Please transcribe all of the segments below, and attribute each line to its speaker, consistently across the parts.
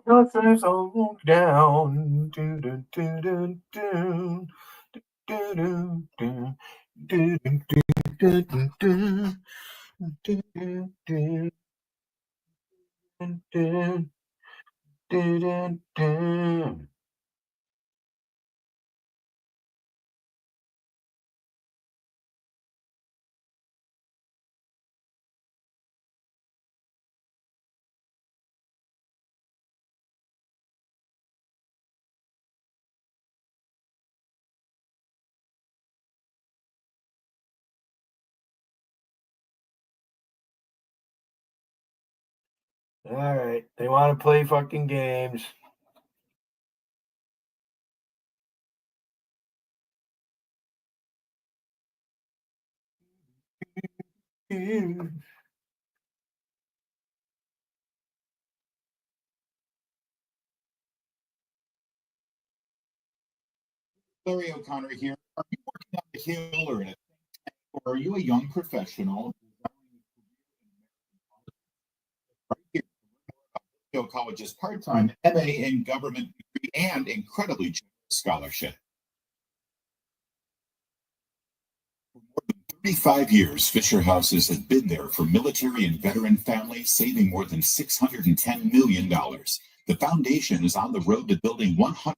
Speaker 1: Nothing's all down. Do, do, do, do, do. Do, do, do. Do, do, do, do, do. Do, do, do, do, do, do, do. All right, they want to play fucking games.
Speaker 2: Larry O'Connor here. Are you working on the Hill or are you a young professional? Right here, College's part-time MA in government degree and incredibly generous scholarship. For more than 35 years, Fisher Houses has been there for military and veteran families, saving more than $610 million. The foundation is on the road to building 100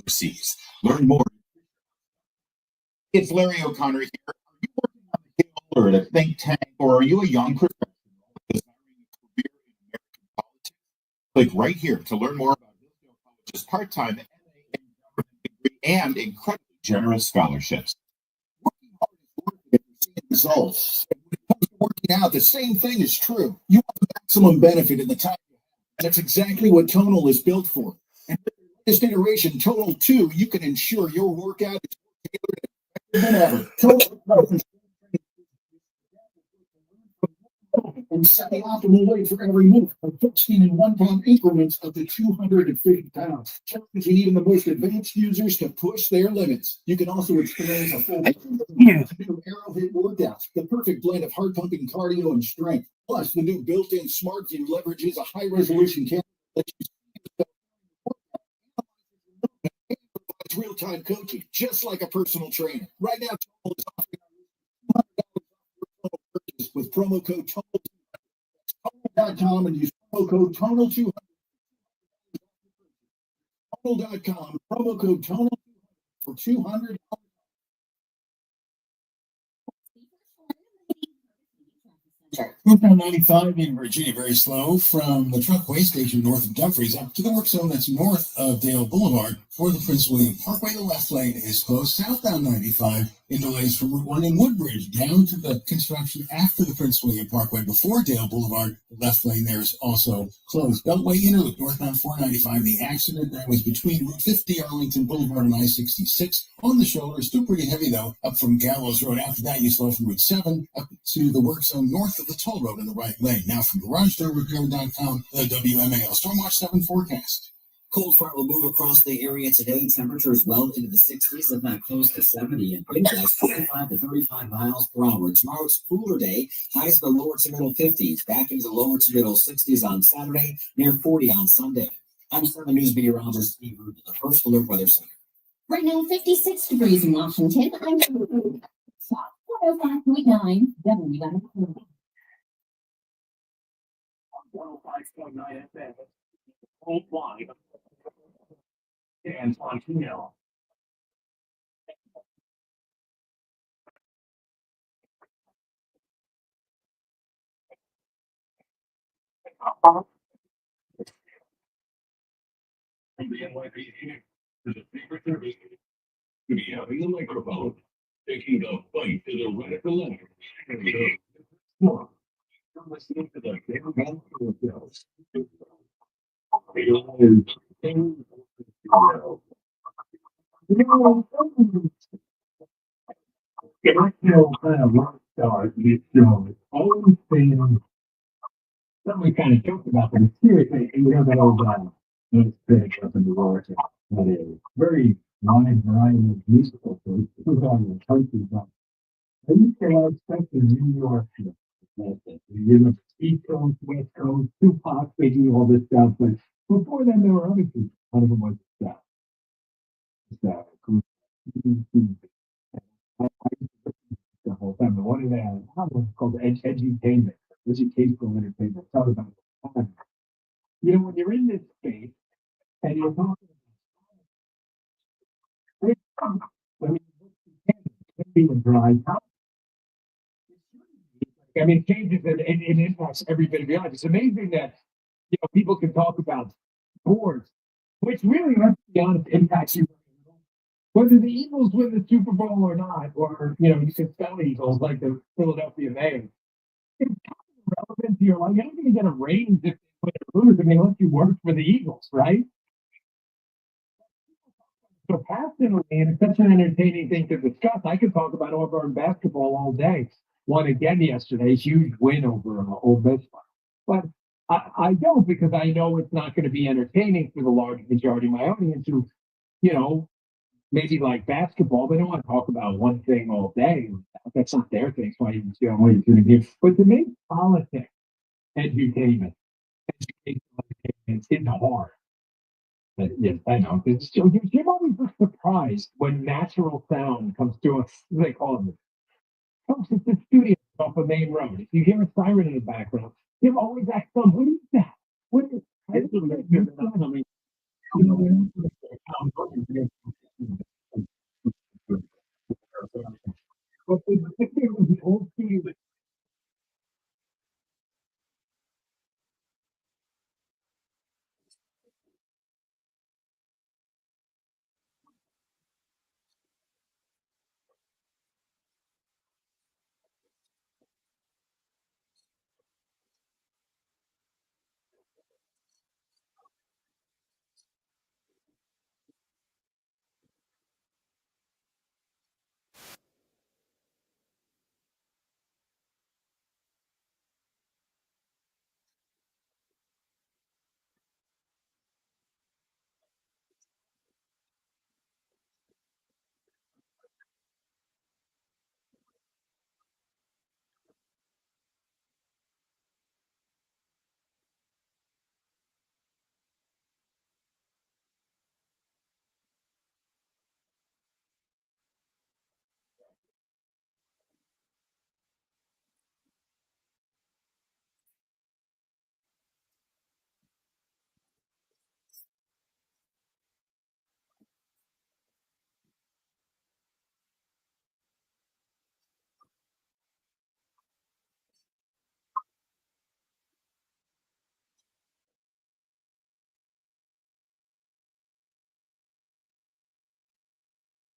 Speaker 2: overseas. Learn more. It's Larry O'Connor here. Are you working on the Hill or at a think tank, or are you a young professional desiring a career in American politics? Click right here to learn more about Hillsdale College's part-time MA in government degree and incredibly generous scholarships. Working hard is worth it if you're seeing results. And when it comes to working out, the same thing is true. You want the maximum benefit in the time you have. That's exactly what Tonal is built for. And with the latest iteration, Tonal 2, you can ensure your workout is tailored than ever. And set the optimal weight for every move by fixing in 1 pound increments up to 250 pounds, challenging even the most advanced users to push their limits. You can also experience a full new Arrowhead workouts, the perfect blend of heart pumping cardio and strength. Plus, the new built-in Smart View leverages a high-resolution camera that you provides real-time coaching, just like a personal trainer. Right now, Tonal is offering $200 purchase with promo code Tonal.com and use promo code Tonal200. Tonal.com, promo code Tonal for $200. Route 95 in Virginia, very slow from the truck station north of Dumfries up to the work zone that's north of Dale Boulevard. For the Prince William Parkway, the left lane is closed. Southbound 95 in delays from Route 1 in Woodbridge down to the construction after the Prince William Parkway before Dale Boulevard. The left lane there is also closed. Beltway Interloop northbound 495. The accident that was between Route 50 Arlington Boulevard and I-66 on the shoulder. Still pretty heavy though. Up from Gallows Road. After that, you slow from Route 7 up to the work zone north of the toll road in the right lane. Now from GarageDoorRepair.com, the WMAL Stormwatch 7 forecast.
Speaker 3: Cold front will move across the area today. Temperatures well into the 60s, if not close to 70, and wind gusts 25 to 35 miles per hour. Tomorrow's cooler day, highs in the lower to middle 50s, back into the lower to middle 60s on Saturday, near 40 on Sunday. I'm 7 News meteorologist Steve Root, the First Alert Weather Center.
Speaker 4: Right now, 56 degrees in Washington. I'm 105.9 WMAL.
Speaker 5: 105.9 FM. Worldwide. And Fontino. From the NYPD to the Secret Service to be having a microphone, taking the fight to the radical left. You're listening to the Benevolent Billy. If I feel kind of rock star, this show has always been something we kind of joked about, but it's seriously, you know, that old those fish up in the lower town. That is very wide variety of musicals. So it's put on the country. I used to expect the New York. You know, East Coast, West Coast, Tupac, Biggie, all this stuff. But before then, there were other people. One of them was group. The whole time. But one of them, how was it called edutainment, educational entertainment. Talk about fun. When you're in this space and you're talking about, I mean, it can be a dry topic. I mean, it changes and it impacts every bit of your life. It's amazing that people can talk about sports, which really, let's be honest, impacts you. Whether the Eagles win the Super Bowl or not, or you can spell Eagles like the Philadelphia Mayor. It's kind of relevant to your life. You're not going to get a raise if they win or lose. I mean, unless you work for the Eagles, right? So passionately, and it's such an entertaining thing to discuss. I could talk about Auburn basketball all day. Won again yesterday, huge win over Ole Miss. But I don't, because I know it's not going to be entertaining for the large majority of my audience who, maybe like basketball. They don't want to talk about one thing all day. That's not their thing. So I what you're doing here. But to make politics education is hard. But yes, I know. Jim always looks surprised when natural sound comes through us. They call it. Folks, it's the studio off a main road. If you hear a siren in the background, Jim always acts on, what is that? What is that?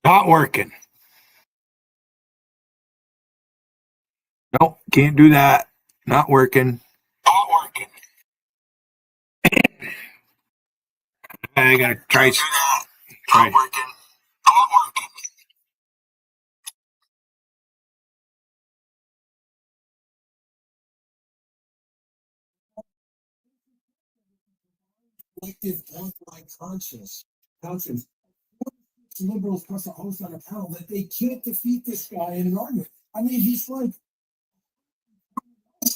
Speaker 1: Not working. Nope, can't do that. Not working. Not working. I gotta try. Not working. Not working.
Speaker 2: Collective conscience. Liberals plus a host on a panel that they can't defeat this guy in an argument. I mean, he's like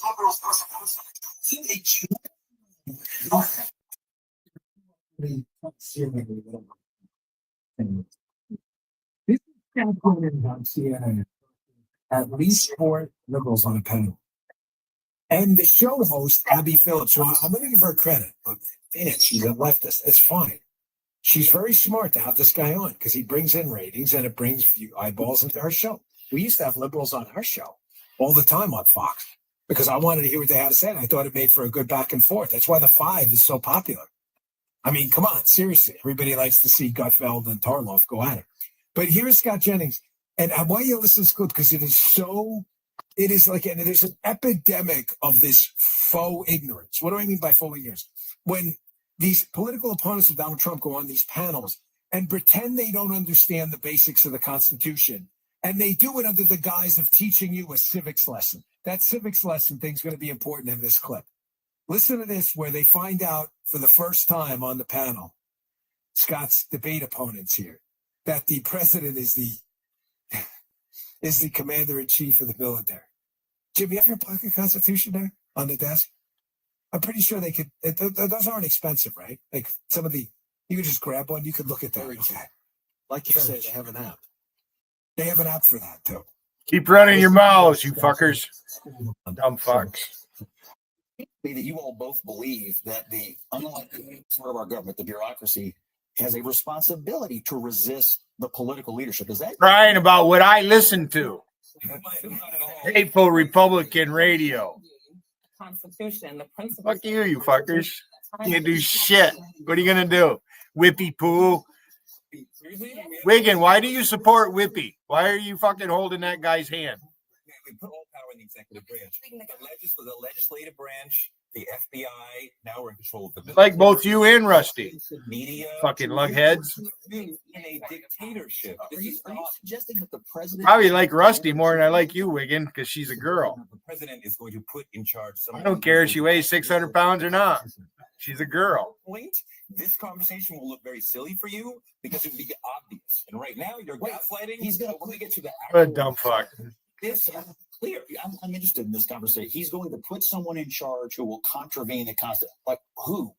Speaker 2: liberals plus a host on a panel. This guy on CNN, at least 4 liberals on a panel. And the show host, Abby Phillips, so I'm going to give her credit. But damn, she's a leftist. It's fine. She's very smart to have this guy on because he brings in ratings and it brings few eyeballs into our show. We used to have liberals on our show all the time on Fox because I wanted to hear what they had to say. And I thought it made for a good back and forth. That's why the 5 is so popular. I mean, come on, seriously. Everybody likes to see Gutfeld and Tarloff go at it. But here's Scott Jennings. And I want you to listen to this clip because it is like, and there's an epidemic of this faux ignorance. What do I mean by faux ignorance? When these political opponents of Donald Trump go on these panels and pretend they don't understand the basics of the Constitution. And they do it under the guise of teaching you a civics lesson. That civics lesson thing's going to be important in this clip. Listen to this, where they find out for the first time on the panel, Scott's debate opponents here, that the president is the commander in chief of the military. Jim, you have your pocket Constitution there?
Speaker 6: on the desk? I'm pretty sure they could. Those aren't expensive, right? Like some of the, you could just grab one. You could look at that. Okay.
Speaker 2: Like you say, they have an app.
Speaker 6: They have an app for that too.
Speaker 1: Keep running your mouths, you fuckers. Dumb fucks.
Speaker 3: That you all both believe that the unelected part of our government, the bureaucracy, has a responsibility to resist the political leadership. Is that
Speaker 1: Crying about what I listen to? Hateful Republican radio.
Speaker 7: Constitution, the principles.
Speaker 1: Fuck you fuckers. Can't do shit. What are you gonna do? Whippy poo. Wiggin, why do you support Whippy? Why are you fucking holding that guy's hand?
Speaker 8: We put all power in the executive branch. The legislative branch, the FBI, now we're in control of the military.
Speaker 1: Like both you and Rusty.
Speaker 8: Media.
Speaker 1: Fucking lugheads.
Speaker 8: In a dictatorship.
Speaker 3: Are you suggesting that the president
Speaker 1: Probably like Rusty more than I like you, Wiggin, because she's a girl.
Speaker 8: The president is going to put in charge
Speaker 1: I don't care if she weighs 600 pounds or not. She's a girl.
Speaker 8: Point. This conversation will look very silly for you because it would be obvious. And right now you're gaslighting.
Speaker 3: He's going to get you the
Speaker 1: What a dumb fuck.
Speaker 3: This clear. I'm interested in this conversation. He's going to put someone in charge who will contravene the Constitution. Like who?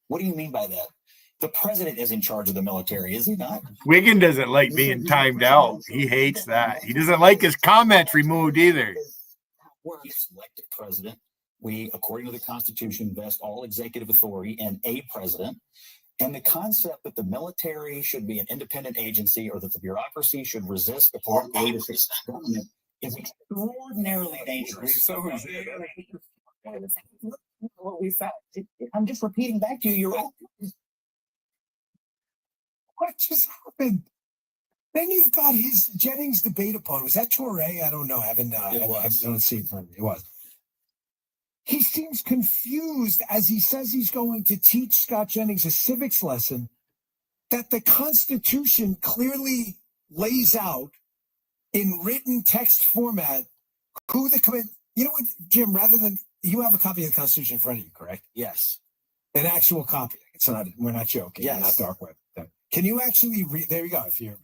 Speaker 3: What do you mean by that? The president is in charge of the military, is he not?
Speaker 1: Wiggin doesn't like being timed out. He hates that. He doesn't like his comments removed either.
Speaker 3: He's elected president. We, according to the Constitution, vest all executive authority in a president. And the concept that the military should be an independent agency or that the bureaucracy should resist the political leadership of government is extraordinarily dangerous.
Speaker 7: What we said.
Speaker 3: I'm just repeating back to you. You're right.
Speaker 6: What just happened? Then you've got his Jennings debate opponent. Was that Torrey? I don't know. I don't see it from me. It was. He seems confused as he says he's going to teach Scott Jennings a civics lesson that the Constitution clearly lays out in written text format who the command. You know what, Jim? Rather than you have a copy of the Constitution in front of you, correct?
Speaker 3: Yes.
Speaker 6: An actual copy. It's not. We're not joking.
Speaker 3: Yes.
Speaker 6: Not dark web. Can you actually read? There you go. If you're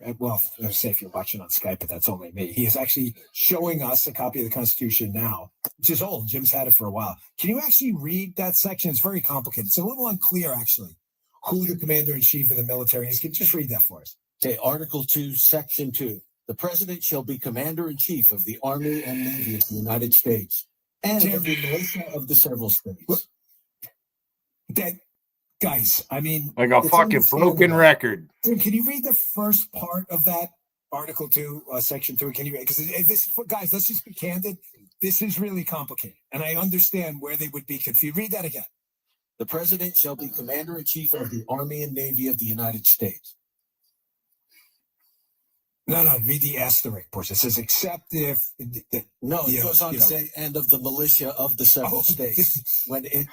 Speaker 6: say if you're watching on Skype, but that's only me. He is actually showing us a copy of the Constitution now, which is old. Jim's had it for a while. Can you actually read that section? It's very complicated. It's a little unclear, actually, who the commander in chief of the military is. Can you just read that for us?
Speaker 2: Okay, Article 2, Section 2. The president shall be commander in chief of the Army and Navy of the United States and of the militia of the several states.
Speaker 6: That. Guys, I mean,
Speaker 1: like a fucking broken record.
Speaker 6: Can you read the first part of that Article 2, Section 2? Can you read? Because this, guys, let's just be candid. This is really complicated, and I understand where they would be confused. Read that again.
Speaker 2: The president shall be commander in chief of the Army and Navy of the United States.
Speaker 6: No, read the asterisk portion. It says, except if...
Speaker 2: It goes on to say, and of the militia of the several states, when it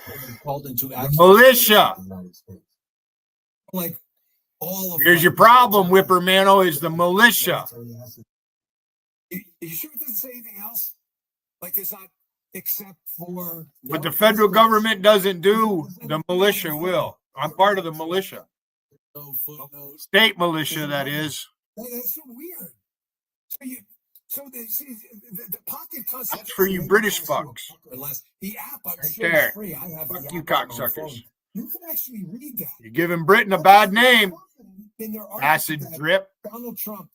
Speaker 2: called into action.
Speaker 1: Militia!
Speaker 6: Like, all of...
Speaker 1: Here's your problem, Whippermano, is the militia.
Speaker 6: You sure it doesn't say anything else? Like, there's not, except for...
Speaker 1: What the federal government doesn't do, the militia will. I'm part of the militia. State militia, that is.
Speaker 6: That's so weird. The pocket concept.
Speaker 1: That's for you British fucks.
Speaker 6: Unless the app, I'm
Speaker 1: right
Speaker 6: sure
Speaker 1: there.
Speaker 6: is free. I have
Speaker 1: Fuck
Speaker 6: the
Speaker 1: you,
Speaker 6: app on my
Speaker 1: cocksuckers.
Speaker 6: phone. You can actually read that.
Speaker 1: You're giving Britain a bad name.
Speaker 6: In their argument
Speaker 1: Acid
Speaker 6: that
Speaker 1: drip.
Speaker 6: Donald Trump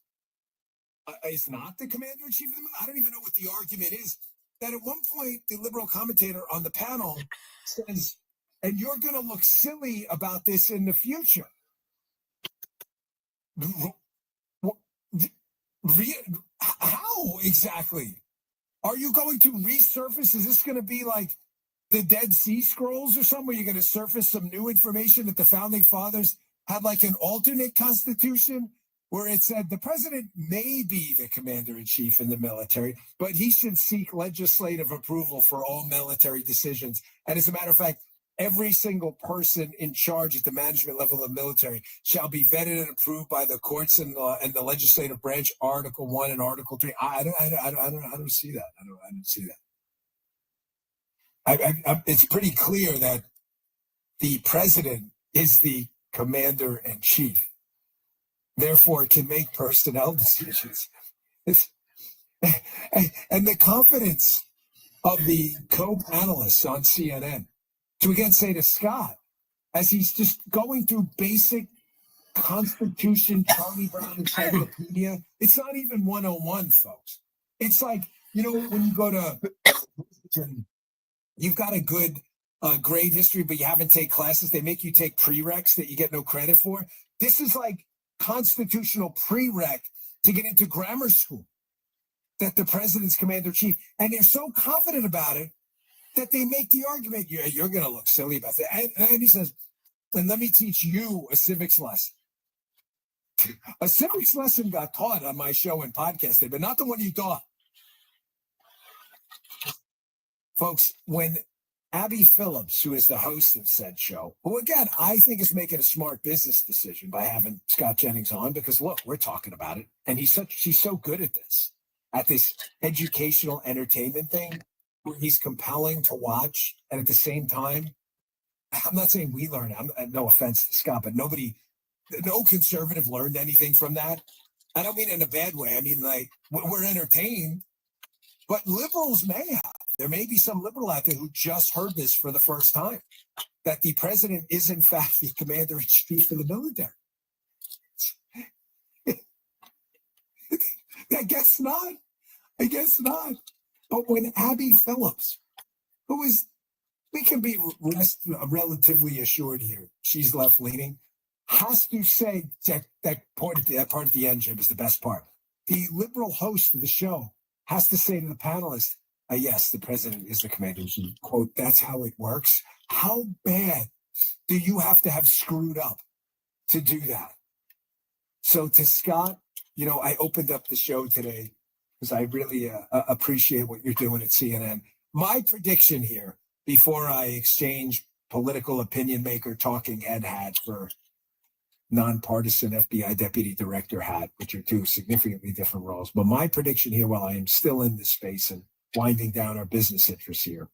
Speaker 6: is not the commander in chief of the military. I don't even know what the argument is. That at one point, the liberal commentator on the panel says, and you're going to look silly about this in the future. How exactly? Are you going to resurface? Is this going to be like the Dead Sea Scrolls or something? You're going to surface some new information that the founding fathers had like an alternate constitution where it said the president may be the commander in chief in the military, but he should seek legislative approval for all military decisions. And as a matter of fact, every single person in charge at the management level of the military shall be vetted and approved by the courts and the legislative branch. Article 1 and Article 3. I don't see that. I don't see that. It's pretty clear that the president is the commander in chief, therefore can make personnel decisions. And the confidence of the co-panelists on CNN to again say to Scott, as he's just going through basic Constitution, Charlie Brown encyclopedia, it's not even 101, folks. It's like, when you go to, you've got a good grade history, but you haven't taken classes. They make you take prereqs that you get no credit for. This is like constitutional prereq to get into grammar school, that the president's commander-in-chief. And they're so confident about it that they make the argument, you're going to look silly about that. And he says, and let me teach you a civics lesson. A civics lesson got taught on my show and podcast, but not the one you thought. Folks, when Abby Phillips, who is the host of said show, who again, I think is making a smart business decision by having Scott Jennings on, because look, we're talking about it. And she's so good at this educational entertainment thing where he's compelling to watch. And at the same time, I'm not saying we learn, no offense to Scott, but no conservative learned anything from that. I don't mean in a bad way. I mean, like, we're entertained, but liberals may have. There may be some liberal out there who just heard this for the first time, that the president is, in fact, the commander-in-chief of the military. I guess not. But when Abby Phillips, who is, we can be relatively assured here, she's left-leaning, has to say that part at the end, Jim, is the best part. The liberal host of the show has to say to the panelists, yes, the president is the commander-in-chief. Quote, that's how it works. How bad do you have to have screwed up to do that? So to Scott, I opened up the show today because I really appreciate what you're doing at CNN. My prediction here, before I exchange political opinion maker talking head hat for nonpartisan FBI deputy director hat, which are two significantly different roles. But my prediction here, while I am still in this space and winding down our business interests here,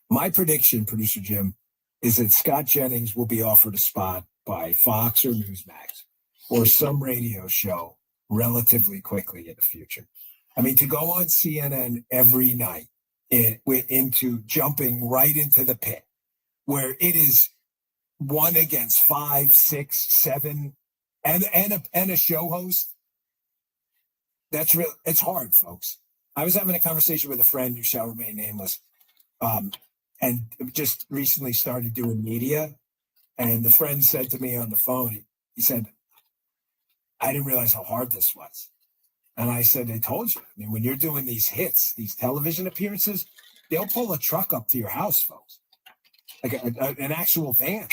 Speaker 6: my prediction, producer Jim, is that Scott Jennings will be offered a spot by Fox or Newsmax or some radio show relatively quickly in the future. I mean, to go on CNN every night into jumping right into the pit where it is 1 against 5, 6, 7, and a show host. That's real. It's hard, folks. I was having a conversation with a friend who shall remain nameless, and just recently started doing media. And the friend said to me on the phone, he said, I didn't realize how hard this was. And I said, I told you. I mean, when you're doing these hits, these television appearances, they'll pull a truck up to your house, folks, like an actual van.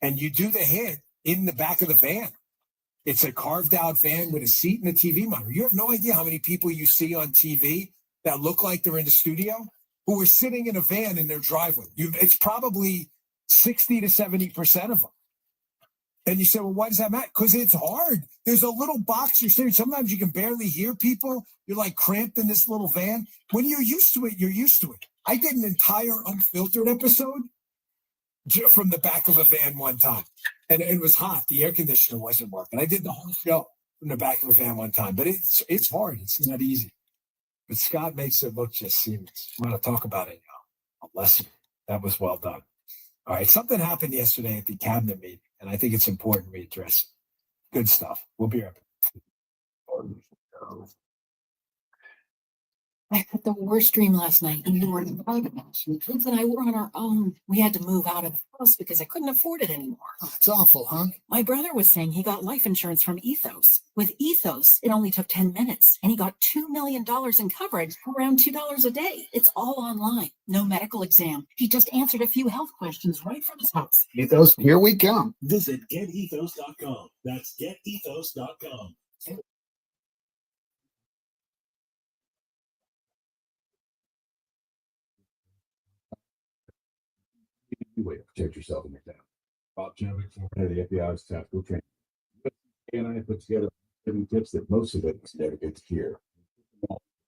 Speaker 6: And you do the hit in the back of the van. It's a carved out van with a seat and a TV monitor. You have no idea how many people you see on TV that look like they're in the studio who are sitting in a van in their driveway. It's probably 60 to 70% of them. And you say, well, why does that matter? Because it's hard. There's a little box you're sitting. Sometimes you can barely hear people. You're like cramped in this little van. When you're used to it, you're used to it. I did an entire unfiltered episode from the back of a van one time, and it was hot. The air conditioner wasn't working. I did the whole show from the back of a van one time, but it's hard. It's not easy. But Scott makes it look just seamless. I'm going to talk about it now. A lesson. That was well done. All right. Something happened yesterday at the cabinet meeting, and I think it's important we address it. Good stuff. We'll be right back.
Speaker 9: I had the worst dream last night, and you were in the private house. The kids and I were on our own. We had to move out of the house because I couldn't afford it anymore.
Speaker 2: Oh, it's awful, huh?
Speaker 9: My brother was saying he got life insurance from Ethos. With Ethos, it only took 10 minutes, and he got $2 million in coverage for around $2 a day. It's all online. No medical exam. He just answered a few health questions right from his house.
Speaker 2: Ethos, here we come.
Speaker 10: Visit getethos.com. That's getethos.com.
Speaker 11: Way to protect yourself in your town. Bob Janovic, head of the FBI's tactical training. And I put together 7 tips that most of it never gets here.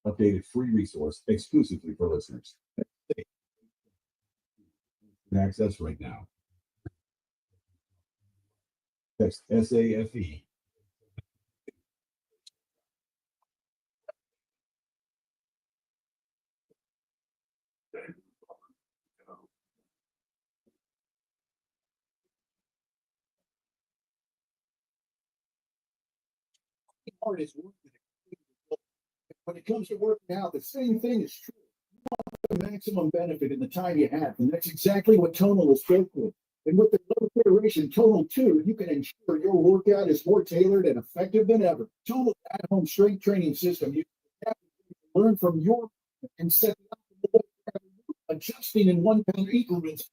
Speaker 11: Updated free resource exclusively for listeners. Access right now. Text SAFE
Speaker 2: hard is worth it. When it comes to working out, the same thing is true. The maximum benefit in the time you have, and that's exactly what Tonal is built with. And with the low iteration Tonal 2, you can ensure your workout is more tailored and effective than ever. Tonal's at-home strength training system, you can learn from your and set the optimal adjusting in 1 pound increments.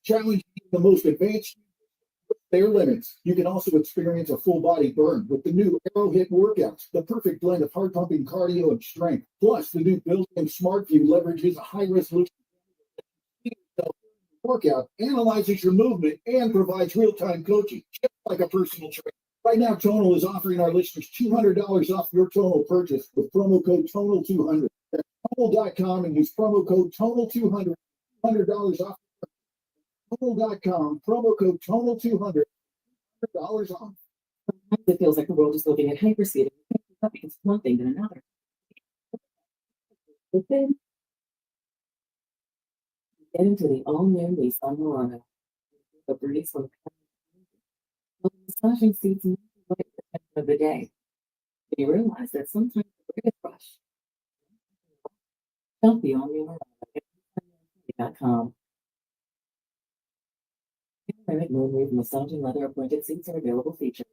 Speaker 2: Challenging the most advanced their limits. You can also experience a full body burn with the new Arrowhead workouts, the perfect blend of heart pumping cardio and strength. Plus, the new built-in SmartView leverages a high resolution workout, analyzes your movement, and provides real-time coaching, just like a personal trainer. Right now, Tonal is offering our listeners $200 off your Tonal purchase with promo code Tonal200. That's Tonal.com and use promo code Tonal200, $200 off. Tonal.com, promo code Tonal200, $200 off.
Speaker 12: Sometimes it feels like the world is living at hyperspeed. And you can't keep up because one thing then another. But then you get into the all-new Nissan Murano. The breeze from the massaging seats and the of the day. And you realize that sometimes the biggest rush don't be all-new Murano.com. Ceramic moonroof massaging leather appointed seats are available features.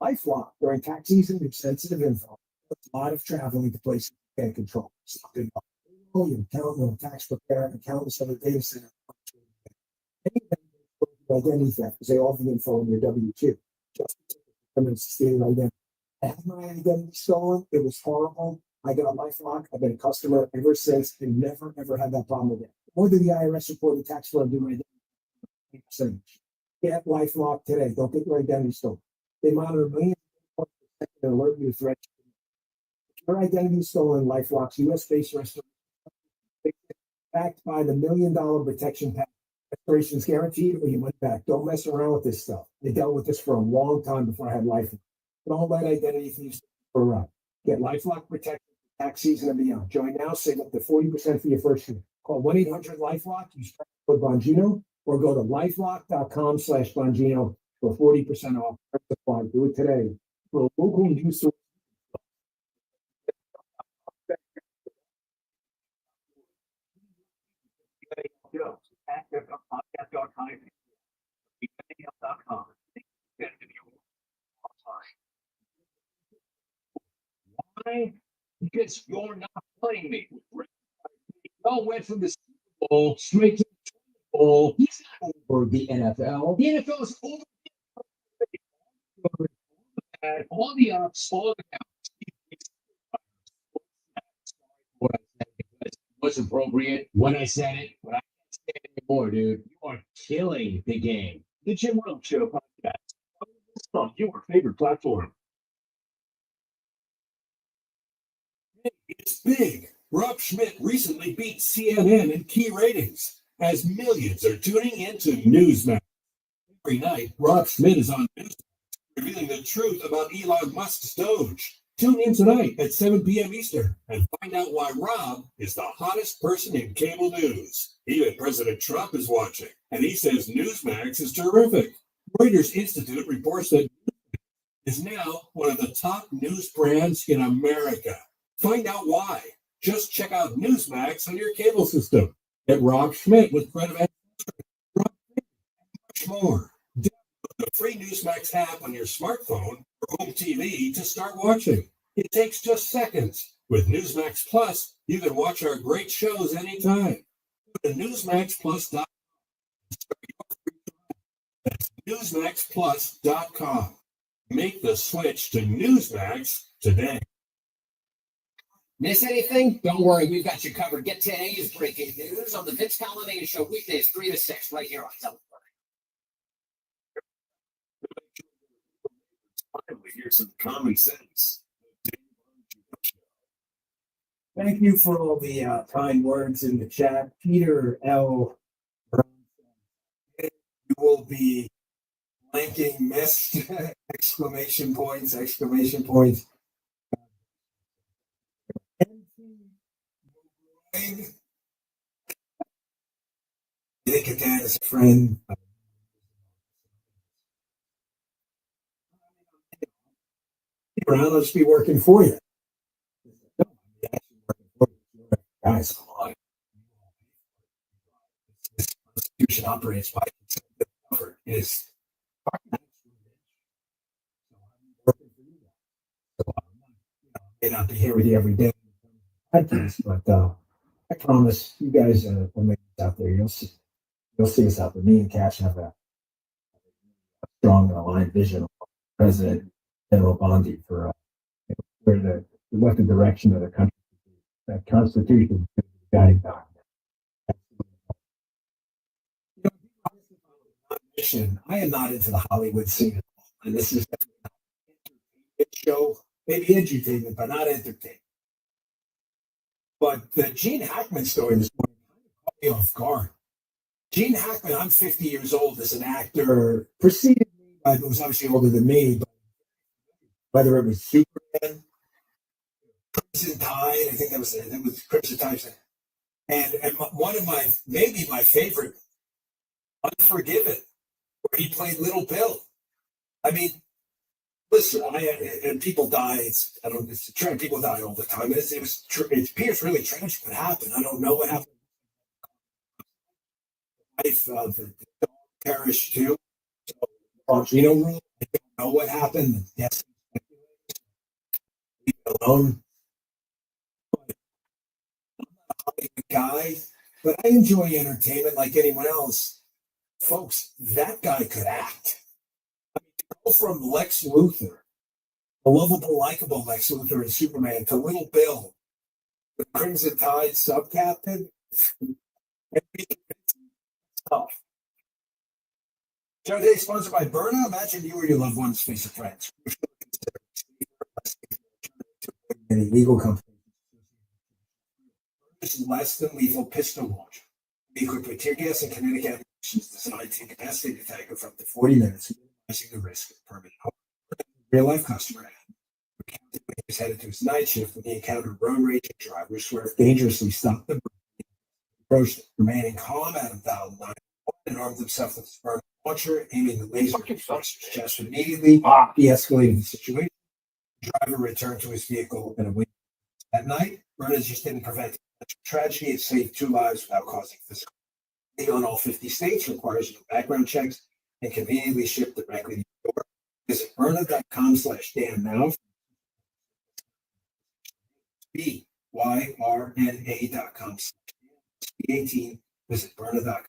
Speaker 13: LifeLock during tax season is sensitive info. A lot of traveling to places you can't control. Something about your accountant, tax preparer, accountants of a data center. Identity theft because they offer the info in your W-2. Just to stealing identity. I had my identity stolen. It was horrible. I got a LifeLock. I've been a customer ever since and never ever had that problem again. More than the IRS reported tax fraud do my identity. Get LifeLock today. Don't get your identity stolen. They monitor millions of people and alert you to threats. If your identity is stolen, LifeLock's U.S.-based restoration backed by the $1 million protection package. Restoration is guaranteed or you went back. Don't mess around with this stuff. They dealt with this for a long time before I had LifeLock. Don't let identity thieves for a ride. Get LifeLock protection for tax season and beyond. Join now. Save up to 40% for your first year. Call 1-800-LifeLock. Use code Bongino or go to lifelock.com/Bongino for 40% off. Do it today. For a local news source.
Speaker 5: Why? Because you're not playing me. Y'all went from the Super Bowl straight to the Super Bowl. He's not over the NFL. The NFL is over all the ups, all the downs. What I said was appropriate when I said it, but I can't say it anymore, dude. You are killing the game. The Jim Rome Show podcast on your favorite platform.
Speaker 10: It's big. Rob Schmidt recently beat CNN in key ratings as millions are tuning into Newsmax. Every night, Rob Schmidt is on Newsmax revealing the truth about Elon Musk's Doge. Tune in tonight at 7 p.m. Eastern and find out why Rob is the hottest person in cable news. Even President Trump is watching, and he says Newsmax is terrific. Reuters Institute reports that is now one of the top news brands in America. Find out why. Just check out Newsmax on your cable system. Get Rob Schmidt with credit and much more. Download the free Newsmax app on your smartphone or home TV to start watching. It takes just seconds. With Newsmax Plus, you can watch our great shows anytime. Go to NewsmaxPlus.com. That's NewsmaxPlus.com. Make the switch to Newsmax today.
Speaker 3: Miss anything? Don't worry, we've got you covered. Get today's breaking news on the Vince Colonnade Show, weekdays 3 to 6, right here on Television.
Speaker 10: Finally, here's some common sense.
Speaker 13: Thank you for all the kind words in the chat. Peter L.
Speaker 2: You will be blanking missed exclamation points. I think again as a friend. around, I'll just be working for you. No, I'm actually working for you. Guys, come on. This Constitution operates by effort is working for you guys. So I may not be here with you every day, but I promise you guys will make it out there. You'll see us out there. Me and Cash have a strong and aligned vision of President General Bondi for where what the direction of the country. That Constitution is the guiding document. I am not into the Hollywood scene at all, and this is a show, maybe edutainment, but not entertainment. But the Gene Hackman story this morning caught me off guard. Gene Hackman, I'm 50 years old as an actor, preceded me, but was obviously older than me, but whether it was Superman, Crimson Tide, I think that was Crimson Tide, and one of maybe my favorite, Unforgiven, where he played Little Bill. I mean, listen, and people die. It's people die all the time. It appears really tragic what happened. I don't know what happened. Life of the dog perished too. So, rule. I don't know what happened. Yes, leave it alone. But I'm not a Hollywood guy, but I enjoy entertainment like anyone else. Folks, that guy could act. I mean, to go from Lex Luthor, a lovable, likable Lex Luthor and Superman, to Little Bill, the Crimson Tide sub-captain. Tough. Show today sponsored by Berna. Imagine you or your loved ones face a threat. Any legal company. This is less than lethal pistol launcher. Be equipped with tear gas and kinetic ammunition designed to incapacitate the attacker for up to 40 minutes, minimizing the risk of permanent harm. Real life customer he was headed to his night shift when he encountered road rage drivers who dangerously stopped the approached, remaining calm out of dial 9 and armed himself with his burner launcher, aiming the laser at the officer's chest immediately, de-escalating the situation. The driver returned to his vehicle and away. That night, Berners just didn't prevent tragedy. It saved 2 lives without causing physical. Legal in all 50 states requires no background checks and conveniently shipped directly to your door. Visit Berna.com/Dan now. BYRNA.com/18. Visit Berna.com.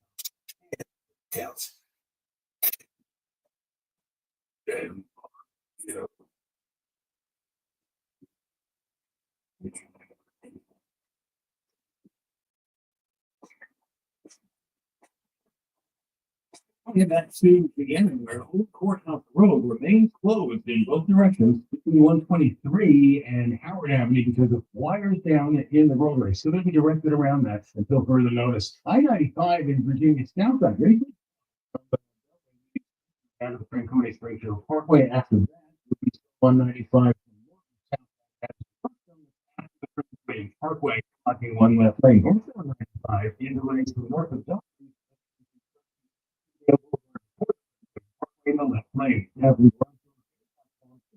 Speaker 2: Details. And,
Speaker 5: Talking about to beginning where Old Courthouse Road remains closed in both directions between 123 and Howard Avenue because of wires down in the roadway. So they'll be directed around that until further notice. I-95 in Virginia Southside. Ready? Down to the Franconia Springfield Parkway. After that, 195 Parkway, blocking one left lane. North 195 into lanes to the north of Dublin. In the left lane.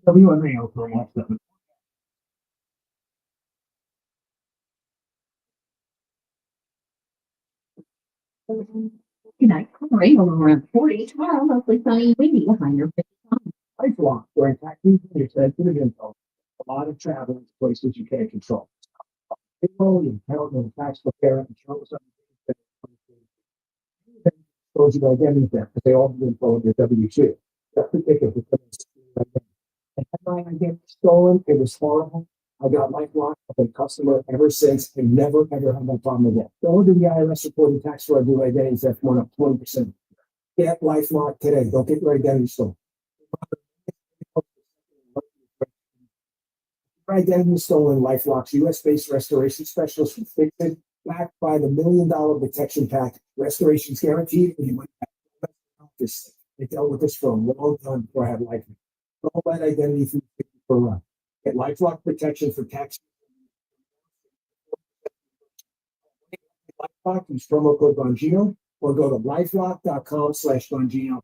Speaker 5: WMA also watch that.
Speaker 4: Tonight, rain around 40. Tomorrow, mostly sunny and windy, a high near 55.
Speaker 13: Lifelong during tax season is sensitive info. A lot of travel to places you can't control. People and count on tax preparer and show us those you identity theft, but they all have info in your W-2. That's the ticket. And my identity stolen, it was horrible. I got LifeLock. I've been a customer ever since and never ever had that problem again. Go to the IRS reporting tax fraud, do identity theft went up 20%. Get LifeLock today. Don't get your identity stolen. Your identity stolen, LifeLock's US-based restoration specialist will fix it, backed by the $1 million protection pack. Restoration's guaranteed. And you might have this. They dealt with this for a long time before I had LifeLock. Don't let identity for a run. Get LifeLock protection for tax. LifeLock, use promo code Bongino, or go to lifelock.com/Bongino.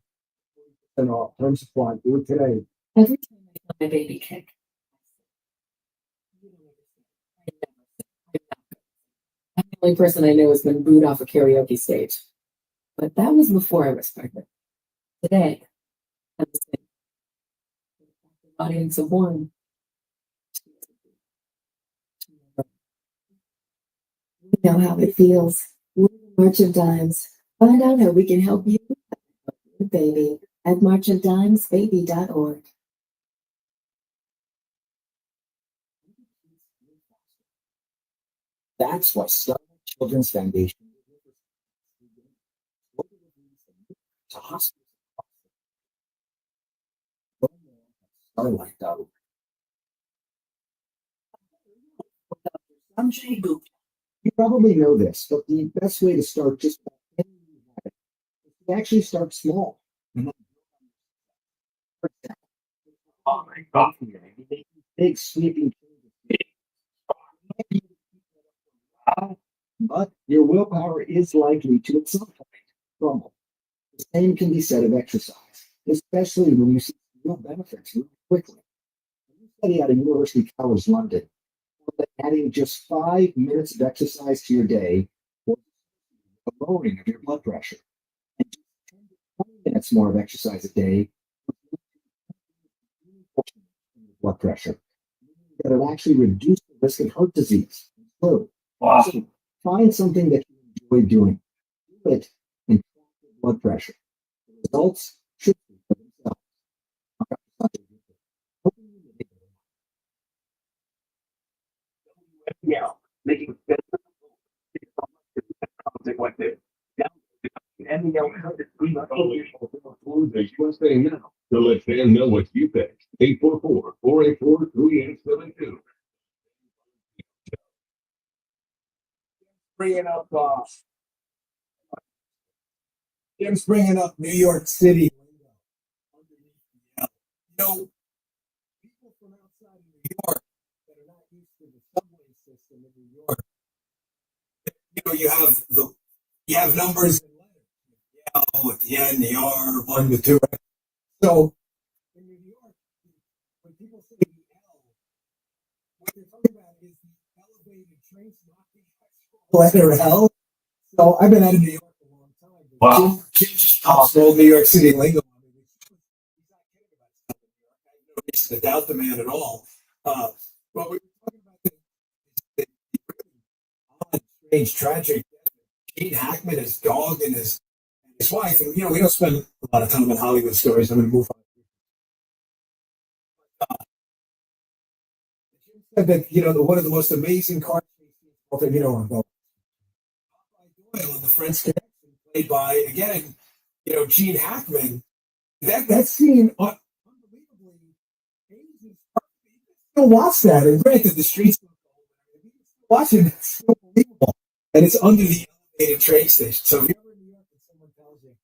Speaker 13: And all terms apply. Do it today.
Speaker 12: Every time I feel my baby kick, only person I know has been booed off a karaoke stage. But that was before I was pregnant. Today, I'm the same. Audience of one. We know how it feels. We're the March of Dimes. Find out how we can help you, baby, at marchofdimesbaby.org.
Speaker 3: That's why Starlight Children's Foundation to hospitals. Starlight.org. I'm Jay Boop. You probably know this, but the best way to start just about any new habit is to actually start small.
Speaker 5: Oh my God.
Speaker 3: Big sweeping changes. But your willpower is likely to at some point crumble. The same can be said of exercise, especially when you see real benefits really quickly. A new study out of University College London found that adding just 5 minutes of exercise to your day will a lowering of your blood pressure. And just 10 to 20 minutes more of exercise a day will your blood pressure. That will actually reduce the risk of heart disease and stroke.
Speaker 5: Wow.
Speaker 3: So find something that you enjoy doing. Do it and track your blood pressure. The results should be for themselves.
Speaker 5: Yeah. Making sense. Like this. And
Speaker 11: the USA now. So let Dan know what you think. 844-484-3872.
Speaker 6: Bringing up, Jim's bringing up New York City. You know, people from outside of New York that are not used to the subway system in New York, you have numbers and letters, the L at the end, the R, 1 to 2. So in New York, when people say the L, what they're talking about is the elevated trains, not the actual letter L. So I've been out of New York a long time.
Speaker 5: Wow.
Speaker 6: Old New York City lingo. To doubt the man at all. But we were talking about the odd, strange, tragic Gene Hackman, his dog, and his wife. And we don't spend a lot of time in Hollywood stories. I'm going to move on. Said that one of the most amazing car chases, on the French Connection, played by again, Gene Hackman. That scene, unbelievably, still watch that. And granted, the streets watching it's still believable, and it's under the elevated train station. So if you're in New York and someone tells you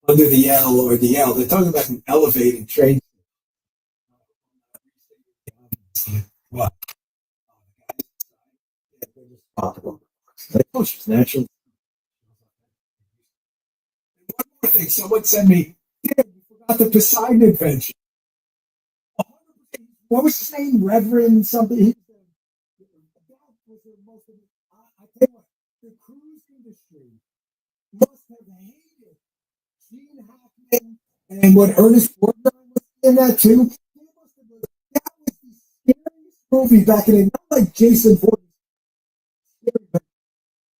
Speaker 6: under the L or the L, they're talking about an elevated train. What? Possible. She's natural. One more thing, someone sent me. Damn, you forgot the Poseidon Adventure. What was his name? Reverend something. I tell you what, the cruise industry must have hated Gene Hackman and what Ernest Borgnine was in that too. That was the scariest movie back in the day. Not like Jason Voorhees.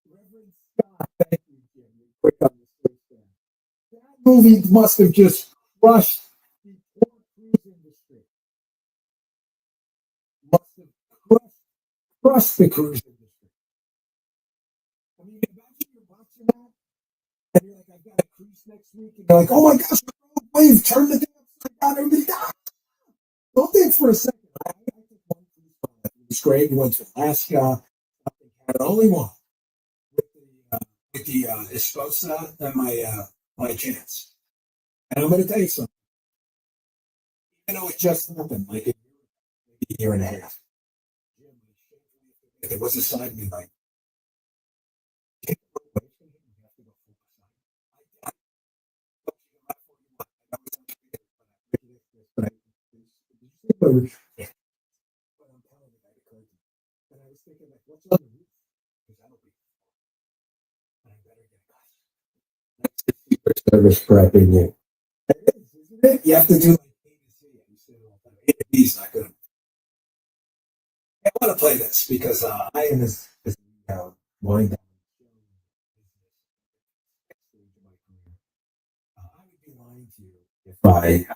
Speaker 6: Reverend Scott, thank you, Jim. Quick on the space there. That movie must have just crushed the poor cruise industry. Must have crushed the cruise industry. I mean, imagine you're watching that, and you're like, I've got a cruise next week, and you're like, oh my gosh, wave, turn the thing upside down, everybody die. Don't think for a second. I took one cruise. It was great. We went to Alaska. Had only one with the Esposa and my chance. And I'm going to tell you something. Even though it just happened, like a year and a half, there was a side of me like,
Speaker 13: service prepping you. Isn't it? You have to do like A to Z. You say all the time, A to B is not good. I want to play this because I am this wind down. I would be lying to you if I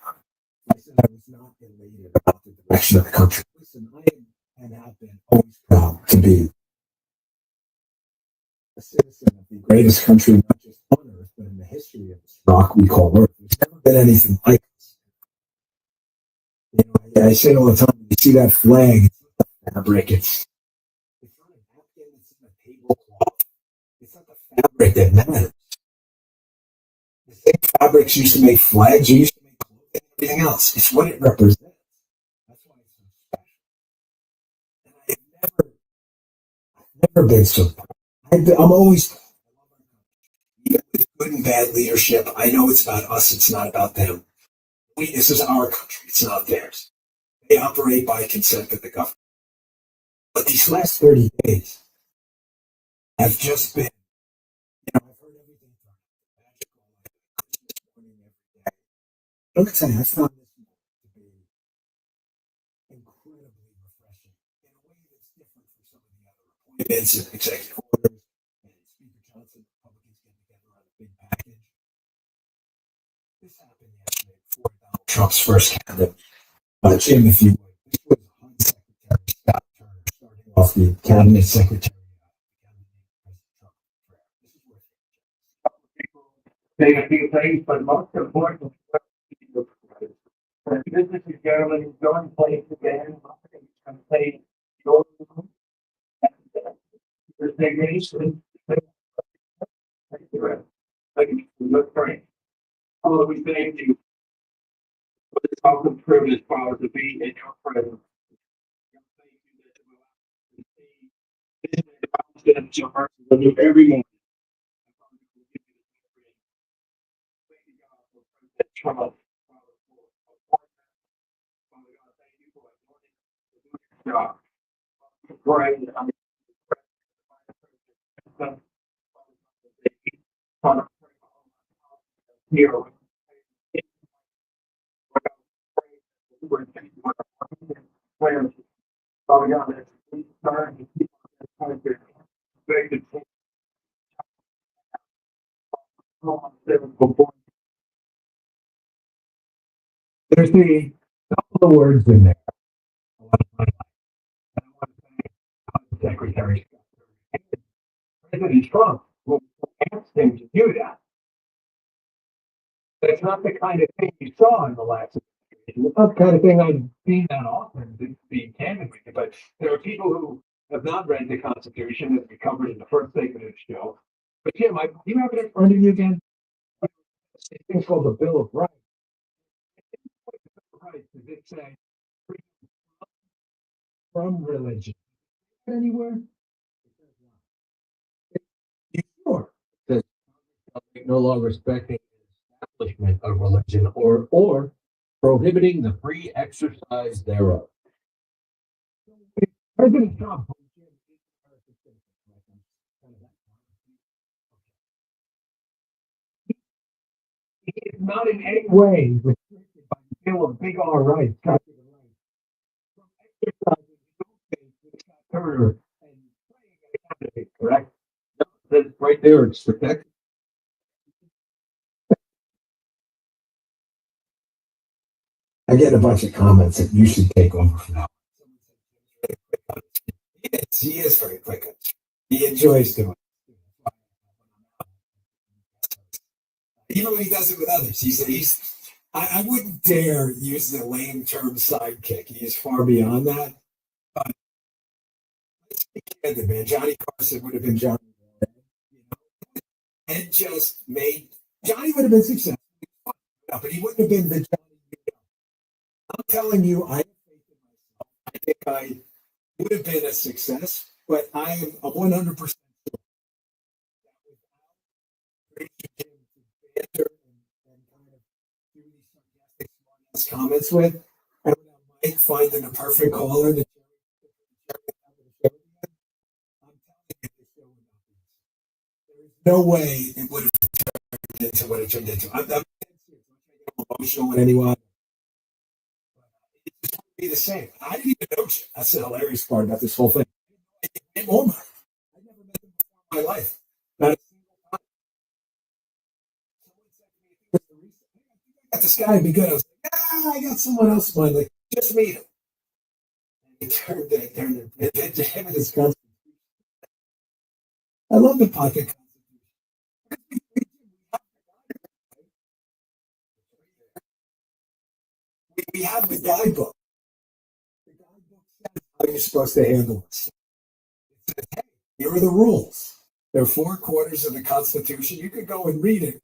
Speaker 13: said I was not elated about the direction of the country. Listen, I am and have been always proud to be a citizen of the greatest country, not just on earth, but in the history of this rock we call Earth. There's never been anything like this. You know, I say it all the time. You see that flag? It's not the fabric. It's not a napkin. It's not a tablecloth. It's not the fabric that matters. The same fabrics used to make flags. You used to make clothing and everything else. It's what it represents. That's why it's so special. And I've never been so proud. I'm always, even with good and bad leadership, I know it's about us. It's not about them. This is our country. It's not theirs. They operate by consent of the government. But these last 30 days have just been, I've heard everything from magical, Christmas morning every day. Let me tell you, I found this to be incredibly refreshing in a way that's different from some of the other appointments and executive orders and Speaker Johnson, Republicans get together on a big package. This happened yesterday before Donald Trump's first cabinet. Jim, if you would, this was HUD Secretary Scott Turner starting off the cabinet secretary.
Speaker 5: Say a few things, but most importantly, this is a gentleman who's going to play again. He's going to play your designation. Thank you. Look great. Father, we thank you for this awesome privilege, Father, to be in your presence. That your heart will do every morning. Trump. Right. Here. There's a couple of words in there. Secretary President Trump will ask him to do that. That's not the kind of thing you saw in the last administration. It's not the kind of thing I've seen that often, to be candid with you. But there are people who have not read the Constitution, as we covered in the first segment of the show. But Jim, do you have it in front of you again? This thing's called the Bill of Rights. Does it say from religion? Anywhere? You sure? It says no law respecting the establishment of religion or prohibiting the free exercise thereof. President Trump he is not in any way restricted by the Bill of Big R rights. Turner and correct? That's right there. It's protected.
Speaker 13: I get a bunch of comments that you should take over from now. He is very quick. He enjoys doing it. Even when he does it with others, I wouldn't dare use the lame term sidekick. He is far beyond that. But let's be candid, man. Johnny Carson would have been Johnny, and just made Johnny would have been successful, but he wouldn't have been the Johnny. I'm telling you, I think I would have been a success, but I am 100% sure comments with, and Mike finding the perfect caller. I'm telling you, no way it would have
Speaker 2: into what it turned into. I'm emotional with anyone. It's just be the same. I didn't even know you. That's the hilarious part about this whole thing. In Walmart. I never met them before in my life. Not a single time. I got this guy to be good. I was like, I got someone else in mind. Like, just meet him. And he turned it into him and his cousin. I love the pocket. We have the guidebook. The guidebook says how you're supposed to handle this. It says, hey, here are the rules. There are 4 quarters of the Constitution. You could go and read it.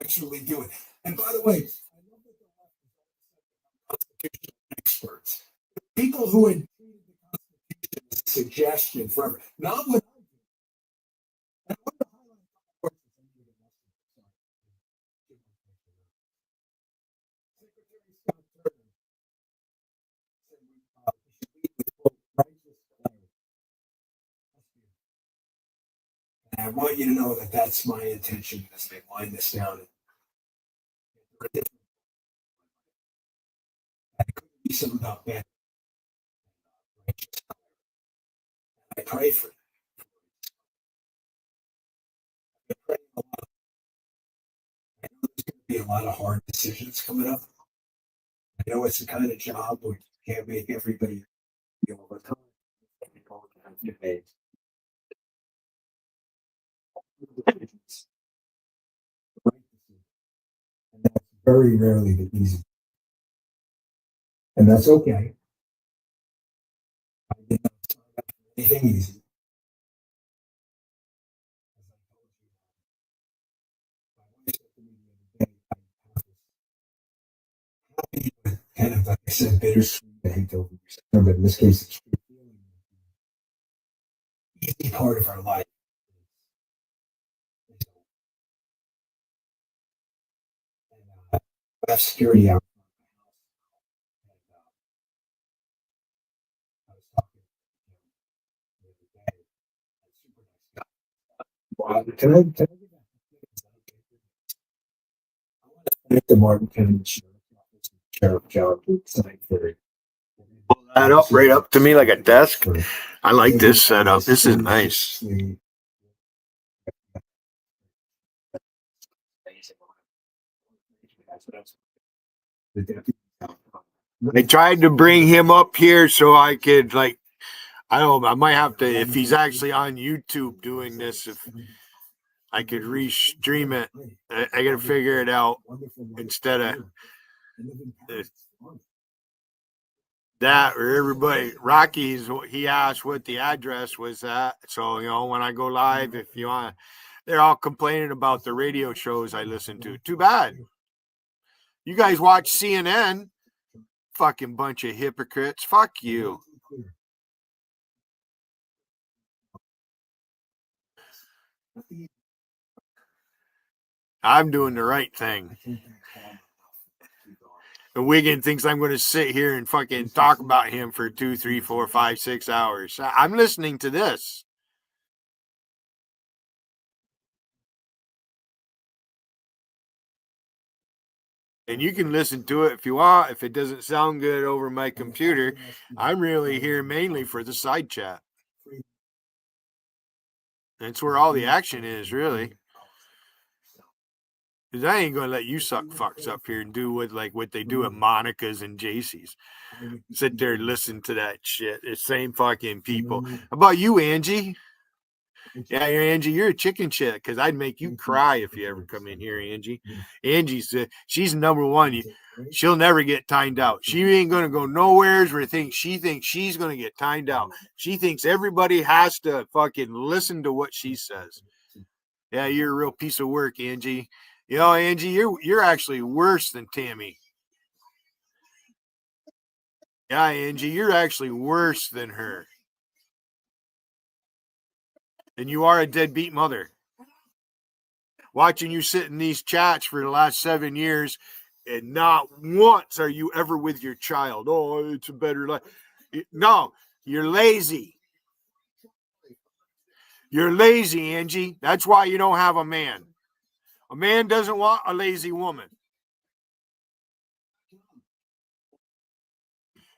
Speaker 2: Actually do it. And by the way, I love that the left is constitutional experts. People who had treated the Constitution as a suggestion forever. Not what I do. And I want to highlight a couple of Secretary Scott Turner said we should lead with quote, righteous clarity. And I want you to know that that's my intention as I wind this down. I couldn't be something about that. I pray for it. I pray a lot. I know there's going to be a lot of hard decisions coming up. I know it's the kind of job where you can't make everybody feel all the time. People have to make decisions. The right decision. And that's very rarely the easy. And that's okay. I did not sign up for anything easy. Kind of, like I said, bittersweet. I hate to overuse it, but in this case, it's the easy part of our life. And, I have security out. I was talking the other day. Super nice guy. Well, can I give that? I want to thank the Martin County Sheriff John for
Speaker 1: That up right up to me like a desk. I like this setup. This is nice. I tried to bring him up here so I could, like, I don't know, I might have to, if he's actually on YouTube doing this, if I could re-stream it. I got to figure it out instead of that, or everybody. Rocky's, he asked what the address was at. So, you know, when I go live, if you want, they're all complaining about the radio shows I listen to. Too bad. You guys watch CNN. Fucking bunch of hypocrites. Fuck you. I'm doing the right thing. And Wiggin thinks I'm going to sit here and fucking talk about him for 2, 3, 4, 5, 6 hours. I'm listening to this. And you can listen to it if you want. If it doesn't sound good over my computer, I'm really here mainly for the side chat. That's where all the action is, really. Because I ain't going to let you suck fucks up here and do what they do at Monica's and JC's. Sit there and listen to that shit. It's same fucking people. How about you, Angie? Yeah, Angie, you're a chicken shit because I'd make you cry if you ever come in here, Angie. Angie's she's number one. She'll never get timed out. She ain't gonna go nowheres where she thinks she's gonna get timed out. She thinks everybody has to fucking listen to what she says. Yeah, you're a real piece of work, Angie. You know, Angie, you're actually worse than Tammy. Yeah, Angie, you're actually worse than her. And you are a deadbeat mother. Watching you sit in these chats for the last 7 years, and not once are you ever with your child. Oh, it's a better life. No, you're lazy. You're lazy, Angie. That's why you don't have a man. A man doesn't want a lazy woman.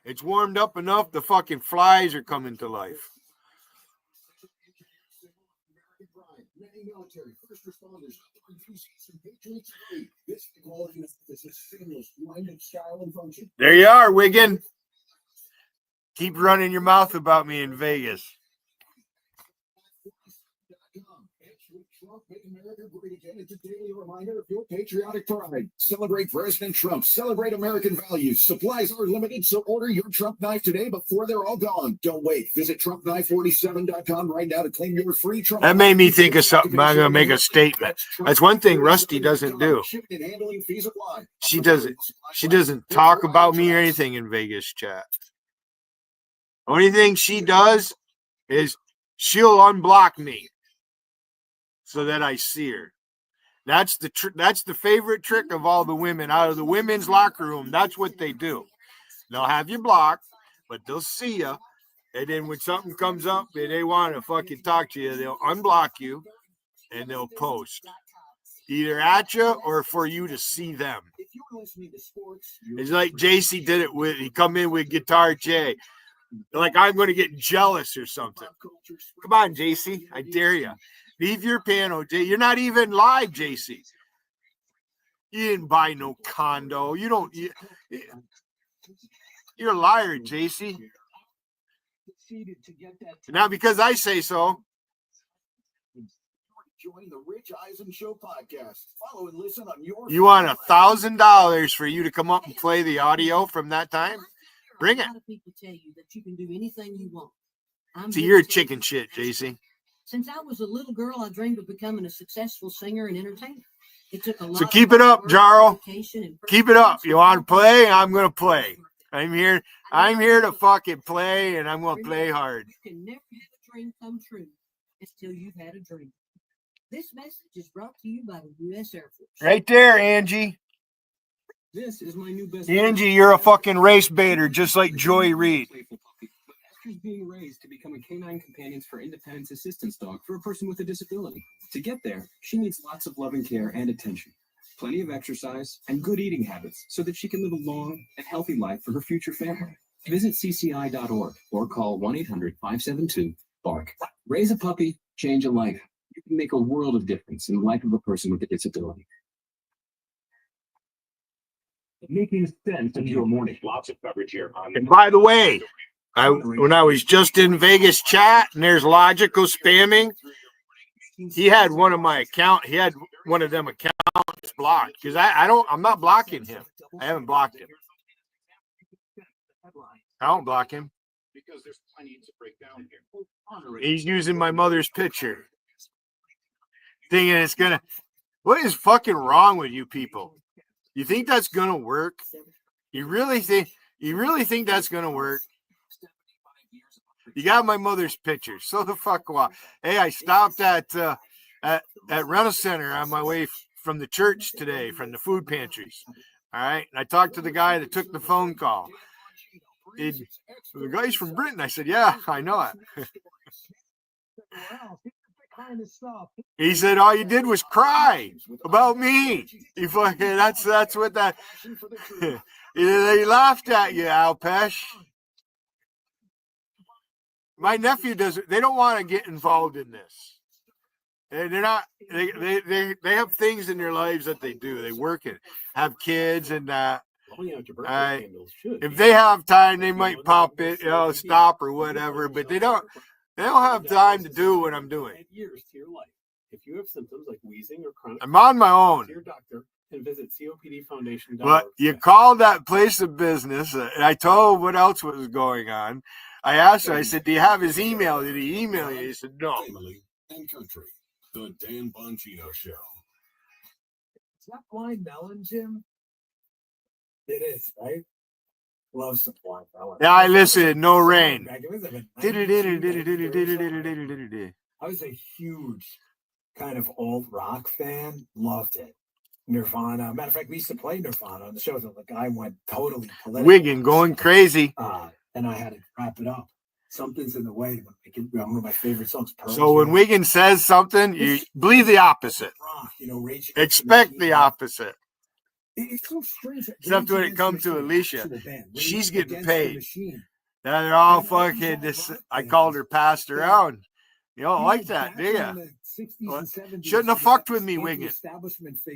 Speaker 1: It's warmed up enough, the fucking flies are coming to life.
Speaker 2: Many military, first responders, enthusiasts, and patriots agree. This equality is a seamless, blended style and function.
Speaker 1: There you are, Wiggin. Keep running your mouth about me in Vegas.
Speaker 2: Trump, make America great again. It's a daily reminder of your patriotic pride. Celebrate President Trump. Celebrate American values. Supplies are limited, so order your Trump knife today before they're all gone. Don't wait. Visit TrumpKnife47.com right now to claim your free Trump.
Speaker 1: That made me think of something. I'm going to make a statement. That's one thing Rusty doesn't do. She doesn't talk about me or anything in Vegas chat. Only thing she does is she'll unblock me so that I see her. That's the favorite trick of all the women out of the women's locker room. That's what they do. They'll have you blocked, but they'll see you. And then when something comes up and they want to fucking talk to you, they'll unblock you and they'll post either at you or for you to see them. It's like JC did it with, he come in with Guitar J. Like I'm going to get jealous or something. Come on, JC. I dare you. Leave your piano, Jay. You're not even live, JC. You didn't buy no condo. You don't. You're a liar, JC. Now, because I say so.
Speaker 2: Join the Rich Eisen Show podcast. Follow and listen on your.
Speaker 1: You want $1,000 for you to come up and play the audio from that time? Bring it.
Speaker 14: A lot of people tell you that you can do anything you want.
Speaker 1: See, you're chicken shit, JC.
Speaker 14: Since I was a little girl, I dreamed of becoming a successful singer and entertainer. It took a lot.
Speaker 1: So keep it up, Jarl. Keep it up. You want to play? I'm going to play. I'm here to fucking play, and I'm going to play hard.
Speaker 14: You can never have a dream come true until you've had a dream. This message is brought to you by the U.S. Air Force.
Speaker 1: Right there, Angie.
Speaker 14: This is my new best.
Speaker 1: Angie, you're a fucking race baiter, just like Joy Reid.
Speaker 15: Esther's being raised to become a canine companions for independence assistance dog for a person with a disability. To get there, she needs lots of love and care and attention, plenty of exercise, and good eating habits so that she can live a long and healthy life for her future family. Visit cci.org or call 1-800-572-BARK. Raise a puppy, change a life. You can make a world of difference in the life of a person with a disability.
Speaker 5: Making sense of your morning. Lots of coverage here.
Speaker 1: And by the way, when I was just in Vegas chat and there's Logical spamming, he had one of my account. He had one of them accounts blocked because I'm not blocking him. I haven't blocked him. I don't block him.
Speaker 5: Because there's plenty to break down here.
Speaker 1: He's using my mother's picture. Thinking it's gonna. What is fucking wrong with you people? You think that's gonna work? You really think that's gonna work? You got my mother's picture. So the fuck what? Hey, I stopped at Rental Center on my way from the church today, from the food pantries. All right, and I talked to the guy that took the phone call. The guy's from Britain. I said, yeah, I know it. He said, all you did was cry about me. You fucking, that's what that. They laughed at you, Alpesh. My nephew doesn't. They don't want to get involved in this. They're not. They have things in their lives that they do. They work and have kids and that. If they have time, they might pop it, stop or whatever. But they don't have time to do what I'm doing.
Speaker 16: If you have symptoms like wheezing or chronic,
Speaker 1: I'm on my own.
Speaker 16: Your doctor and visit COPDfoundation.org.
Speaker 1: But you called that place of business. And I told him what else was going on. I asked her, I said, do you have his email? Did he email you? He said, no.
Speaker 2: Family and country. The Dan Bongino Show.
Speaker 16: It's not blind melon, Jim. It is, right? Love some blind melon.
Speaker 1: Yeah, I listened. No rain.
Speaker 16: I was a huge kind of alt rock fan. Loved it. Nirvana. Matter of fact, we used to play Nirvana on the shows. The guy went totally political.
Speaker 1: Wiggin, going crazy.
Speaker 16: And I had to wrap it up. Something's in the way. One of my favorite songs.
Speaker 1: So when Wiggin says something, you believe the opposite.
Speaker 16: Rock, Rage.
Speaker 1: Expect the opposite.
Speaker 16: It's so strange.
Speaker 1: Except when it comes to Alicia, she's getting paid. Now they're all fucking this. I called her, passed around. You don't like that, do you? Shouldn't have fucked with me, Wiggin.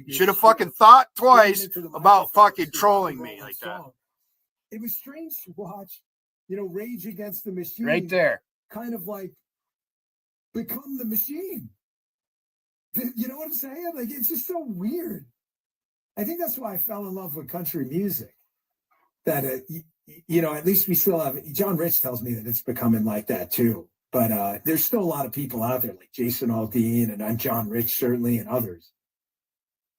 Speaker 1: Should have fucking thought twice about fucking trolling me like that.
Speaker 16: It was strange to watch, Rage Against the Machine.
Speaker 1: Right there.
Speaker 16: Kind of like become the machine. You know what I'm saying? Like, it's just so weird. I think that's why I fell in love with country music. That, at least we still have, John Rich tells me that it's becoming like that too. But there's still a lot of people out there like Jason Aldean and I'm John Rich certainly and others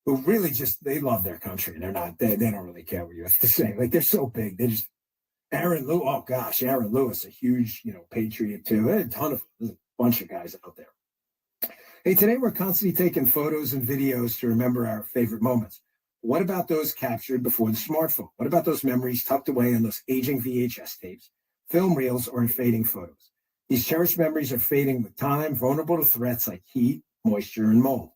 Speaker 16: who really they love their country. And they don't really care what you have to say. Like, they're so big. They just, Aaron Lewis, a huge, patriot too. There's a bunch of guys out there. Hey, today we're constantly taking photos and videos to remember our favorite moments. What about those captured before the smartphone? What about those memories tucked away in those aging VHS tapes, film reels, or in fading photos? These cherished memories are fading with time, vulnerable to threats like heat, moisture, and mold.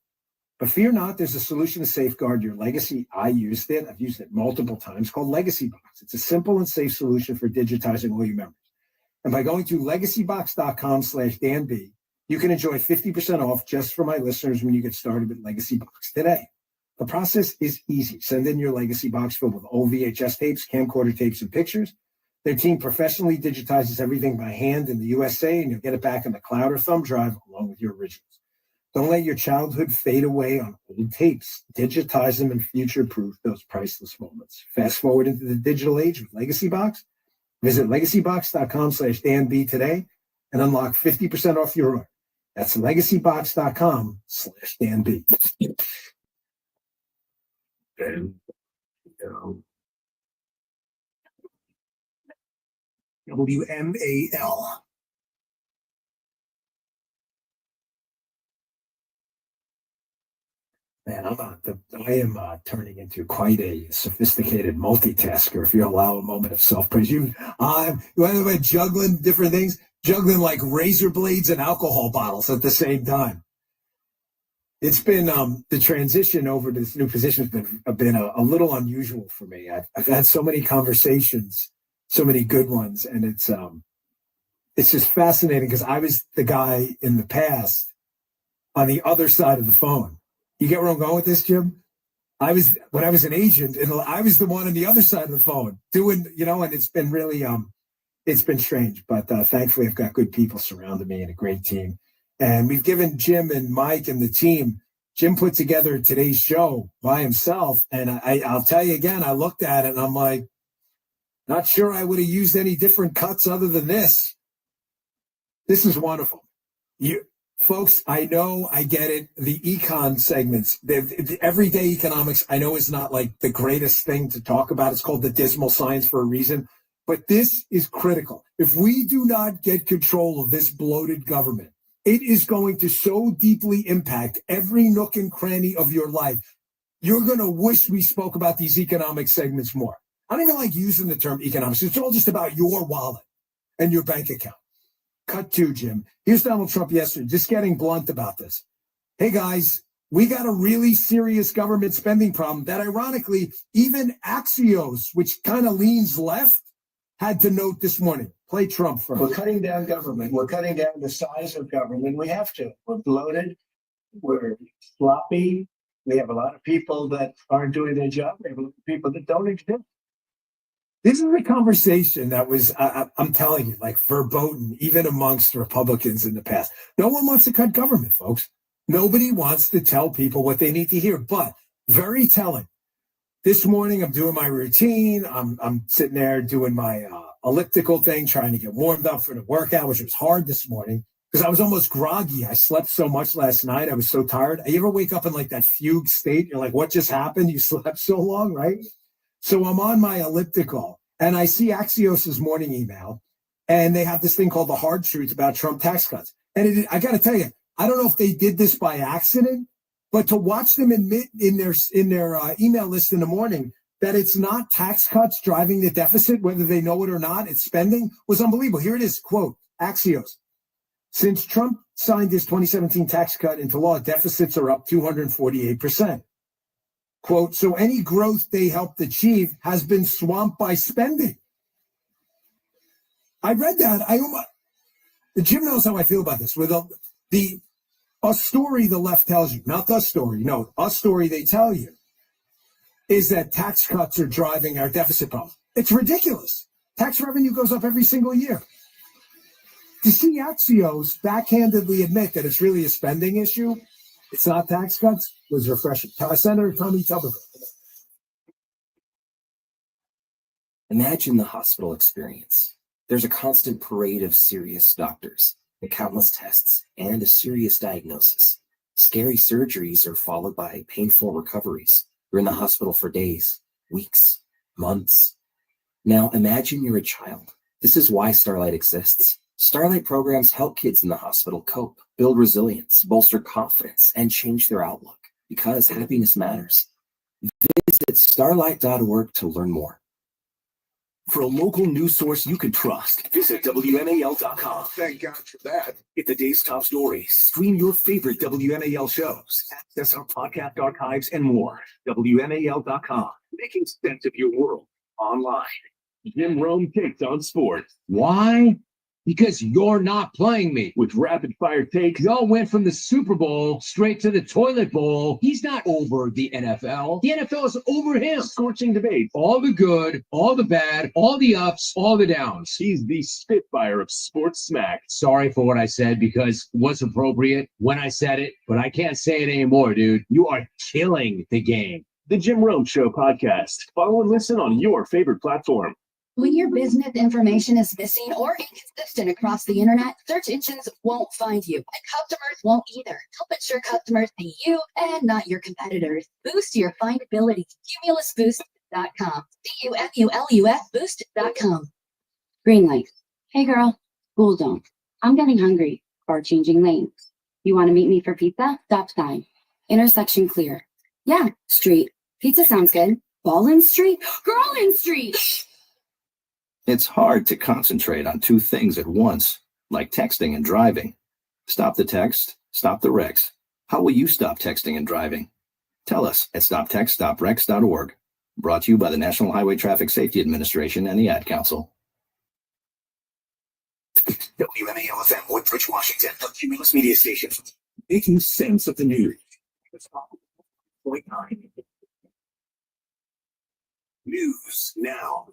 Speaker 16: But fear not, there's a solution to safeguard your legacy. I've used it multiple times, called Legacy Box. It's a simple and safe solution for digitizing all your memories. And by going to legacybox.com/DanB, you can enjoy 50% off just for my listeners when you get started with Legacy Box today. The process is easy. Send in your Legacy Box filled with old VHS tapes, camcorder tapes, and pictures. Their team professionally digitizes everything by hand in the USA, and you'll get it back in the cloud or thumb drive along with your originals. Don't let your childhood fade away on old tapes. Digitize them and future-proof those priceless moments. Fast forward into the digital age with Legacy Box. Visit legacybox.com/DanB today and unlock 50% off your order. That's legacybox.com/DanB. WMAL. Man, I am turning into quite a sophisticated multitasker, if you allow a moment of self-praise. I'm juggling different things, juggling like razor blades and alcohol bottles at the same time. It's been the transition over to this new position has been a little unusual for me. I've had so many conversations, so many good ones, and it's just fascinating because I was the guy in the past on the other side of the phone. You get where I'm going with this, Jim? When I was an agent, and I was the one on the other side of the phone doing, and it's been really, it's been strange, but thankfully I've got good people surrounding me and a great team. And we've given Jim and Mike and the team, Jim put together today's show by himself. And I'll tell you again, I looked at it and I'm like, not sure I would have used any different cuts other than this. This is wonderful. Folks, I know, I get it. The econ segments, the everyday economics, I know is not like the greatest thing to talk about. It's called the dismal science for a reason. But this is critical. If we do not get control of this bloated government, it is going to so deeply impact every nook and cranny of your life. You're going to wish we spoke about these economic segments more. I don't even like using the term economics. It's all just about your wallet and your bank account. Cut to, Jim. Here's Donald Trump yesterday, just getting blunt about this. Hey, guys, we got a really serious government spending problem that, ironically, even Axios, which kind of leans left, had to note this morning. Play Trump first.
Speaker 13: We're cutting down government. We're cutting down the size of government. We have to. We're bloated. We're sloppy. We have a lot of people that aren't doing their job. We have a lot of people that don't exist.
Speaker 16: This is a conversation that was, I'm telling you, like verboten, even amongst Republicans in the past. No one wants to cut government, folks. Nobody wants to tell people what they need to hear, but very telling. This morning, I'm doing my routine. I'm sitting there doing my elliptical thing, trying to get warmed up for the workout, which was hard this morning because I was almost groggy. I slept so much last night. I was so tired. You ever wake up in like that fugue state? You're like, what just happened? You slept so long, right? So I'm on my elliptical, and I see Axios' morning email, and they have this thing called the hard truth about Trump tax cuts. And I got to tell you, I don't know if they did this by accident, but to watch them admit in their email list in the morning that it's not tax cuts driving the deficit, whether they know it or not, it's spending, was unbelievable. Here it is, quote, Axios. Since Trump signed his 2017 tax cut into law, deficits are up 248%. Quote, so any growth they helped achieve has been swamped by spending. I read that. Jim knows how I feel about this. With a story the left tells you, not the story, no, a story they tell you is that tax cuts are driving our deficit problem. It's ridiculous. Tax revenue goes up every single year. To see Axios backhandedly admit that it's really a spending issue, it's not tax cuts, was refreshing. Senator Tommy Tuberville.
Speaker 3: Imagine the hospital experience. There's a constant parade of serious doctors, the countless tests, and a serious diagnosis. Scary surgeries are followed by painful recoveries. You're in the hospital for days, weeks, months. Now imagine you're a child. This is why Starlight exists. Starlight programs help kids in the hospital cope, build resilience, bolster confidence, and change their outlook, because happiness matters. Visit starlight.org to learn more. For a local news source you can trust, visit WMAL.com.
Speaker 10: Thank God for that.
Speaker 3: Get the day's top stories, stream your favorite WMAL shows, access our podcast archives, and more. WMAL.com, making sense of your world online.
Speaker 10: Jim Rome takes on sports. Why? Because you're not playing me. With rapid fire takes, y'all went from the Super Bowl straight to the toilet bowl. He's not over the NFL. The NFL is over him. Scorching debate. All the good, all the bad, all the ups, all the downs. He's the spitfire of sports smack. Sorry for what I said, because it was appropriate when I said it, but I can't say it anymore, dude. You are killing the game. The Jim Rome Show podcast. Follow and listen on your favorite platform.
Speaker 4: When your business information is missing or inconsistent across the internet, search engines won't find you, and customers won't either. Help ensure customers see you and not your competitors. Boost your findability. CumulusBoost.com. CUMULUS Boost.com. Green light. Hey girl, school zone. I'm getting hungry. Car changing lanes. You want to meet me for pizza? Stop sign. Intersection clear. Yeah, street. Pizza sounds good. Ballin Street? Girlin Street!
Speaker 3: It's hard to concentrate on two things at once, like texting and driving. Stop the text, stop the wrecks. How will you stop texting and driving? Tell us at stoptextstopwrecks.org. Brought to you by the National Highway Traffic Safety Administration and the Ad Council. WMAL-FM, Woodbridge, Washington, the Cumulus Media Station. Making sense of the news. News now.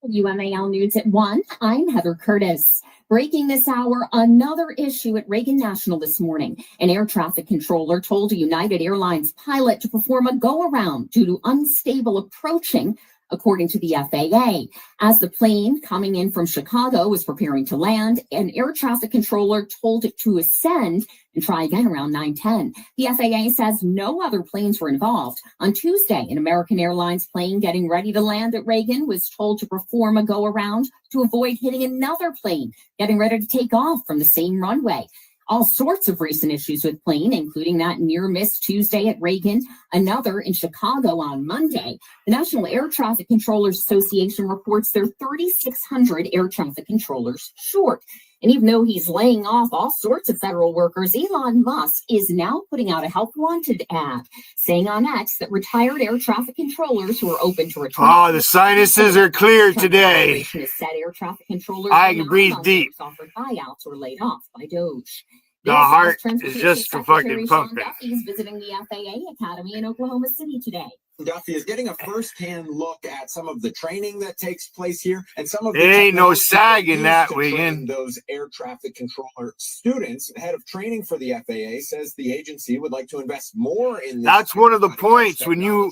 Speaker 4: WMAL News at 1. I'm Heather Curtis. Breaking this hour, another issue at Reagan National this morning. An air traffic controller told a United Airlines pilot to perform a go-around due to unstable approaching, according to the FAA. As the plane coming in from Chicago was preparing to land, an air traffic controller told it to ascend and try again around 9:10. The FAA says no other planes were involved. On Tuesday, an American Airlines plane getting ready to land at Reagan was told to perform a go-around to avoid hitting another plane getting ready to take off from the same runway. All sorts of recent issues with plane, including that near miss Tuesday at Reagan, another in Chicago on Monday. The National Air Traffic Controllers Association reports there are 3,600 air traffic controllers short. And even though he's laying off all sorts of federal workers, Elon Musk is now putting out a help wanted ad, saying on X that retired air traffic controllers who are open to return.
Speaker 1: Oh, the sinuses are clear today.
Speaker 4: Said air traffic controllers
Speaker 1: I can breathe deep.
Speaker 4: Offered buyouts or laid off by Doge.
Speaker 1: The heart is just for fucking pumping.
Speaker 4: He's visiting the FAA Academy in Oklahoma City today.
Speaker 17: Duffy is getting a first-hand look at some of the training that takes place here, and some of the
Speaker 1: there ain't no sag in that, Wiggin.
Speaker 17: Those air traffic controller students. The head of training for the FAA says the agency would like to invest more in this.
Speaker 1: That's one of the points when you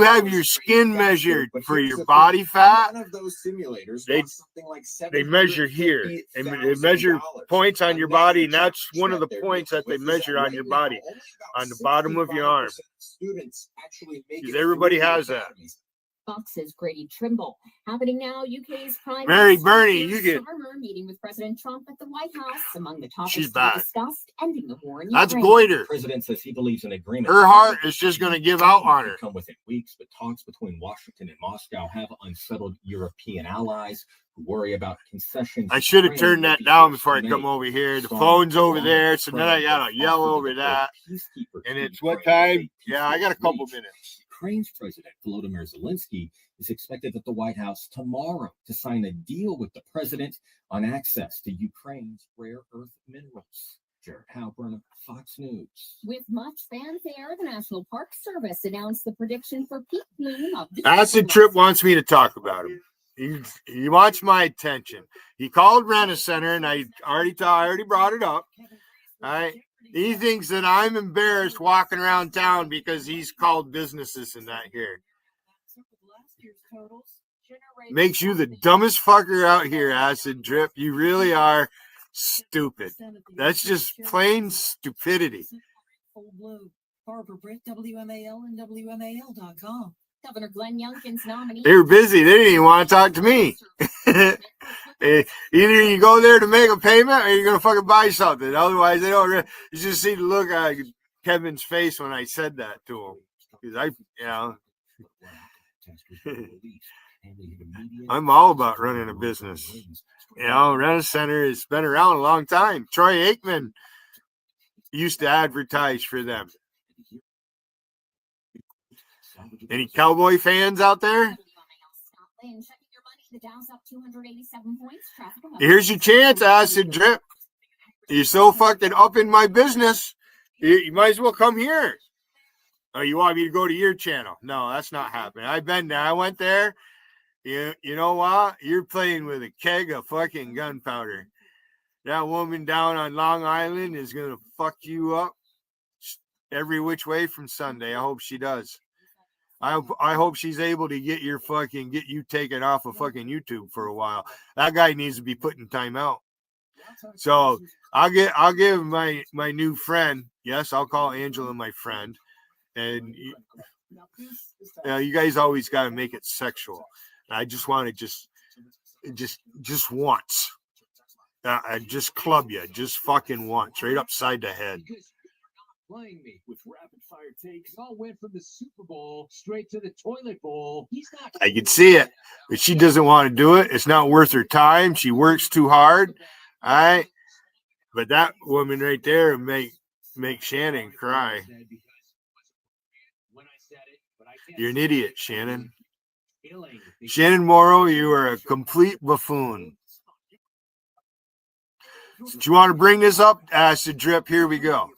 Speaker 1: have your skin measured for your body fat.
Speaker 17: One of those simulators
Speaker 1: they measure here. They measure points on your body, and that's one of the points that they measure on your body, on the bottom of your arm.
Speaker 17: Students actually make
Speaker 1: everybody has that.
Speaker 4: Fox's Grady Trimble. Happening now, UK's Prime
Speaker 1: Mary
Speaker 4: Minister
Speaker 1: Bernie,
Speaker 4: Keir
Speaker 1: you get.
Speaker 4: Starmer meeting with President Trump at the White House. Among the topics
Speaker 1: She's
Speaker 4: to be
Speaker 1: back.
Speaker 4: discussed, ending the war in
Speaker 1: That's
Speaker 4: Ukraine.
Speaker 1: goiter.
Speaker 8: The president says he believes an agreement.
Speaker 1: Her heart is just going to give out on her.
Speaker 8: Come within weeks, but talks between Washington and Moscow have unsettled European allies who worry about concessions.
Speaker 1: I should have turned that down before I come over here. The phone's over there, so then I got to yell over that. And it's what time? Yeah, I got a couple minutes.
Speaker 8: Ukraine's President Volodymyr Zelensky is expected at the White House tomorrow to sign a deal with the president on access to Ukraine's rare earth minerals. Jared Halpern, Fox News.
Speaker 4: With much fanfare, the National Park Service announced the prediction for peak bloom of the
Speaker 1: Acid Trip wants me to talk about him. He wants my attention. He called Rent-A-Center, and I already brought it up. All right. He thinks that I'm embarrassed walking around town because he's called businesses and that here. Makes you the dumbest fucker out here, Acid Drip. You really are stupid. That's just plain stupidity.
Speaker 14: Barbara Britt, WMAL and WMAL.com.
Speaker 4: Governor Glenn Youngkin's nominee.
Speaker 1: They were busy. They didn't even want to talk to me. Either you go there to make a payment or you're going to fucking buy something. Otherwise, they don't. You just see the look on Kevin's face when I said that to him. Because I'm all about running a business. Rent-A-Center has been around a long time. Troy Aikman used to advertise for them. Any Cowboy fans out there? Here's your chance, Acid Drip. You're so fucking up in my business. You might as well come here. Oh, you want me to go to your channel? No, that's not happening. I've been there. I went there. You know what? You're playing with a keg of fucking gunpowder. That woman down on Long Island is going to fuck you up every which way from Sunday. I hope she does. I hope she's able to get you taken off of fucking YouTube for a while. That guy needs to be put in timeout. So I'll give my new friend. Yes, I'll call Angela my friend. And you guys always got to make it sexual. I just want to just once. I just club you, just fucking once, right upside the head.
Speaker 5: Playing me with rapid fire takes. All went from the Super Bowl straight to the toilet bowl.
Speaker 1: I can see it, but she doesn't want to do it. It's not worth her time. She works too hard. All right. But that woman right there make Shannon cry. You're an idiot, Shannon. Shannon Morrow, you are a complete buffoon. Do you want to bring this up, Acid Drip? Here we go.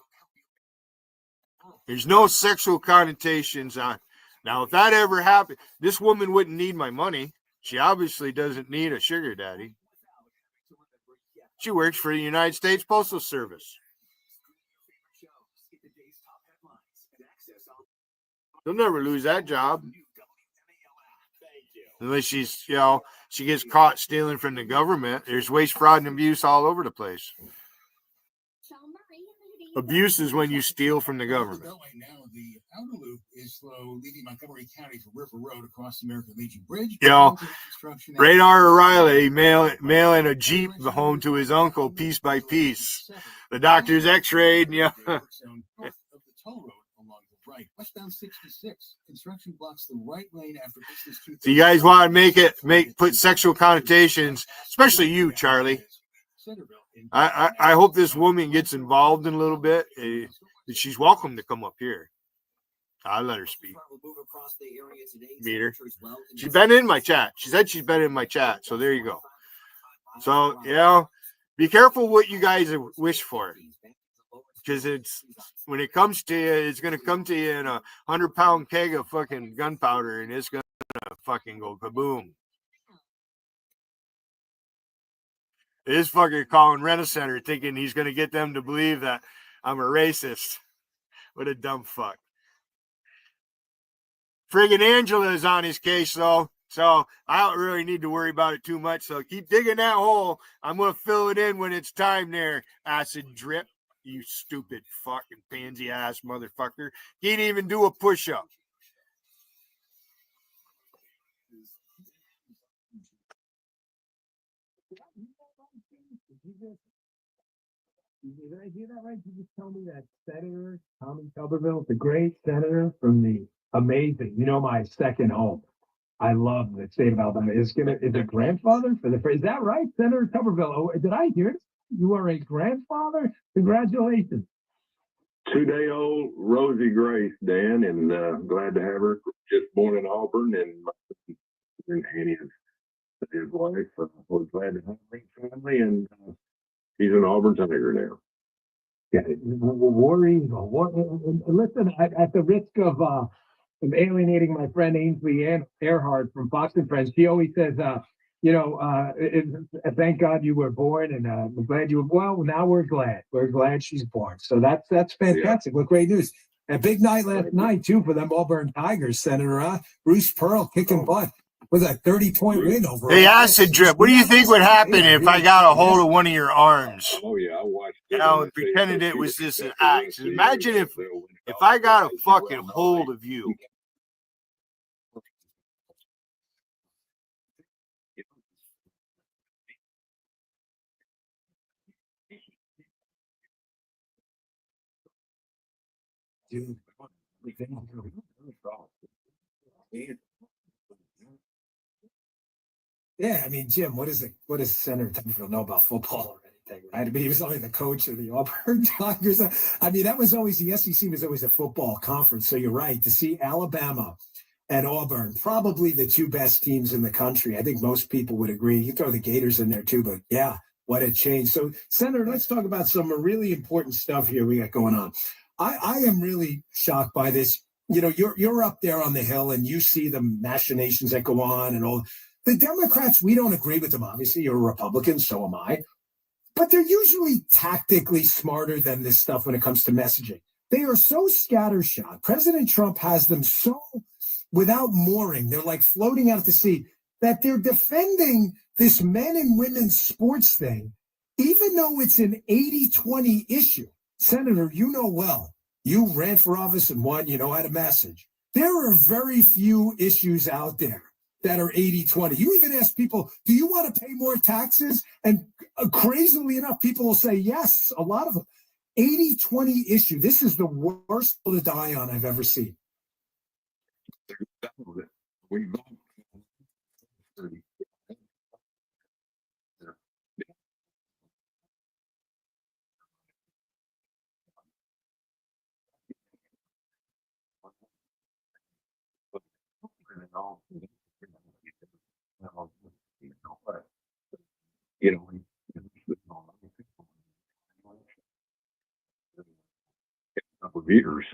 Speaker 1: There's no sexual connotations on. Now, if that ever happened, this woman wouldn't need my money. She obviously doesn't need a sugar daddy. She works for the United States Postal Service. They'll never lose that job. Unless she gets caught stealing from the government. There's waste, fraud, and abuse all over the place. Abuse is when you steal from the government.
Speaker 2: Right now, the outer loop is slow, leaving Montgomery County from River Road across the American Legion Bridge.
Speaker 1: Radar O'Reilly mailing a Jeep home to his uncle piece by piece. The doctor's x-rayed.
Speaker 2: Right, westbound 66. Construction blocks the right lane after business.
Speaker 1: So you guys want to put sexual connotations, especially you, Charlie. I hope this woman gets involved in a little bit. She's welcome to come up here. I'll let her speak. Meet her. She's been in my chat. She said she's been in my chat. So there you go. So, be careful what you guys wish for. Because when it comes to you, it's going to come to you in a 100-pound keg of fucking gunpowder, and it's going to fucking go kaboom. This fucker calling Rent-A-Center thinking he's going to get them to believe that I'm a racist. What a dumb fuck. Friggin' Angela is on his case, though. So I don't really need to worry about it too much. So keep digging that hole. I'm going to fill it in when it's time there, Acid Drip. You stupid fucking pansy-ass motherfucker. Can't even do a push-up.
Speaker 5: Did I hear that right? Did you tell me that Senator Tommy Tuberville, the great senator from the amazing, my second home. I love the state of Alabama. Is a grandfather for the, is that right? Senator Tuberville. Oh, did I hear it? You are a grandfather? Congratulations.
Speaker 11: 2-day-old Rosie Grace, Dan, and glad to have her. Just born in Auburn, and my sister Annie is his wife. We're glad to have her family, and he's an Auburn Tiger now.
Speaker 5: Yeah, War Eagle. Listen, at the risk of alienating my friend Ainsley Earhart from Fox and Friends, she always says, thank God you were born, and I'm glad you were. Well, now we're glad. We're glad she's born. So that's fantastic. Yeah. What great news! A big night last night too for them Auburn Tigers. Senator Bruce Pearl kicking butt. Was a 30-point win over.
Speaker 1: Hey, acid drip. What do you think would happen if I got a hold of one of your arms?
Speaker 11: Oh yeah, I watched it.
Speaker 1: And pretended it was just an axe. Imagine if I got a fucking hold of you.
Speaker 16: Dude. Yeah, I mean, Jim, what does Senator Tuberville know about football or anything, right? I mean, he was only the coach of the Auburn Tigers. I mean, that was always, the SEC was always a football conference. So you're right, to see Alabama and Auburn, probably the two best teams in the country. I think most people would agree. You throw the Gators in there too, but yeah, what a change. So, Senator, let's talk about some really important stuff here we got going on. I am really shocked by this. You're up there on the Hill and you see the machinations that go on and all. The Democrats, we don't agree with them. Obviously, you're a Republican, so am I. But they're usually tactically smarter than this stuff when it comes to messaging. They are so scattershot. President Trump has them so without mooring. They're like floating out to sea that they're defending this men and women sports thing, even though it's an 80-20 issue. Senator, you know well, you ran for office and won, you know how to message. There are very few issues out there that are 80-20. You even ask people, do you want to pay more taxes? And crazily enough, people will say yes, a lot of them. 80-20 issue. This is the worst hill to die on I've ever seen.
Speaker 11: A couple of years,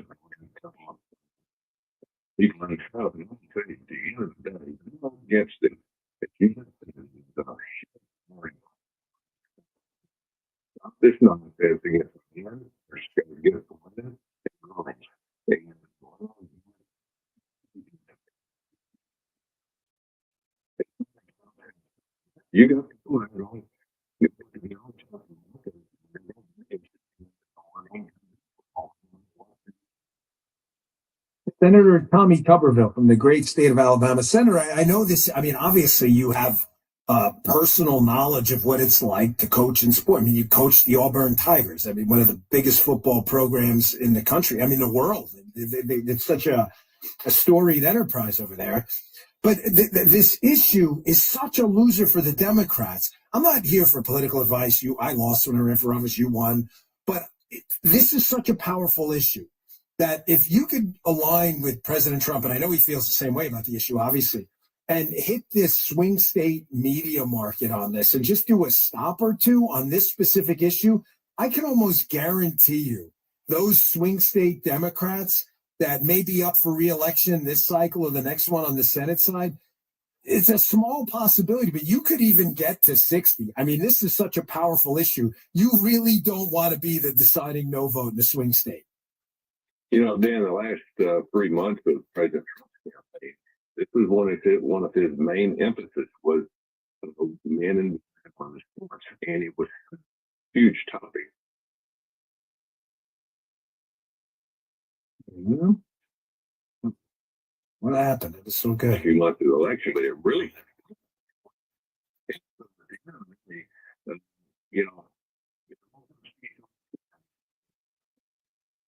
Speaker 11: people in the South, and I'll tell you, at the end of the day, I'm against it. This nonsense against the end, they're scared to get it from within. You got people that are going to be on top of
Speaker 16: Senator Tommy Tuberville from the great state of Alabama. Senator, I know this. I mean, obviously, you have personal knowledge of what it's like to coach in sport. I mean, you coached the Auburn Tigers. I mean, one of the biggest football programs in the country. I mean, the world. It's such a storied enterprise over there. But this issue is such a loser for the Democrats. I'm not here for political advice. I lost when I ran for office. You won. But this is such a powerful issue that if you could align with President Trump, and I know he feels the same way about the issue, obviously, and hit this swing state media market on this and just do a stop or two on this specific issue, I can almost guarantee you those swing state Democrats that may be up for re-election this cycle or the next one on the Senate side, it's a small possibility, but you could even get to 60. I mean, this is such a powerful issue. You really don't want to be the deciding no vote in the swing state.
Speaker 11: Dan, the last 3 months of President Trump's campaign, this was one of his main emphasis was men and women sports, and it was a huge topic.
Speaker 16: Mm-hmm. What happened? It was so good.
Speaker 11: A few months of the election, but it really,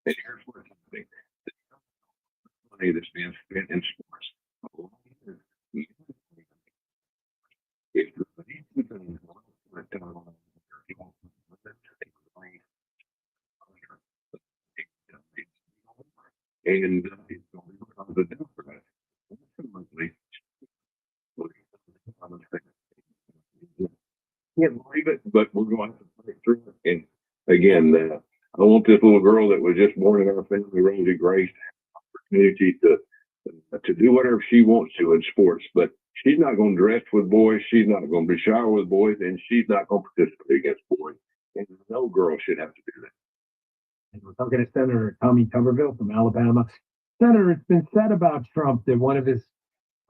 Speaker 11: And here's what's happening. The money that's being spent in sports. If and it's going to be the Democrats. Ultimately, can't believe it, but we're going to have to fight through it. And again, I want this little girl that was just born in our family, Rosie Grace, to have the opportunity to do whatever she wants to in sports. But she's not going to dress with boys. She's not going to be shower with boys, and she's not going to participate against boys. And no girl should have to do that.
Speaker 5: And we're talking to Senator Tommy Tuberville from Alabama. Senator, it's been said about Trump that one of his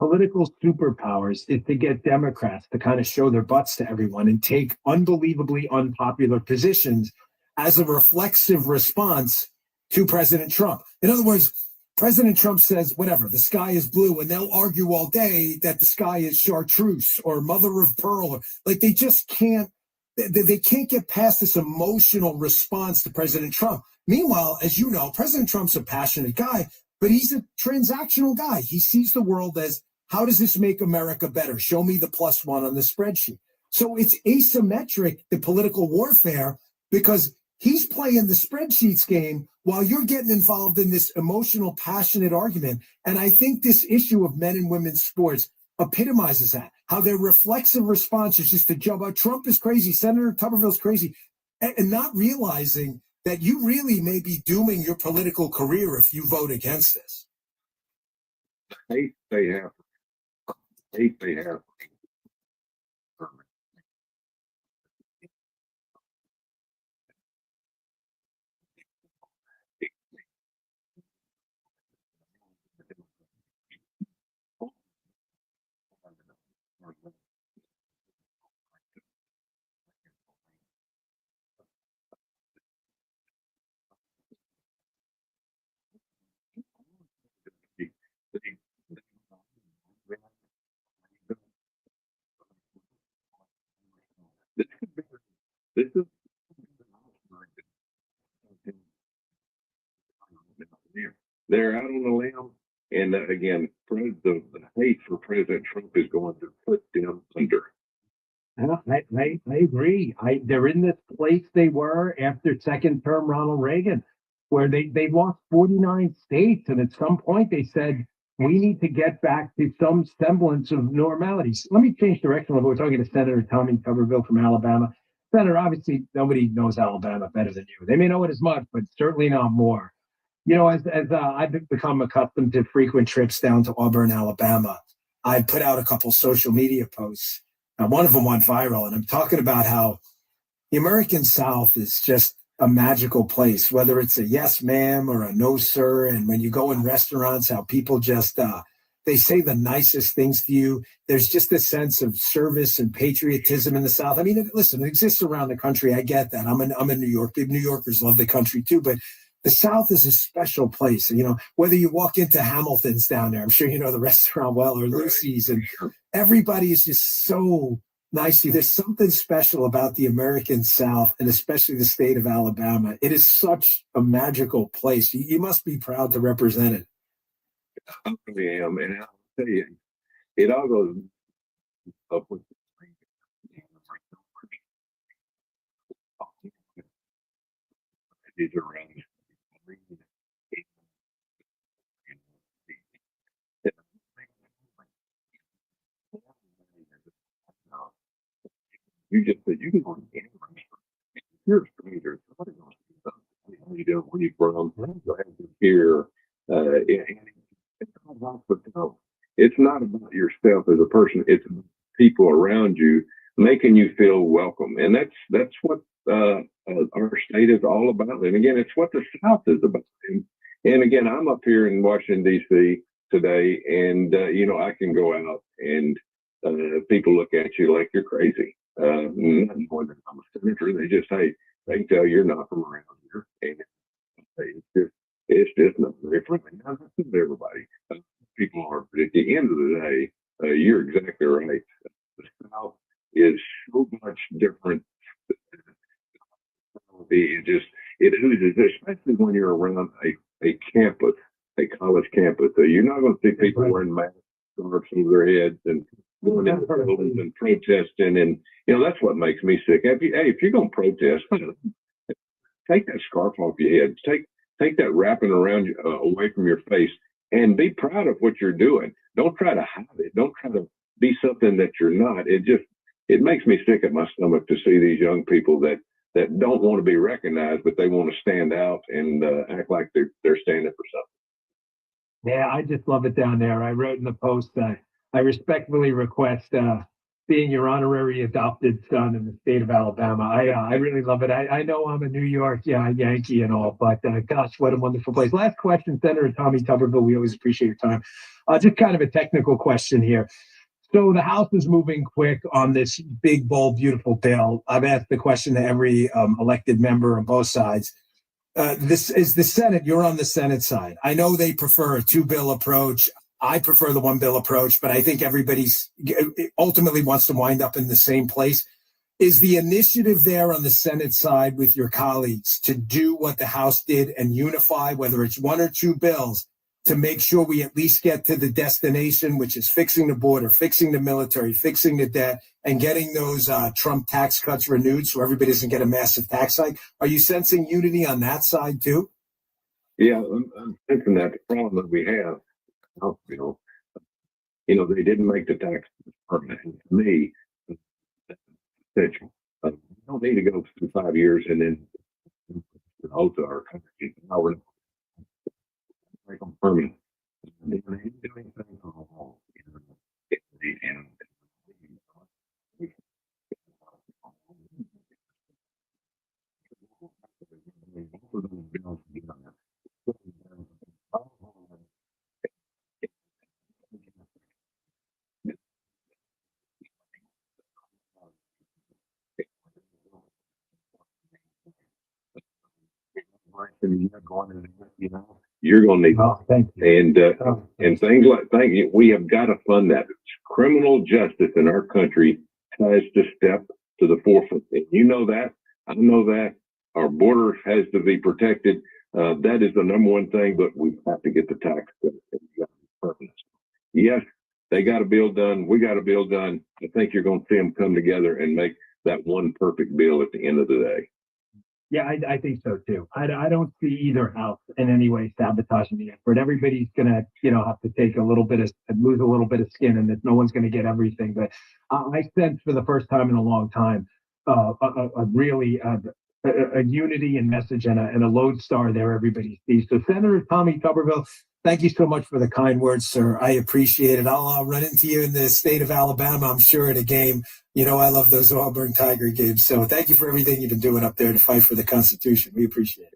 Speaker 5: political superpowers is to get Democrats to kind of show their butts to everyone and take unbelievably unpopular positions as a reflexive response to President Trump. In other words, President Trump says, whatever, the sky is blue, and they'll argue all day that the sky is chartreuse or mother of pearl. Or, like they just can't, they can't get past this emotional response to President Trump. Meanwhile, as you know, President Trump's a passionate guy, but he's a transactional guy. He sees the world as, how does this make America better? Show me the +1 on the spreadsheet. So it's asymmetric, the political warfare, because he's playing the spreadsheets game while you're getting involved in this emotional, passionate argument. And I think this issue of men and women's sports epitomizes that, how their reflexive response is just to jump out. Trump is crazy. Senator Tuberville's crazy. And not realizing that you really may be dooming your political career if you vote against this.
Speaker 11: Hate they have. Hate they have. This is they're out on the limb, and again, the hate for President Trump is going to put them under.
Speaker 5: I agree. They're in this place they were after second term Ronald Reagan, where they lost 49 states, and at some point they said we need to get back to some semblance of normality. So let me change direction a little. We're talking to Senator Tommy Tuberville from Alabama. Senator, obviously nobody knows Alabama better than you. They may know it as much, but certainly not more. You know, as I've become accustomed to frequent trips down to Auburn, Alabama, I put out a couple social media posts. One of them went viral, and I'm talking about how the American South is just a magical place, whether it's a yes, ma'am, or a no, sir. And when you go in restaurants, how people just, they say the nicest things to you. There's just a sense of service and patriotism in the South. I mean, listen, it exists around the country. I get that. I'm in New York. Big New Yorkers love the country too, but the South is a special place. You know, whether you walk into Hamilton's down there, I'm sure you know the restaurant well, or Lucy's, and everybody is just so nice. There's something special about the American South, and especially the state of Alabama. It is such a magical place. You must be proud to represent it.
Speaker 11: I really am, and I'll tell you, it all goes up with these around. You just said you can go to any restaurant. You're a stranger. Somebody wants to do something. How you doing? Where you from? Go ahead and here. It's not about yourself as a person. It's about people around you making you feel welcome, and that's what our state is all about. And again, it's what the South is about. And again, I'm up here in Washington D.C. today, and I can go out and people look at you like you're crazy. Not more than I'm a senator. They just say they can tell you're not from around here, and it's just not very friendly. Now, that's not everybody. People are, but at the end of the day, you're exactly right. The South is so much different. It oozes, especially when when you're around a campus, a college campus, you're not going to see people wearing masks over their heads and going into buildings and protesting. And, that's what makes me sick. If you're going to protest, take that scarf off your head. Take that wrapping around you away from your face and be proud of what you're doing. Don't try to hide it. Don't try to be something that you're not. It makes me sick at my stomach to see these young people that don't want to be recognized, but they want to stand out and act like they're standing for something.
Speaker 5: Yeah, I just love it down there. I wrote in the post that I respectfully request being your honorary adopted son in the state of Alabama. I really love it. I know I'm a New York Yankee and all, but gosh, what a wonderful place. Last question, Senator Tommy Tuberville. We always appreciate your time. Just kind of a technical question here. So the House is moving quick on this big, bold, beautiful bill. I've asked the question to every elected member on both sides. This is the Senate. You're on the Senate side. I know they prefer a 2-bill approach. I prefer the 1-bill approach, but I think everybody's ultimately wants to wind up in the same place. Is the initiative there on the Senate side with your colleagues to do what the House did and unify, whether it's 1 or 2 bills, to make sure we at least get to the destination, which is fixing the border, fixing the military, fixing the debt, and getting those Trump tax cuts renewed so everybody doesn't get a massive tax hike? Are you sensing unity on that side too?
Speaker 11: Yeah, I'm thinking that the problem that we have, they didn't make the tax permanent. And to me, essential. We don't need to go through 5 years and then alter our country. Now we're make them permanent. They didn't do anything wrong. And you're going to need and things we have got to fund that. Criminal justice in our country has to step to the forefront. And you know that. I know that. Our border has to be protected. That is the number one thing, but we have to get the tax cut. Yes, they got a bill done. We got a bill done. I think you're going to see them come together and make that one perfect bill at the end of the day.
Speaker 5: Yeah, I think so too. I don't see either house in any way sabotaging the effort. Everybody's gonna, have to take lose a little bit of skin, and that no one's gonna get everything. But I sense for the first time in a long time, a unity and message and a lodestar there everybody sees. So Senator Tommy Tuberville, thank you so much for the kind words, sir. I appreciate it. I'll run into you in the state of Alabama, I'm sure, at a game. I love those Auburn Tiger games. So thank you for everything you've been doing up there to fight for the Constitution. We appreciate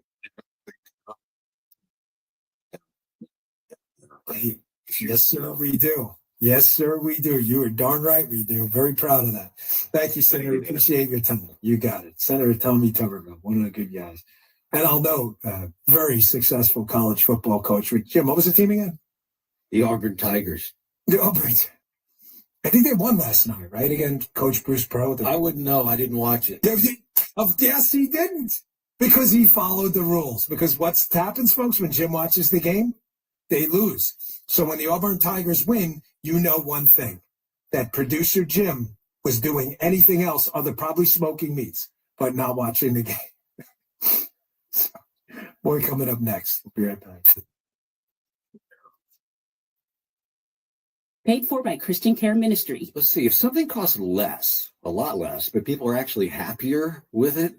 Speaker 5: it. Yes, sir, we do. Yes, sir, we do. You are darn right we do. Very proud of that. Thank you, Senator. Appreciate your time. You got it. Senator Tommy Tuberville, one of the good guys. And I'll note, very successful college football coach. Jim, what was the team again?
Speaker 18: The Auburn Tigers.
Speaker 5: The Auburn. I think they won last night, right? Against Coach Bruce Pro.
Speaker 18: I wouldn't know. I didn't watch it.
Speaker 5: Yes, he didn't. Because he followed the rules. Because what happens, folks, when Jim watches the game? They lose. So when the Auburn Tigers win, you know one thing. That producer Jim was doing anything else other probably smoking meats, but not watching the game. So, more coming up next. We'll be right back.
Speaker 19: Paid for by Christian Care Ministry.
Speaker 18: Let's see, if something costs less, a lot less, but people are actually happier with it,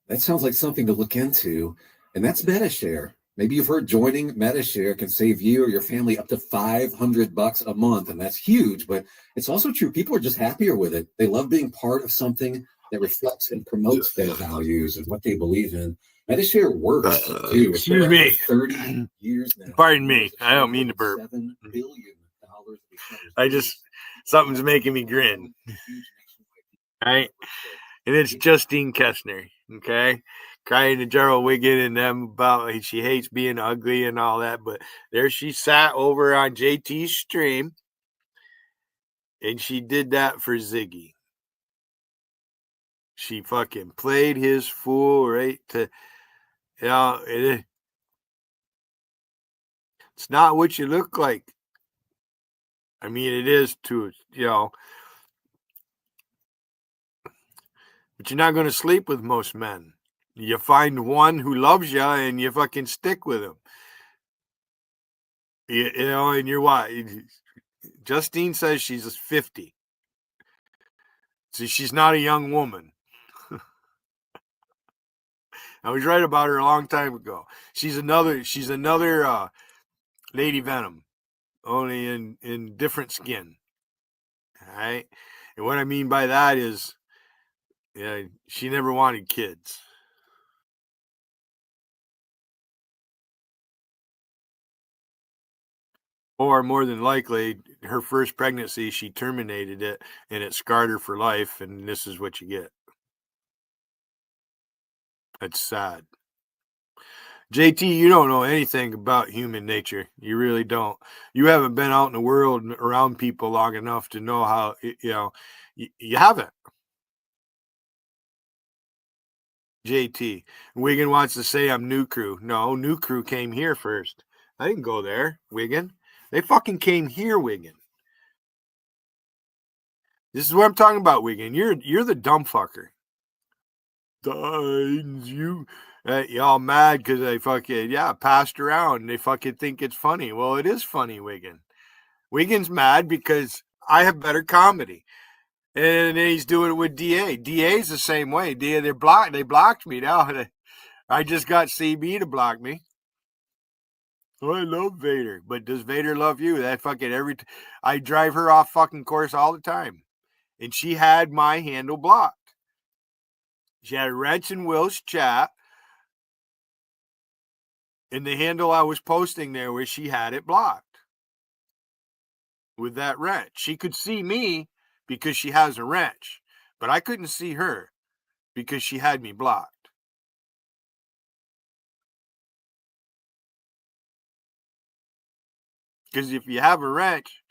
Speaker 18: that sounds like something to look into. And that's MediShare. Maybe you've heard joining MediShare can save you or your family up to $500 a month. And that's huge, but it's also true. People are just happier with it. They love being part of something that reflects and promotes their values and what they believe in. MediShare works too.
Speaker 1: Excuse me.
Speaker 18: 30 years now.
Speaker 1: Pardon me. I don't mean to burp.
Speaker 18: $7 billion.
Speaker 1: Something's making me grin. Right? And it's Justine Kessner, okay? Crying to Gerald Wiggin and them about she hates being ugly and all that, but there she sat over on JT's stream and she did that for Ziggy. She fucking played his fool right to, It's not what you look like. I mean, it is too, but you're not going to sleep with most men. You find one who loves you and you fucking stick with him. And you're what? Justine says she's 50. So she's not a young woman. I was right about her a long time ago. She's another Lady Venom, only in different skin. All right. And what I mean by that is, she never wanted kids. Or more than likely, her first pregnancy, she terminated it, and it scarred her for life, and this is what you get. It's sad. JT, you don't know anything about human nature. You really don't. You haven't been out in the world around people long enough to know how, you haven't. JT. Wiggin wants to say I'm New Crew. No, New Crew came here first. I didn't go there, Wiggin. They fucking came here, Wiggin. This is what I'm talking about, Wiggin. You're the dumb fucker. Y'all mad because they fucking passed around and they fucking think it's funny. Well, it is funny, Wiggin. Wiggin's mad because I have better comedy. And then he's doing it with DA. DA's the same way. DA, they blocked me now. I just got CB to block me. Oh, I love Vader. But does Vader love you? That fucking I drive her off fucking course all the time. And she had my handle blocked. She had Wrench and Will's chat. And the handle I was posting there was she had it blocked. With that wrench. She could see me because she has a wrench. But I couldn't see her because she had me blocked. Because if you have a wrench,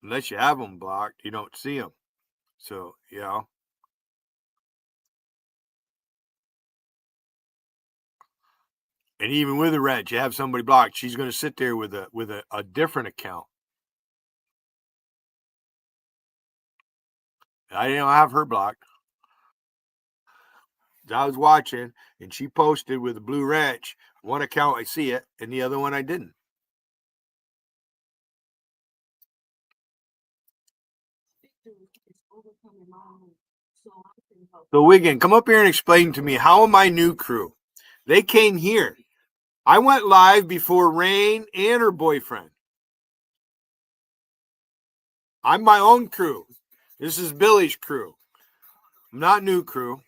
Speaker 1: unless you have them blocked, you don't see them. So, And even with a wrench, you have somebody blocked. She's going to sit there with a different account. I didn't have her blocked. I was watching, and she posted with a blue wrench. One account I see it, and the other one I didn't. So Wiggin, come up here and explain to me, how am I New Crew? They came here. I went live before Rain and her boyfriend. I'm my own crew. This is Billy's crew. I'm not New Crew.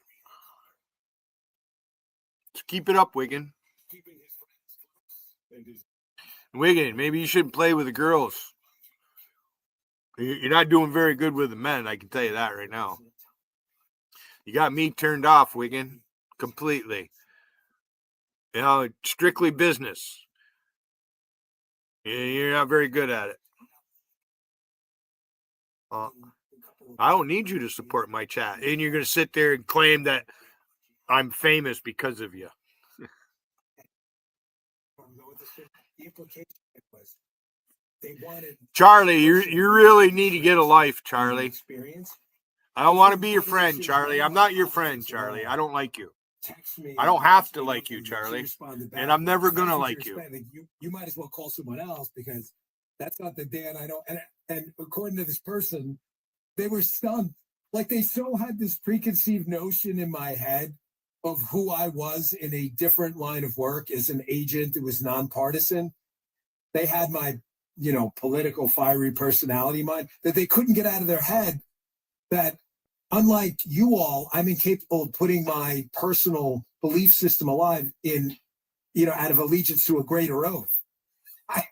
Speaker 1: Just keep it up, Wiggin. Wiggin, maybe you shouldn't play with the girls. You're not doing very good with the men, I can tell you that right now. You got me turned off, Wiggin, completely. Strictly business. You're not very good at it. I don't need you to support my chat. And you're going to sit there and claim that I'm famous because of you. Charlie, you really need to get a life, Charlie. I don't want to be your friend, Charlie. I'm not your friend, Charlie. I don't like you. I don't have to like you, Charlie. And I'm never going to like you.
Speaker 2: You might as well call someone else, because that's not the Dan I know. And according to this person, they were stunned. Like, they so had this preconceived notion in my head of who I was in a different line of work as an agent who was nonpartisan. They had my, political fiery personality mind, that they couldn't get out of their head that, unlike you all, I'm incapable of putting my personal belief system alive in, out of allegiance to a greater oath.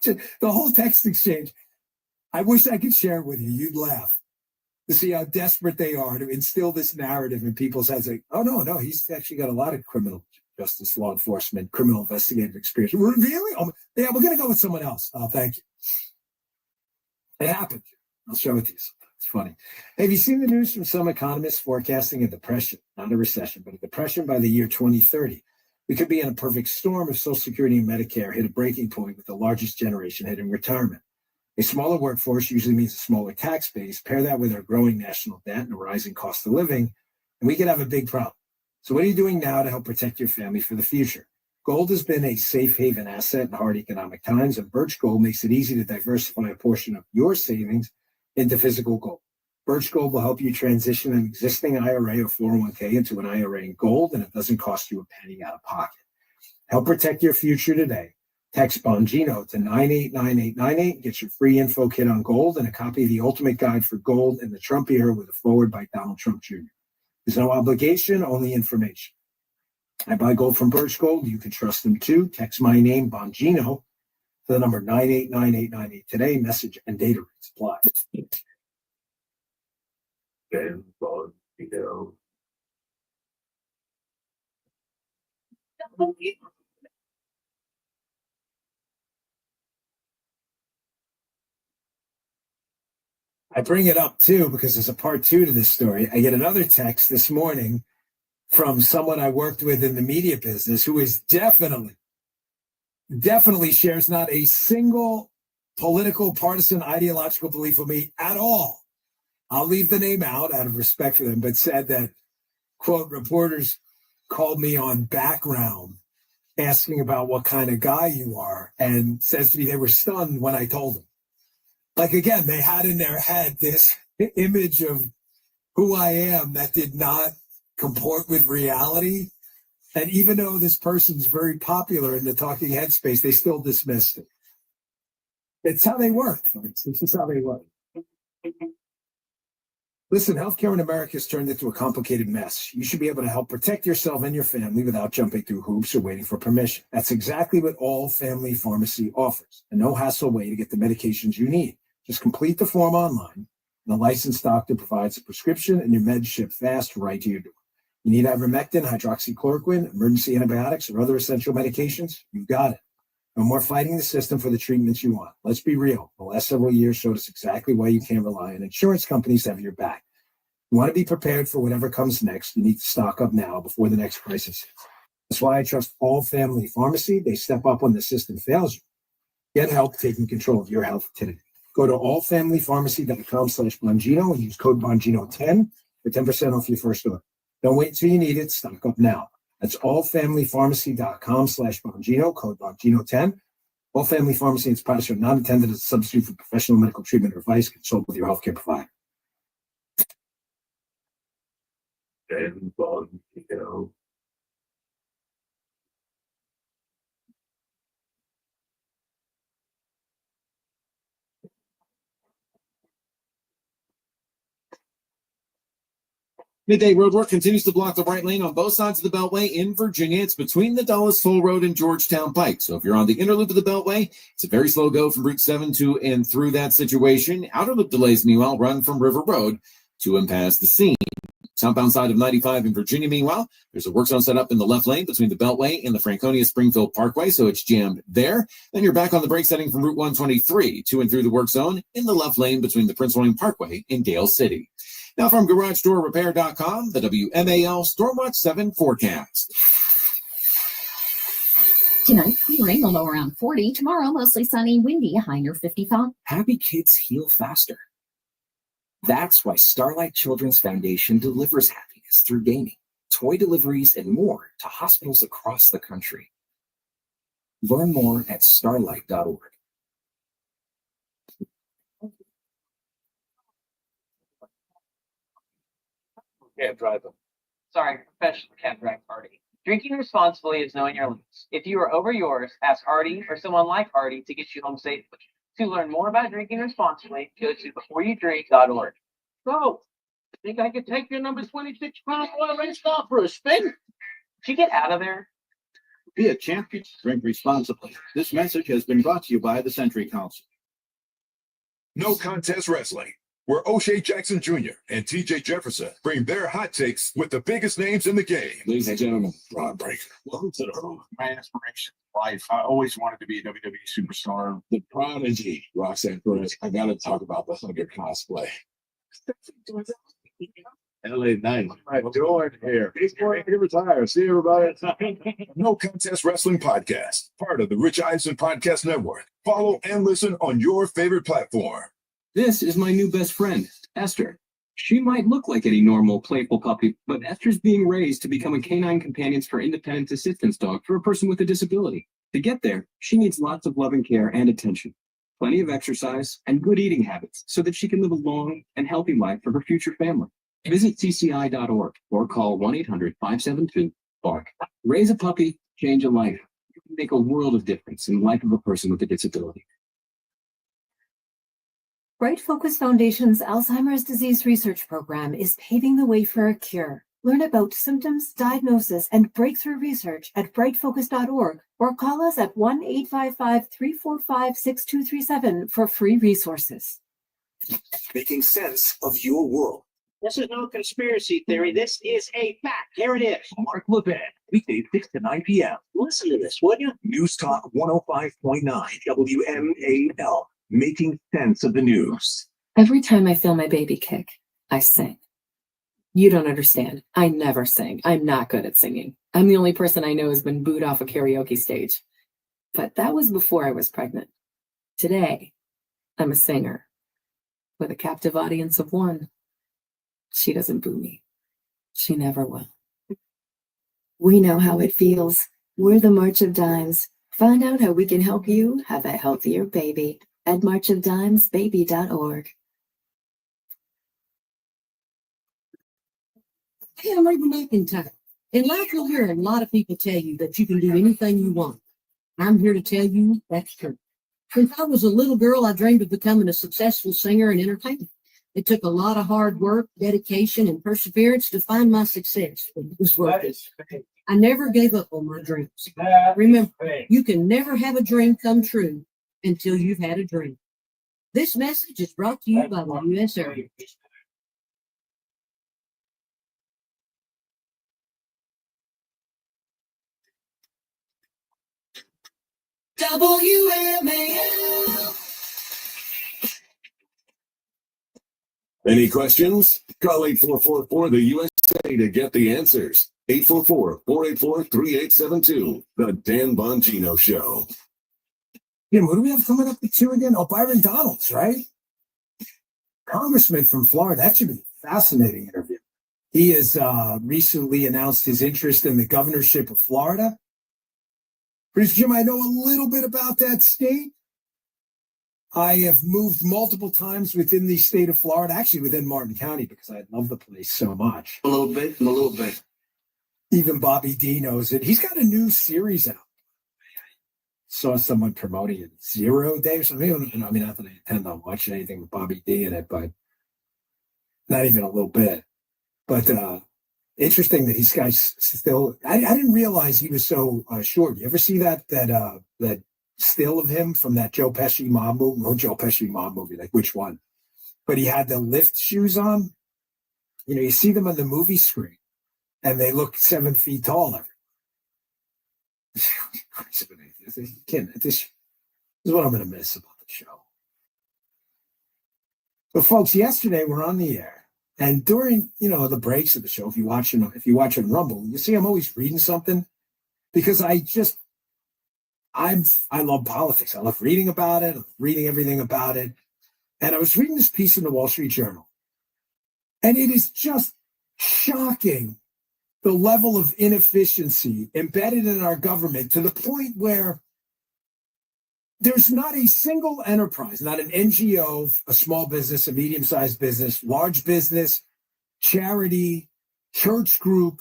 Speaker 2: The whole text exchange, I wish I could share it with you. You'd laugh to see how desperate they are to instill this narrative in people's heads. Like, oh, no, he's actually got a lot of criminal justice, law enforcement, criminal investigative experience. Really? Oh, yeah, we're going to go with someone else. Oh, thank you. It happened. I'll show it to you. It's funny. Have you seen the news from some economists forecasting a depression, not a recession, but a depression by the year 2030?
Speaker 16: We could be in a perfect storm if Social Security and Medicare hit a breaking point with the largest generation hitting retirement. A smaller workforce usually means a smaller tax base. Pair that with our growing national debt and a rising cost of living, and we could have a big problem. So what are you doing now to help protect your family for the future? Gold has been a safe haven asset in hard economic times, and Birch Gold makes it easy to diversify a portion of your savings into physical gold. Birch Gold will help you transition an existing IRA or 401k into an IRA in gold, and it doesn't cost you a penny out of pocket. Help protect your future today. Text Bongino to 989898. Get your free info kit on gold and a copy of the Ultimate Guide for Gold in the Trump Era with a foreword by Donald Trump Jr. There's no obligation, only information. I buy gold from Birch Gold. You can trust them too. Text my name, Bongino, to the number 989898 today. Message and data rates apply. I bring it up too because there's a part two to this story. I get another text this morning from someone I worked with in the media business who is definitely shares not a single political, partisan, ideological belief with me at all. I'll leave the name out of respect for them, but said that, quote, reporters called me on background asking about what kind of guy you are, and says to me they were stunned when I told them. Like, again, they had in their head this image of who I am that did not comport with reality. And even though this person's very popular in the talking head space, they still dismissed it. It's how they work, folks. This is how they work. Listen, healthcare in America has turned into a complicated mess. You should be able to help protect yourself and your family without jumping through hoops or waiting for permission. That's exactly what All Family Pharmacy offers. A no-hassle way to get the medications you need. Just complete the form online, and a licensed doctor provides a prescription, and your meds ship fast right to your door. You need ivermectin, hydroxychloroquine, emergency antibiotics, or other essential medications? You've got it. No more fighting the system for the treatments you want. Let's be real. The last several years showed us exactly why you can't rely on insurance companies to have your back. You want to be prepared for whatever comes next. You need to stock up now before the next crisis hits. That's why I trust All Family Pharmacy. They step up when the system fails you. Get help taking control of your health today. Go to allfamilypharmacy.com/Bongino and use code Bongino10 for 10% off your first order. Don't wait until you need it. Stock up now. That's allfamilypharmacy.com/Bongino, code Bongino10. All Family Pharmacy and its products are not intended as a substitute for professional medical treatment or advice. Consult with your healthcare provider. And Bongino.
Speaker 20: Midday roadwork continues to block the right lane on both sides of the Beltway in Virginia. It's between the Dulles Toll Road and Georgetown Pike. So if you're on the inner loop of the Beltway, it's a very slow go from Route 7 to and through that situation. Outer loop delays, meanwhile, run from River Road to and past the scene. Southbound side of 95 in Virginia, meanwhile, there's a work zone set up in the left lane between the Beltway and the Franconia-Springfield Parkway, so it's jammed there. Then you're back on the brake setting from Route 123 to and through the work zone in the left lane between the Prince William Parkway and Dale City. Now from GarageDoorRepair.com, the WMAL Stormwatch 7 forecast.
Speaker 4: Tonight, clear rain, a low around 40. Tomorrow, mostly sunny, windy, a high near 55.
Speaker 3: Happy kids heal faster. That's why Starlight Children's Foundation delivers happiness through gaming, toy deliveries, and more to hospitals across the country. Learn more at starlight.org.
Speaker 21: Can't drive them. Sorry, professional can't drive Artie. Drinking responsibly is knowing your limits. If you are over yours, ask Artie or someone like Artie to get you home safely. To learn more about drinking responsibly, go to beforeyoudrink.org.
Speaker 22: So, think I could take your number 26 pound oil race car for a spin?
Speaker 21: Did you get out of there?
Speaker 22: Be a champion. Drink responsibly. This message has been brought to you by the Century Council.
Speaker 23: No Contest Wrestling, where O'Shea Jackson Jr. and TJ Jefferson bring their hot takes with the biggest names in the game.
Speaker 24: Ladies and gentlemen, Ron Breaker. Welcome to the room. My aspiration in life, I always wanted to be a WWE superstar. The prodigy, Roxanne Perez. I got to talk about the 100 cosplay.
Speaker 23: LA nice. I'm going here. Before I retire. See everybody. No Contest Wrestling Podcast, part of the Rich Eisen Podcast Network. Follow and listen on your favorite platform.
Speaker 15: This is my new best friend, Esther. She might look like any normal, playful puppy, but Esther's being raised to become a canine companions for independent assistance dog for a person with a disability. To get there, she needs lots of loving care and attention, plenty of exercise, and good eating habits so that she can live a long and healthy life for her future family. Visit cci.org or call 1-800-572-BARK. Raise a puppy, change a life. You can make a world of difference in the life of a person with a disability.
Speaker 6: Bright Focus Foundation's Alzheimer's Disease Research Program is paving the way for a cure. Learn about symptoms, diagnosis, and breakthrough research at brightfocus.org or call us at 1-855-345-6237 for free resources.
Speaker 16: Making sense of your world.
Speaker 7: This is no conspiracy theory. This is a fact. Here it is.
Speaker 16: Mark Levin, weekdays 6 to 9 p.m.
Speaker 7: Listen to this, would you?
Speaker 16: News Talk 105.9 WMAL. Making sense of the news.
Speaker 6: Every time I feel my baby kick, I sing. You don't understand. I never sing. I'm not good at singing. I'm the only person I know who's been booed off a karaoke stage. But that was before I was pregnant. Today, I'm a singer with a captive audience of one. She doesn't boo me. She never will. We know how it feels. We're the March of Dimes. Find out how we can help you have a healthier baby at marchofdimesbaby.org.
Speaker 14: Hey, I'm Raven McIntyre. In life, you'll hear a lot of people tell you that you can do anything you want. I'm here to tell you that's true. Since I was a little girl, I dreamed of becoming a successful singer and entertainer. It took a lot of hard work, dedication, and perseverance to find my success, but it was worth it. I never gave up on my dreams. Remember, you can never have a dream come true until you've had a dream. This message is brought to you by the U.S. Army.
Speaker 7: WMAL.
Speaker 23: Any questions? Call 8444 the USA to get the answers. 844-484-3872. The Dan Bongino Show.
Speaker 16: Jim, what do we have coming up at 2 again? Oh, Byron Donalds, right? Congressman from Florida. That should be a fascinating interview. He has recently announced his interest in the governorship of Florida. Producer Jim, I know a little bit about that state. I have moved multiple times within the state of Florida, actually within Martin County, because I love the place so much.
Speaker 7: A little bit.
Speaker 16: Even Bobby D knows it. He's got a new series out. Saw someone promoting it, 0 Day or something. I mean, not that I intend on watching anything with Bobby D in it, but not even a little bit. But interesting that these guys still. I didn't realize he was so short. You ever see that still of him from that Joe Pesci mob movie? No, Joe Pesci mob movie. Like which one? But he had the lift shoes on. You know, you see them on the movie screen, and they look 7 feet tall. This is what I'm going to miss about the show. But folks, yesterday we're on the air, and during the breaks of the show, if you watch on Rumble, you see I'm always reading something because I love politics. I love reading about it. I'm reading everything about it, and I was reading this piece in the Wall Street Journal, and it is just shocking. The level of inefficiency embedded in our government to the point where there's not a single enterprise, not an NGO, a small business, a medium-sized business, large business, charity, church group,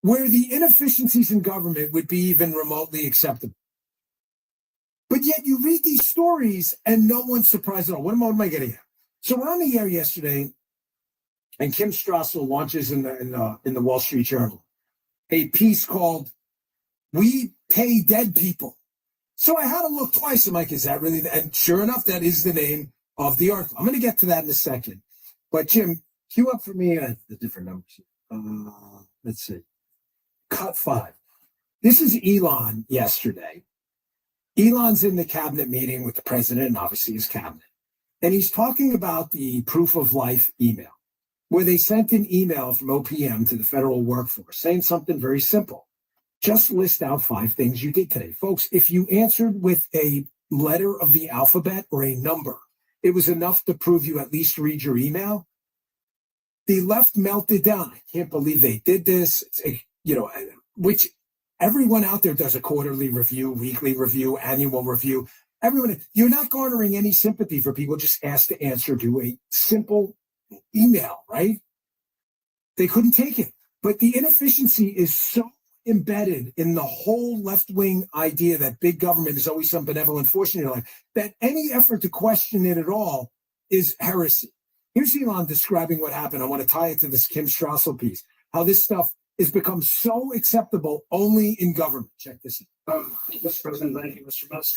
Speaker 16: where the inefficiencies in government would be even remotely acceptable. But yet you read these stories and no one's surprised at all. What am I getting at? So we're on the air yesterday, and Kim Strassel launches in the Wall Street Journal a piece called "We Pay Dead People." So I had to look twice. I'm like, is that really? And sure enough, that is the name of the article. I'm going to get to that in a second. But Jim, cue up for me the different numbers. Let's see. Cut 5. This is Elon yesterday. Elon's in the cabinet meeting with the president and obviously his cabinet. And he's talking about the proof of life email. where they sent an email from OPM to the federal workforce saying something very simple. Just list out 5 things you did today. Folks, if you answered with a letter of the alphabet or a number, it was enough to prove you at least read your email. The left melted down. I can't believe they did this. Which everyone out there does a quarterly review, weekly review, annual review. Everyone, you're not garnering any sympathy for people just asked to answer to a simple email, right? They couldn't take it. But the inefficiency is so embedded in the whole left-wing idea that big government is always some benevolent force in your life, that any effort to question it at all is heresy. Here's Elon describing what happened. I want to tie it to this Kim Strassel piece, how this stuff has become so acceptable only in government. Check this out.
Speaker 9: Mr. President, thank you, Mr. Musk.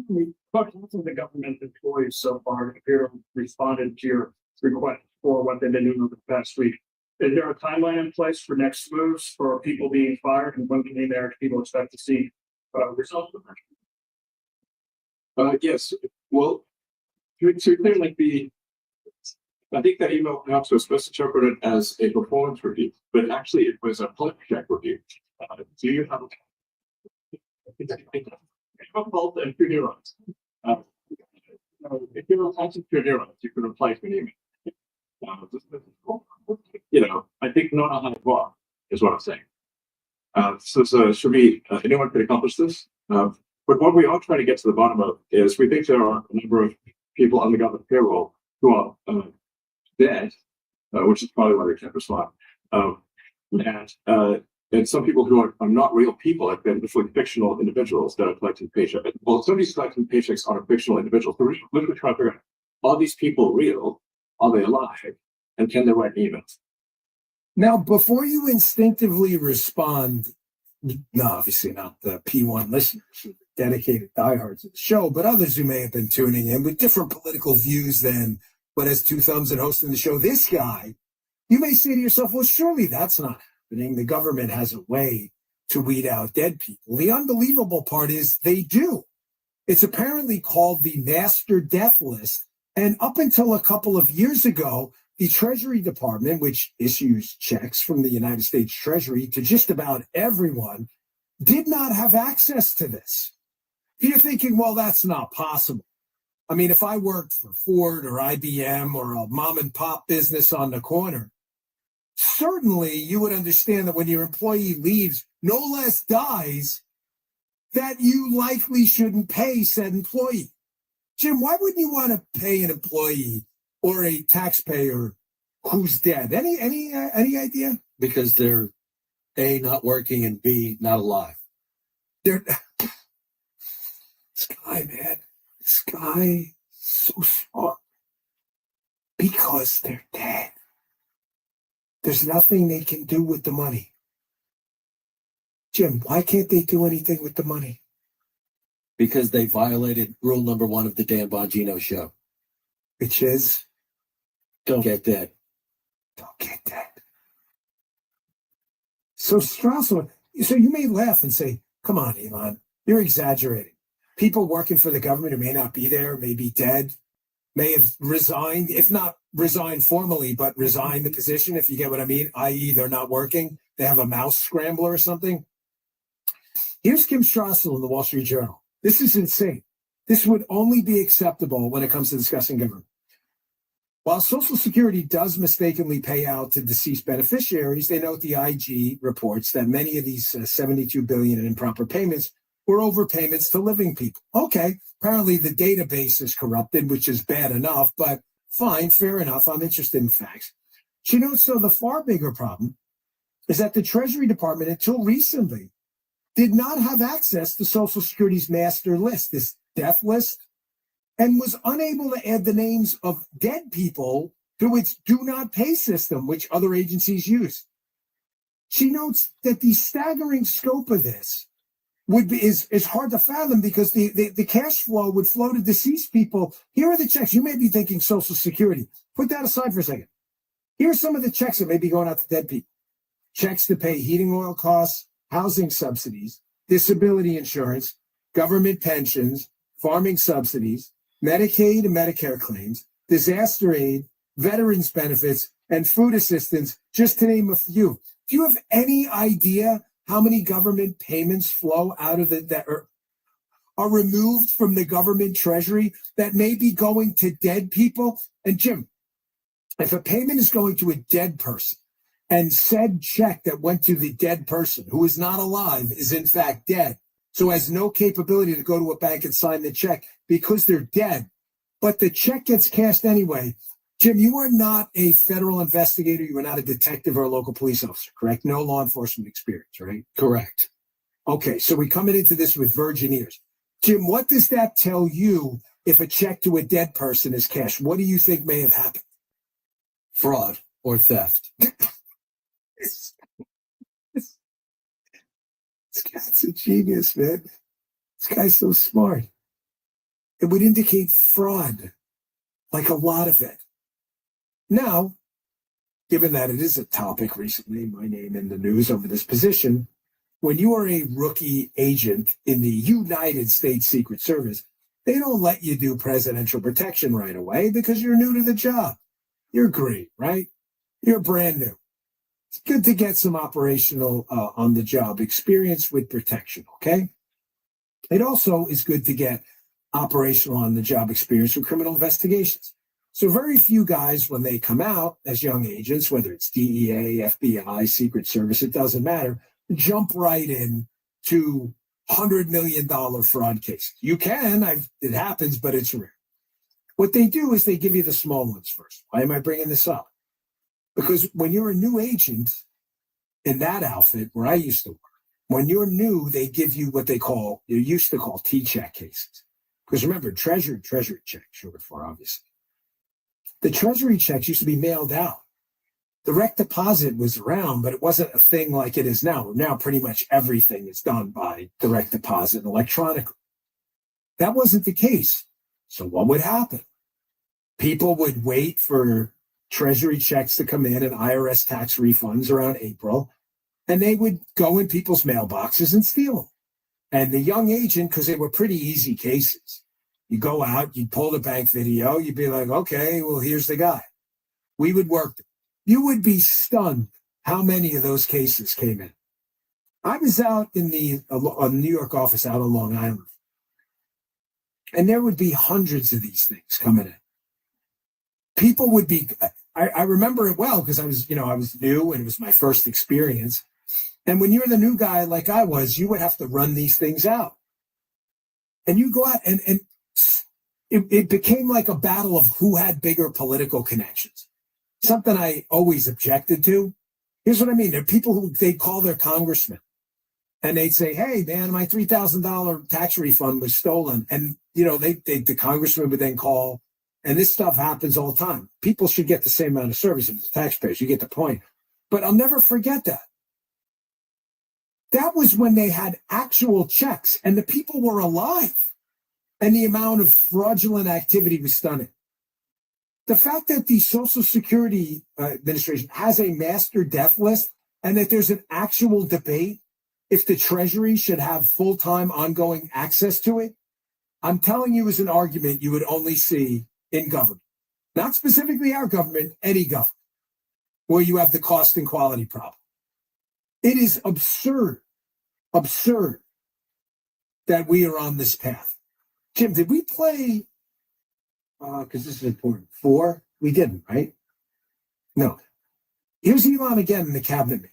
Speaker 9: We talked to the government employees so far and appear to have responded to your request for what they've been doing over the past week. Is there a timeline in place for next moves for people being fired, and when can the American people expect to see results of that?
Speaker 10: Yes. Well, to clearly I think that email perhaps was misinterpreted as a performance review, but actually it was a pulse check review. Do you have a pulse and 2 neurons? If you have a pulse and 2 neurons, you can replace an email. I think not a high bar is what I'm saying. So should we, anyone could accomplish this? But what we are trying to get to the bottom of is we think there are a number of people on the government payroll who are dead, which is probably why they can't respond. And some people who are not real people have been literally fictional individuals that are collecting paychecks. Well, some of these collecting paychecks are fictional individuals. So we're literally trying to figure out, are these people real? Are they alive? And can they write emails?
Speaker 16: Now, before you instinctively respond, no, obviously not the P1 listeners, who are dedicated diehards of the show, but others who may have been tuning in with different political views than what has 2 thumbs and hosting the show, this guy, you may say to yourself, well, surely that's not happening. The government has a way to weed out dead people. The unbelievable part is they do. It's apparently called the Master Death List. And up until a couple of years ago, the Treasury Department, which issues checks from the United States Treasury to just about everyone, did not have access to this. You're thinking, well, that's not possible. I mean, if I worked for Ford or IBM or a mom and pop business on the corner, certainly you would understand that when your employee leaves, no less dies, that you likely shouldn't pay said employee. Jim, why wouldn't you want to pay an employee or a taxpayer who's dead? Any idea?
Speaker 12: Because they're A, not working, and B, not alive.
Speaker 16: This guy, so smart. Because they're dead. There's nothing they can do with the money. Jim, why can't they do anything with the money?
Speaker 12: Because they violated rule number 1 of the Dan Bongino show.
Speaker 16: Which is?
Speaker 12: Don't get dead.
Speaker 16: Don't get dead. So Strassel, so you may laugh and say, come on, Elon, you're exaggerating. People working for the government who may not be there, may be dead, may have resigned, if not resigned formally, but resigned the position, if you get what I mean, i.e. they're not working. They have a mouse scrambler or something. Here's Kim Strassel in the Wall Street Journal. This is insane. This would only be acceptable when it comes to discussing government. While Social Security does mistakenly pay out to deceased beneficiaries, they note the IG reports that many of these $72 billion in improper payments were overpayments to living people. Okay, apparently the database is corrupted, which is bad enough, but fine, fair enough. I'm interested in facts. She notes, though, the far bigger problem is that the Treasury Department, until recently, did not have access to Social Security's master list, this death list, and was unable to add the names of dead people to its do not pay system, which other agencies use. She notes that the staggering scope of this is hard to fathom because the cash flow would flow to deceased people. Here are the checks. You may be thinking Social Security. Put that aside for a second. Here are some of the checks that may be going out to dead people. Checks to pay heating oil costs, housing subsidies, disability insurance, government pensions, farming subsidies, Medicaid and Medicare claims, disaster aid, veterans benefits, and food assistance, just to name a few. Do you have any idea how many government payments flow out of that are removed from the government treasury that may be going to dead people? And Jim, if a payment is going to a dead person and said check that went to the dead person who is not alive is in fact dead, so has no capability to go to a bank and sign the check because they're dead, but the check gets cashed anyway. Jim, you are not a federal investigator. You are not a detective or a local police officer, correct? No law enforcement experience, right?
Speaker 12: Correct.
Speaker 16: Okay, so we're coming into this with virgin ears. Jim, what does that tell you if a check to a dead person is cashed? What do you think may have happened?
Speaker 12: Fraud or theft.
Speaker 16: This guy's a genius, man. This guy's so smart. It would indicate fraud, like a lot of it. Now, given that it is a topic recently, my name in the news over this position, when you are a rookie agent in the United States Secret Service, they don't let you do presidential protection right away because you're new to the job. You're green, right? You're brand new. It's good to get some operational on-the-job experience with protection, okay? It also is good to get operational on-the-job experience with criminal investigations. So very few guys, when they come out as young agents, whether it's DEA, FBI, Secret Service, it doesn't matter, jump right in to $100 million fraud cases. You can, it happens, but it's rare. What they do is they give you the small ones first. Why am I bringing this up? Because when you're a new agent in that outfit where I used to work, when you're new, they give you what they used to call T-check cases. Because remember, treasury check, short for obviously. The treasury checks used to be mailed out. Direct deposit was around, but it wasn't a thing like it is now. Now pretty much everything is done by direct deposit electronically. That wasn't the case. So what would happen? People would wait for treasury checks to come in and IRS tax refunds around April, and they would go in people's mailboxes and steal them. And the young agent, because they were pretty easy cases, you go out, you pull the bank video, you'd be like, okay, well, here's the guy. We would work them. You would be stunned how many of those cases came in. I was out in the New York office out on Long Island, and there would be hundreds of these things coming in. People would be, I remember it well because I was new and it was my first experience. And when you're the new guy like I was, you would have to run these things out. And you go out and it became like a battle of who had bigger political connections. Something I always objected to. Here's what I mean. There are people who they'd call their congressman and they'd say, hey, man, my $3,000 tax refund was stolen. And, the congressman would then call, and this stuff happens all the time. People should get the same amount of service as the taxpayers. You get the point. But I'll never forget that. That was when they had actual checks and the people were alive and the amount of fraudulent activity was stunning. The fact that the Social Security Administration has a master death list and that there's an actual debate if the Treasury should have full-time ongoing access to it, I'm telling you is an argument you would only see in government. Not specifically our government, any government, where you have the cost and quality problem. It is absurd that we are on this path. Jim, did we play, because this is important, 4? We didn't, right? No. Here's Elon again in the cabinet meeting.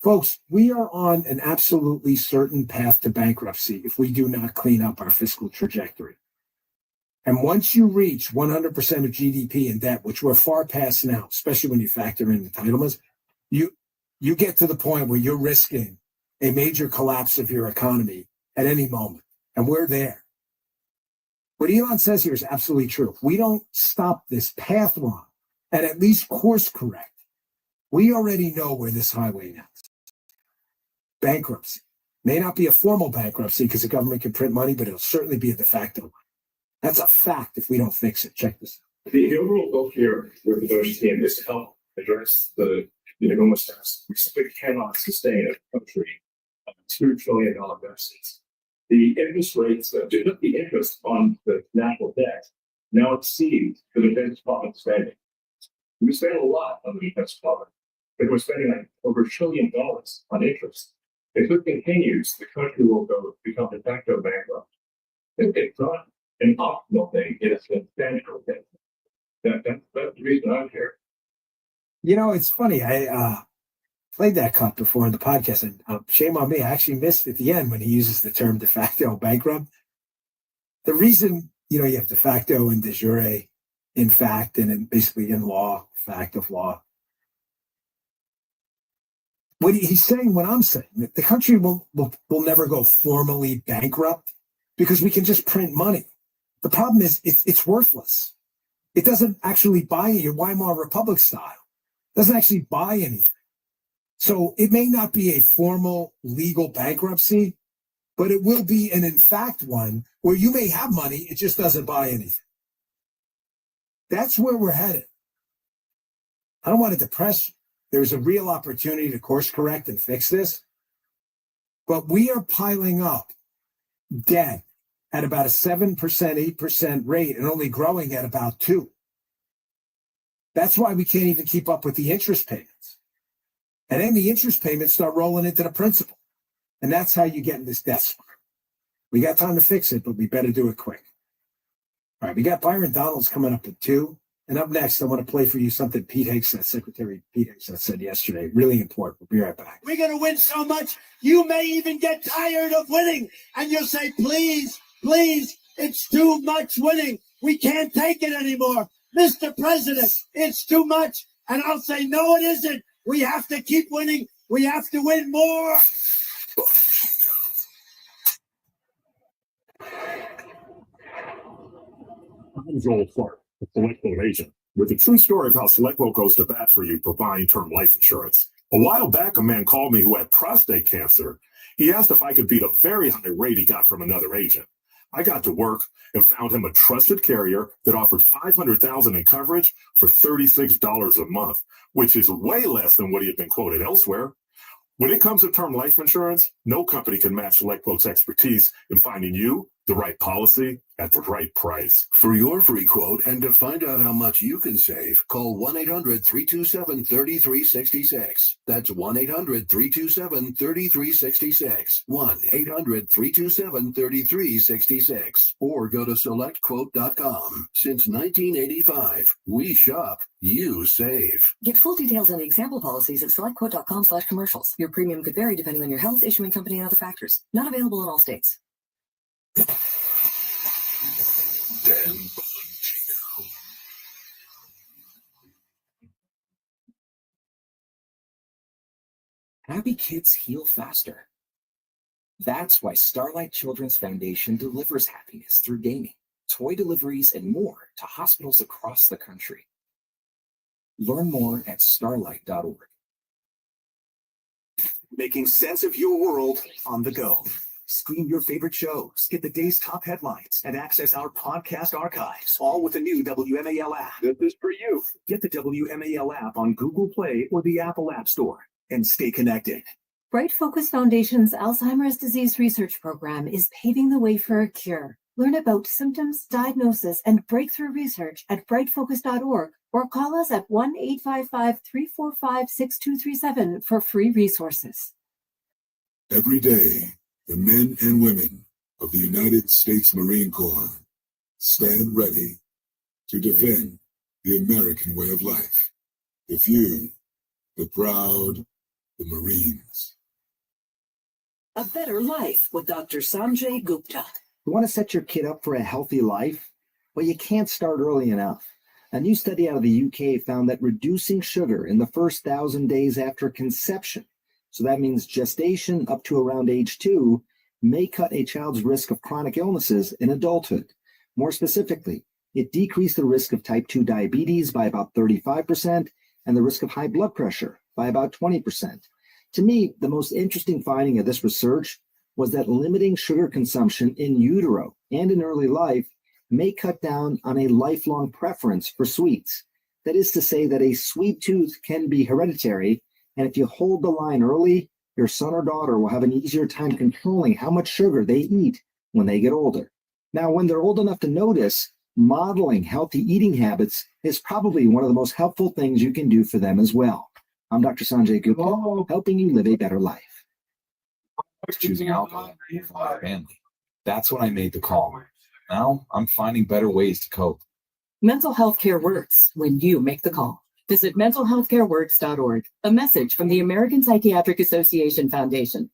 Speaker 16: Folks, we are on an absolutely certain path to bankruptcy if we do not clean up our fiscal trajectory. And once you reach 100% of GDP in debt, which we're far past now, especially when you factor in entitlements, you get to the point where you're risking a major collapse of your economy at any moment. And we're there. What Elon says here is absolutely true. If we don't stop this path wrong and at least course correct, we already know where this highway ends. Bankruptcy. May not be a formal bankruptcy because the government can print money, but it'll certainly be a de facto one. That's a fact if we don't fix it. Check this out.
Speaker 10: The overall goal here with the Doge team is to help address the homelessness. We simply cannot sustain a country of $2 trillion deficits. The interest rates, the interest on the national debt now exceeds the defense department spending.
Speaker 9: We spend a lot on the defense department, but we're spending like over $1 trillion on interest. If it continues, the country will become de facto bankrupt. It's not an optional thing, it's an essential thing. That's the reason I'm here.
Speaker 16: You know, it's funny. I played that cut before in the podcast, and shame on me, I actually missed at the end when he uses the term de facto bankrupt. The reason, you have de facto and de jure in fact, and then basically in law, fact of law. What he's saying, what I'm saying, that the country will never go formally bankrupt because we can just print money. The problem is it's worthless. It doesn't actually buy your Weimar Republic style. It doesn't actually buy anything. So it may not be a formal legal bankruptcy, but it will be an in fact one where you may have money, it just doesn't buy anything. That's where we're headed. I don't want to depress you. There's a real opportunity to course correct and fix this, but we are piling up debt at about a 7%, 8% rate and only growing at about 2%. That's why we can't even keep up with the interest payments. And then the interest payments start rolling into the principal. And that's how you get in this death spiral. We got time to fix it, but we better do it quick. All right, we got Byron Donalds coming up at 2. And up next, I want to play for you something Pete Hegseth, Secretary Pete Hegseth said yesterday. Really important. We'll be right back.
Speaker 8: We're going to win so much, you may even get tired of winning. And you'll say, please, please, it's too much winning. We can't take it anymore. Mr. President, it's too much. And I'll say, no, it isn't. We have to keep winning. We have to win more.
Speaker 23: I'm Joel Clark, a SelectQuote agent, with a true story of how SelectQuote goes to bat for you for buying term life insurance. A while back, a man called me who had prostate cancer. He asked if I could beat a very high rate he got from another agent. I got to work and found him a trusted carrier that offered $500,000 in coverage for $36 a month, which is way less than what he had been quoted elsewhere. When it comes to term life insurance, no company can match SelectQuote's expertise in finding you the right policy at the right price.
Speaker 11: For your free quote and to find out how much you can save, call 1-800-327-3366. That's 1-800-327-3366. 1-800-327-3366. Or go to SelectQuote.com. Since 1985, we shop, you save.
Speaker 13: Get full details on the example policies at SelectQuote.com/commercials. Your premium could vary depending on your health, issuing company, and other factors. Not available in all states.
Speaker 23: Dan
Speaker 17: Happy kids heal faster. That's why Starlight Children's Foundation delivers happiness through gaming, toy deliveries, and more to hospitals across the country. Learn more at starlight.org.
Speaker 25: Making sense of your world on the go. Stream your favorite shows, get the day's top headlines, and access our podcast archives, all with the new WMAL app. This is for you. Get the WMAL app on Google Play or the Apple App Store, and stay connected.
Speaker 26: Bright Focus Foundation's Alzheimer's disease research program is paving the way for a cure. Learn about symptoms, diagnosis, and breakthrough research at brightfocus.org or call us at 1-855-345-6237 for free resources.
Speaker 23: Every day, the men and women of the United States Marine Corps stand ready to defend the American way of life. The few, the proud, the Marines.
Speaker 13: A better life with Dr. Sanjay Gupta.
Speaker 27: You want to set your kid up for a healthy life? Well, you can't start early enough. A new study out of the UK found that reducing sugar in the first 1,000 days after conception, so that means gestation up to around age 2, may cut a child's risk of chronic illnesses in adulthood. More specifically, it decreased the risk of type 2 diabetes by about 35% and the risk of high blood pressure by about 20%. To me, the most interesting finding of this research was that limiting sugar consumption in utero and in early life may cut down on a lifelong preference for sweets. That is to say that a sweet tooth can be hereditary, and if you hold the line early, your son or daughter will have an easier time controlling how much sugar they eat when they get older. Now, when they're old enough to notice, Modeling healthy eating habits is probably one of the most helpful things you can do for them as well. I'm Dr. Sanjay Gupta, helping you live a better life.
Speaker 17: I was choosing alcohol for my family. That's when I made the call. Now I'm finding better ways to cope.
Speaker 6: Mental health care works when you make the call. Visit mentalhealthcareworks.org. A message from the American Psychiatric Association Foundation.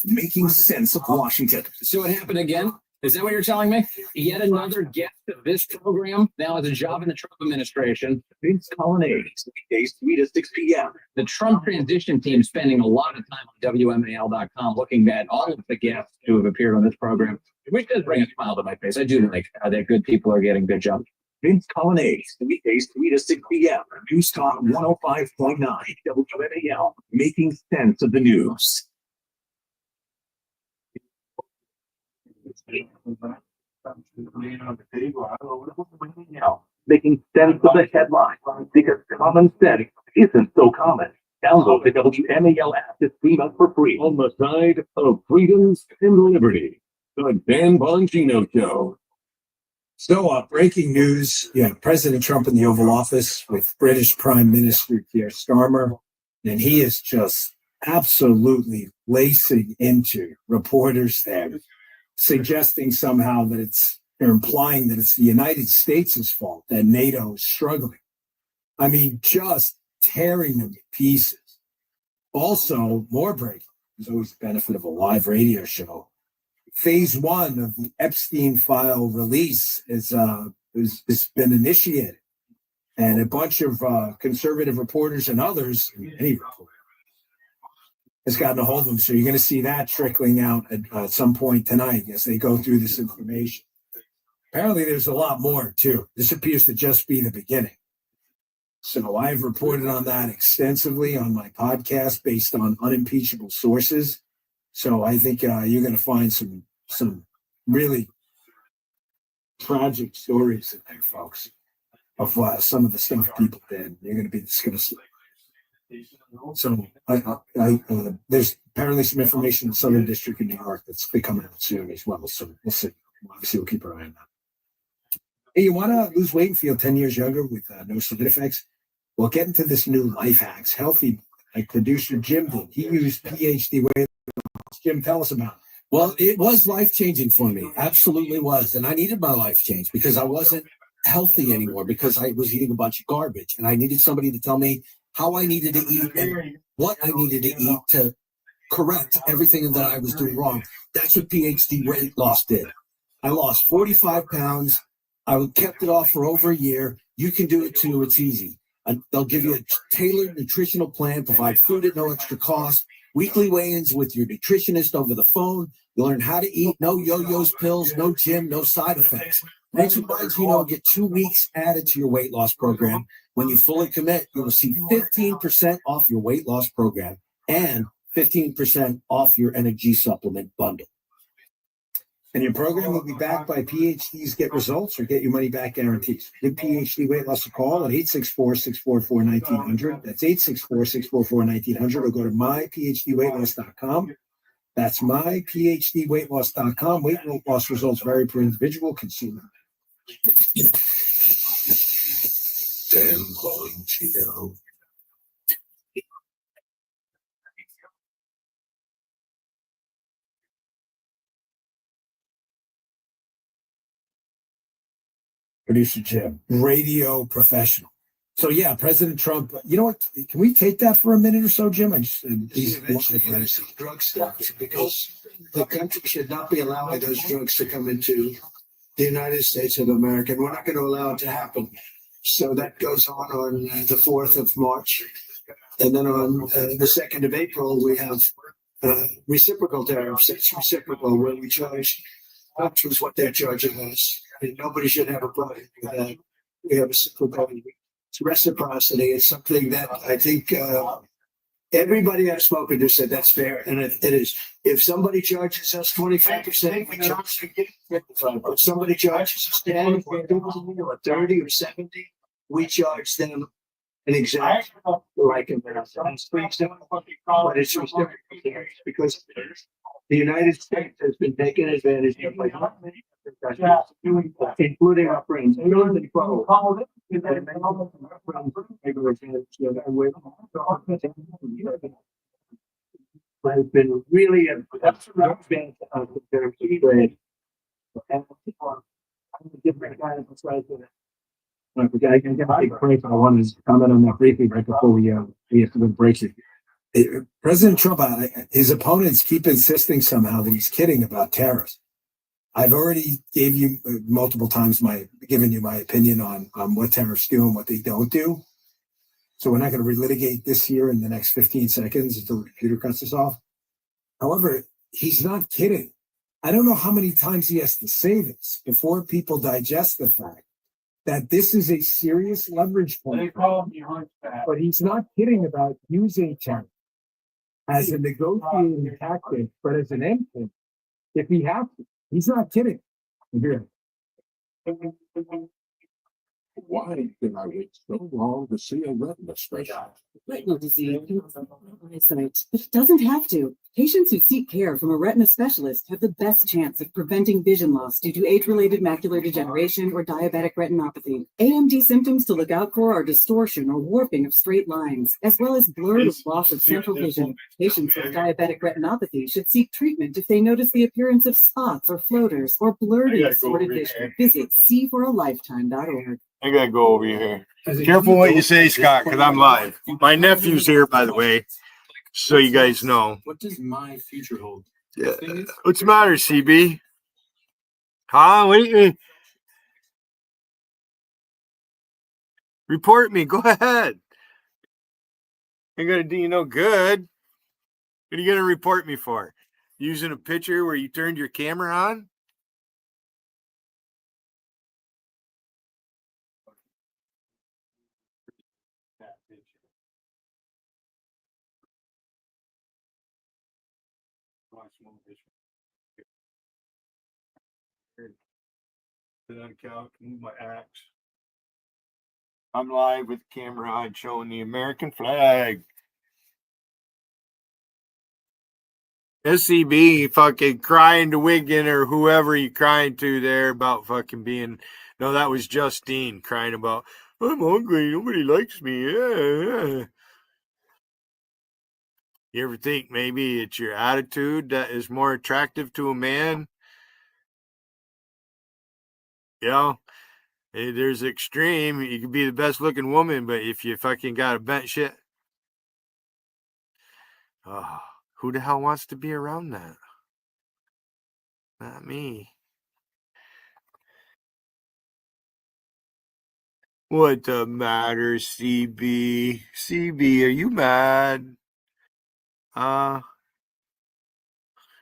Speaker 25: Making sense of Washington.
Speaker 1: So it happened again? Is that what you're telling me? Yet another guest of this program now has a job in the Trump administration.
Speaker 25: Vince Colonnades, weekdays 3 to 6 p.m.
Speaker 1: The Trump transition team spending a lot of time on WMAL.com looking at all of the guests who have appeared on this program, which does bring a smile to my face. I do like how that good people are getting good jobs.
Speaker 25: Vince Colonnades, weekdays 3 to 6 p.m. News Talk 105.9 WMAL, making sense of the news. Making sense of the headline because common sense isn't so common. Download the WMAL app to stream us for free.
Speaker 23: On the side of freedoms and liberty, the Dan Bongino Show.
Speaker 16: So, breaking news. Yeah, President Trump in the Oval Office with British Prime Minister Keir Starmer, and he is just absolutely lacing into reporters there, suggesting somehow that they're implying that it's the United States' fault that NATO is struggling. I mean, just tearing them to pieces. Also, more breaking. There's always the benefit of a live radio show. Phase 1 of the Epstein file release has been initiated. And a bunch of conservative reporters and others, any reporter, has gotten a hold of them. So you're going to see that trickling out at some point tonight as they go through this information. Apparently, there's a lot more, too. This appears to just be the beginning. So I've reported on that extensively on my podcast based on unimpeachable sources. So I think you're going to find some really tragic stories in there, folks, of some of the stuff people did. You're going to be disgusted. So there's apparently some information in the Southern District of New York that's coming out soon as well. So we'll see. Obviously, we'll keep our eye on that. Hey, you want to lose weight and feel 10 years younger with no side effects? Well, get into this new life hacks. Healthy, like producer Jim did. He used PhD weight loss. Jim, tell us about it.
Speaker 12: Well, it was life-changing for me. Absolutely was. And I needed my life change because I wasn't healthy anymore because I was eating a bunch of garbage. And I needed somebody to tell me how I needed to eat and what I needed to eat to correct everything that I was doing wrong. That's what PhD weight loss did. I lost 45 pounds. I kept it off for over a year. You can do it too. It's easy. They'll give you a tailored nutritional plan, provide food at no extra cost, weekly weigh-ins with your nutritionist over the phone. You'll learn how to eat, no yo-yos, pills, no gym, no side effects. Mention Bongino, get 2 weeks added to your weight loss program. When you fully commit, you'll receive 15% off your weight loss program and 15% off your energy supplement bundle. And your program will be backed by PhDs Get Results or Get Your Money Back guarantees. Give PhD Weight Loss a call at 864-644-1900. That's 864-644-1900 or go to myphdweightloss.com. That's myphdweightloss.com. Weight loss results vary per individual consumer.
Speaker 11: Dan Bongino.
Speaker 16: Producer Jim, radio professional. So yeah, President Trump. You know what? Can we take that for a minute or so, Jim?
Speaker 2: Drug stuff because the country should not be allowing those drugs to come into the United States of America. And we're not going to allow it to happen. So that goes on the 4th of March. And then on the 2nd of April, we have reciprocal tariffs. It's reciprocal where we charge countries what they're charging us. And nobody should have a problem with that. We have reciprocity. It's something that I think everybody I've spoken to said that's fair, and it is. If somebody charges us 25%, we charge 55%. If somebody charges us 10 or 30 or 70, we charge them an example like America. But it's reciprocated because the United States has been taken advantage of by many different countries, including our friends. And those that follow. Has been really a been compared to trade. And I'm a different guy besides that. I forgot I can get a big break. I wanted to comment on that briefly right before we have to go break it.
Speaker 16: President Trump, his opponents keep insisting somehow that he's kidding about tariffs. I've already gave you multiple times given you my opinion on what tariffs do and what they don't do. So we're not going to relitigate this here in the next 15 seconds until the computer cuts us off. However, he's not kidding. I don't know how many times he has to say this before people digest the fact that this is a serious leverage point. But he's not kidding about using tariffs as a negotiating tactic, but as an endpoint, if he has to. He's not kidding. Here.
Speaker 24: Why did I wait so long to see a retina specialist?
Speaker 3: Retinal disease eyesight, but it doesn't have to. Patients who seek care from a retina specialist have the best chance of preventing vision loss due to age-related macular degeneration or diabetic retinopathy. AMD symptoms to look out for are distortion or warping of straight lines, as well as blurred or loss of central vision. Patients with diabetic retinopathy should seek treatment if they notice the appearance of spots or floaters or blurred and distorted vision. Visit seeforalifetime.org.
Speaker 4: I gotta go over here. Careful what you say, Scott, because I'm live. My nephew's here, by the way, so you guys know.
Speaker 15: What does my future hold?
Speaker 4: Yeah. What's the matter, CB? Huh? What do you report me? Go ahead. Ain't gonna do you no good. What are you gonna report me for? Using a picture where you turned your camera on? Move my axe. I'm live with the camera on showing the American flag. SCB fucking crying to Wiggin or whoever you crying to there about fucking being. No, that was Justine crying about, I'm hungry, nobody likes me. Yeah. You ever think maybe it's your attitude that is more attractive to a man? You know, there's extreme. You could be the best looking woman, but if you fucking got a bent shit, oh, who the hell wants to be around that? Not me. What the matter, CB? CB, are you mad?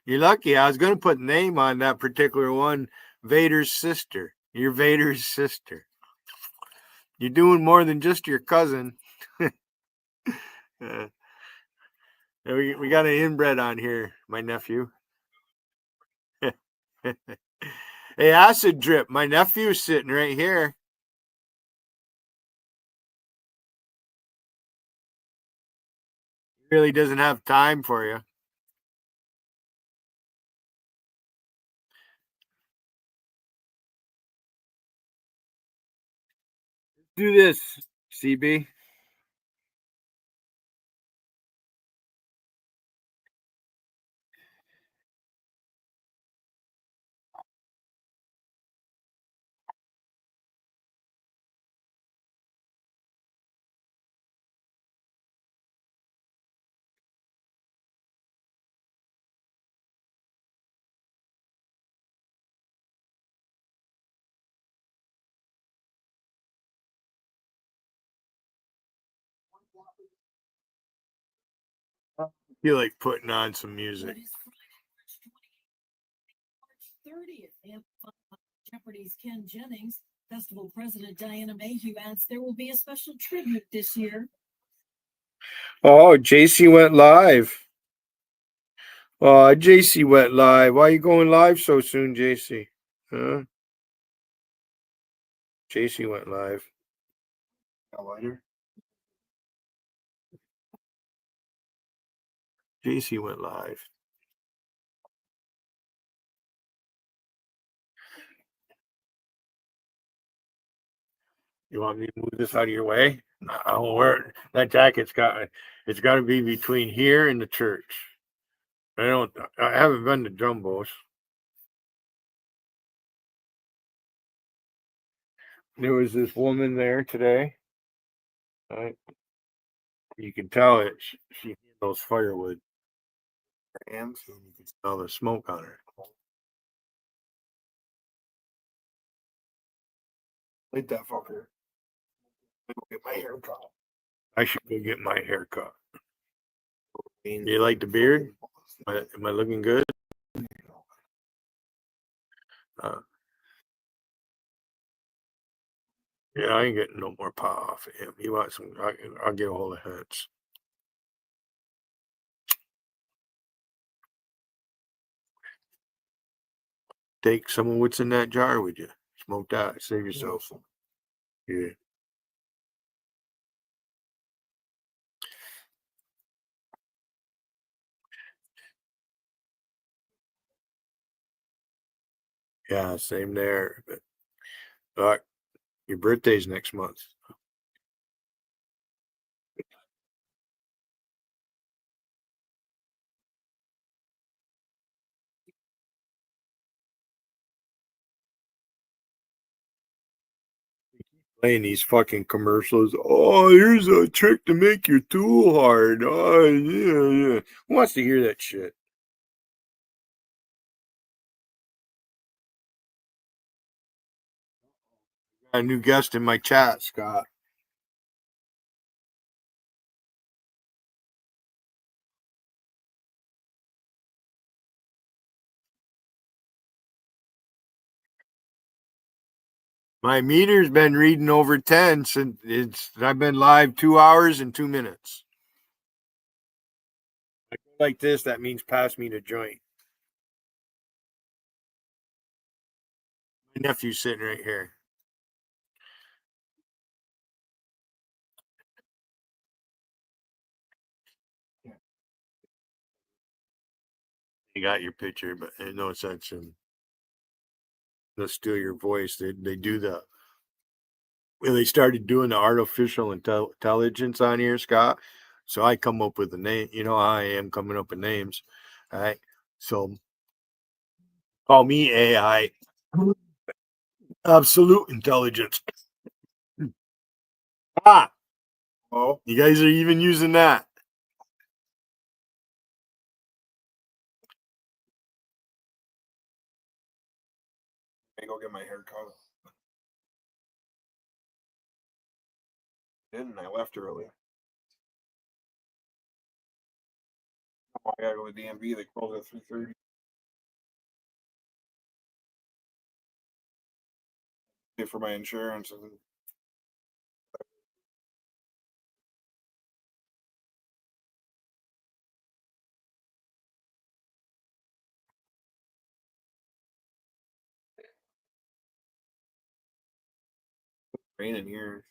Speaker 4: You're lucky. I was going to put name on that particular one. Vader's sister. You're Vader's sister. You're doing more than just your cousin. We got an inbred on here, my nephew. Hey, acid drip. My nephew's sitting right here. He really doesn't have time for you. Do this, CB. I feel like putting on some music.
Speaker 26: 30th, Jeopardy's Ken Jennings. Festival President Diana Mayhew adds there will be a special tribute this year.
Speaker 4: Oh, JC went live. Oh, JC went live. Why are you going live so soon, JC? Huh? JC went live.
Speaker 22: A lighter?
Speaker 4: JC went live. You want me to move this out of your way? I'll wear it. That jacket's it's got to be between here and the church. I haven't been to Jumbo's. There was this woman there today. Right? You can tell it. She handles firewood. Her hands, and you can smell the smoke on her. Light that fucker. Go get my hair cut. I should go get my hair cut. Do you like the beard? Am I looking good? Yeah, I ain't getting no more paw off of him. You want some? I'll get a hold of Hence. Take some of what's in that jar with you. Smoke that. Save yourself some. Yeah. Yeah, same there. But your birthday's next month. Playing these fucking commercials. Oh, here's a trick to make your tool hard. Oh, yeah. Who wants to hear that shit? Got a new guest in my chat, Scott. My meter's been reading over 10 since I've been live 2 hours and 2 minutes. I go like this, that means pass me the joint. My nephew's sitting right here. You got your picture, but there's no sense in they'll steal your voice. They do that. When they started doing the artificial intelligence on here, Scott. So I come up with a name. You know how I am coming up with names. All right. So call me AI. Absolute intelligence. Oh, you guys are even using that. I go get my hair cut. Didn't I left early? Oh, I gotta go to DMV. They close at 3:30. Pay for my insurance and raining here.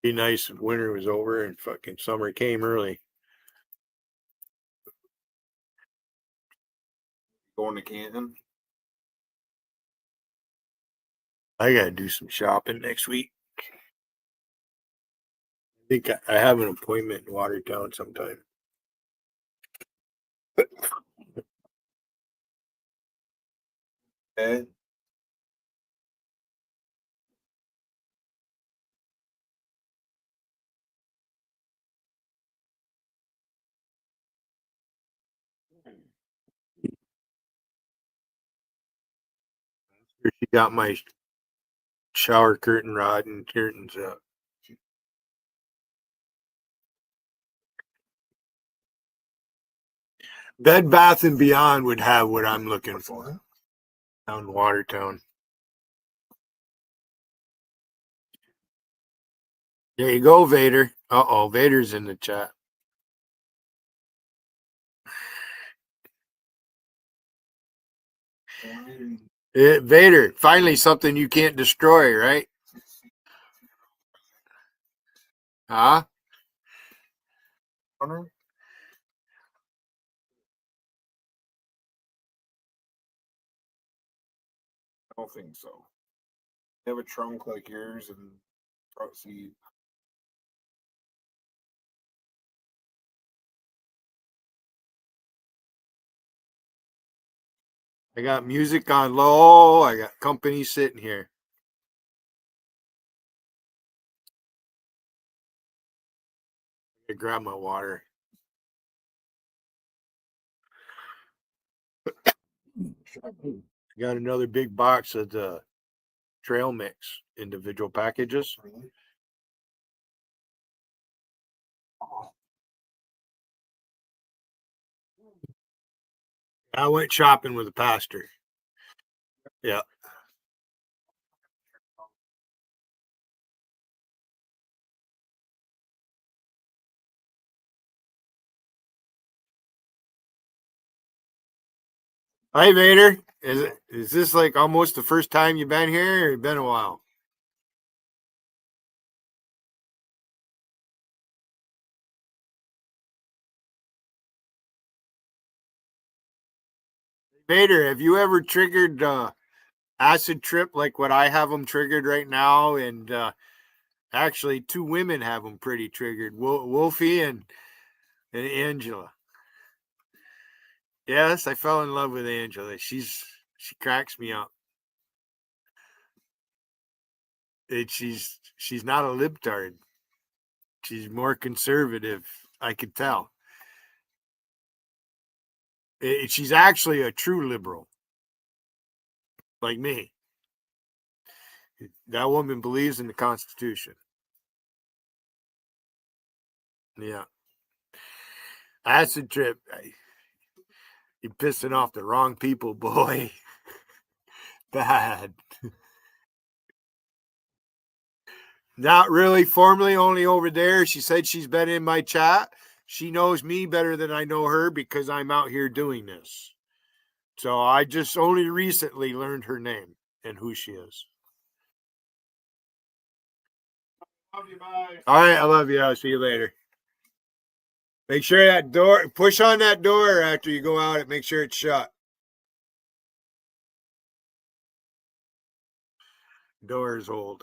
Speaker 4: Be nice if winter was over and fucking summer came early. Going to Canton. I gotta do some shopping next week. I think I have an appointment in Watertown sometime. Okay. She got my shower curtain rod and curtains up. Bed Bath and Beyond would have what I'm looking for down in Watertown. There you go, Vader. Uh-oh, Vader's in the chat. Vader, finally something you can't destroy, right? Huh? I don't think so. They have a trunk like yours and front seat. I got music on low. I got company sitting here. I grab my water. Got another big box of the trail mix individual packages. I went shopping with a pastor. Yeah. Hi, Vader. Is this like almost the first time you've been here, or been a while? Vader, have you ever triggered acid trip like what I have them triggered right now? And actually, two women have them pretty triggered. Wolfie and Angela. Yes, I fell in love with Angela. She cracks me up. She's not a libtard. She's more conservative. I could tell. She's actually a true liberal, like me. That woman believes in the Constitution. Yeah. Acid trip. You're pissing off the wrong people, boy. Bad. Not really formally, only over there. She said she's been in my chat. She knows me better than I know her because I'm out here doing this. So I just only recently learned her name and who she is. Love you, bye. All right, I love you. I'll see you later. Make sure that door, push on that door after you go out and make sure it's shut. Door is old.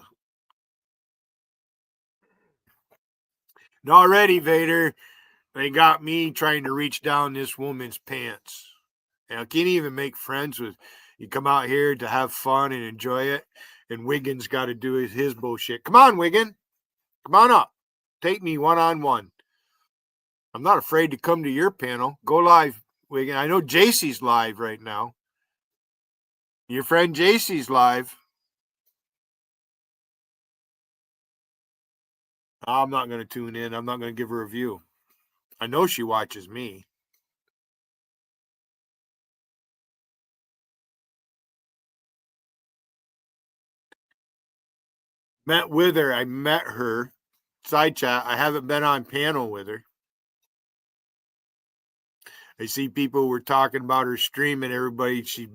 Speaker 4: And already, Vader, they got me trying to reach down this woman's pants. And I can't even make friends with you. Come out here to have fun and enjoy it. And Wiggins got to do his bullshit. Come on, Wiggin. Come on up. Take me one-on-one. I'm not afraid to come to your panel. Go live, Wiggin. I know JC's live right now. Your friend JC's live. I'm not going to tune in. I'm not going to give her a view. I know she watches me. Met with her. I met her. Side chat. I haven't been on panel with her. I see people were talking about her streaming. Everybody, she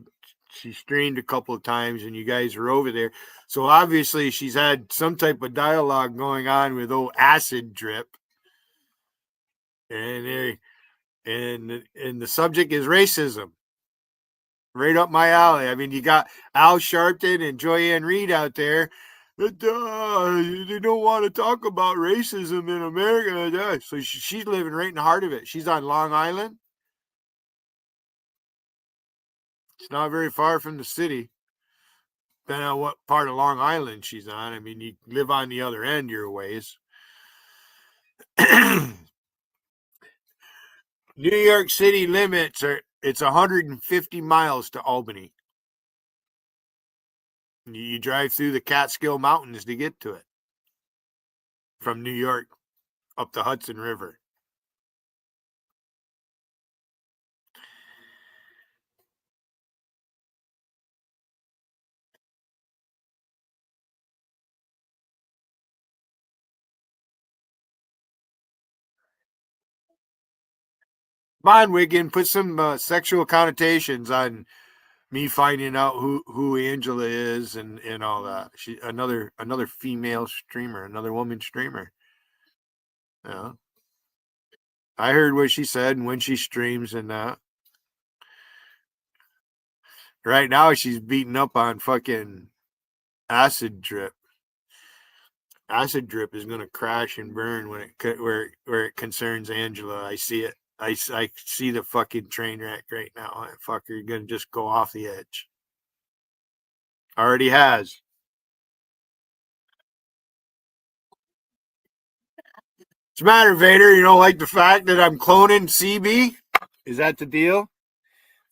Speaker 4: streamed a couple of times, and you guys were over there. So obviously, she's had some type of dialogue going on with old Acid Drip, and the subject is racism. Right up my alley. I mean, you got Al Sharpton and Joyanne Reed out there. They don't want to talk about racism in America. So she's living right in the heart of it. She's on Long Island. It's not very far from the city. Depending on what part of Long Island she's on. I mean, you live on the other end your ways. New York City limits it's 150 miles to Albany. You drive through the Catskill Mountains to get to it. From New York up the Hudson River. Come on, Wiggin, put some sexual connotations on me finding out who Angela is and all that. She another female streamer, another woman streamer. Yeah. I heard what she said and when she streams and that. Right now she's beating up on fucking acid drip. Acid drip is going to crash and burn when where it concerns Angela. I see it. I see the fucking train wreck right now. That fucker going to just go off the edge. Already has. What's the matter, Vader? You don't like the fact that I'm cloning CB? Is that the deal?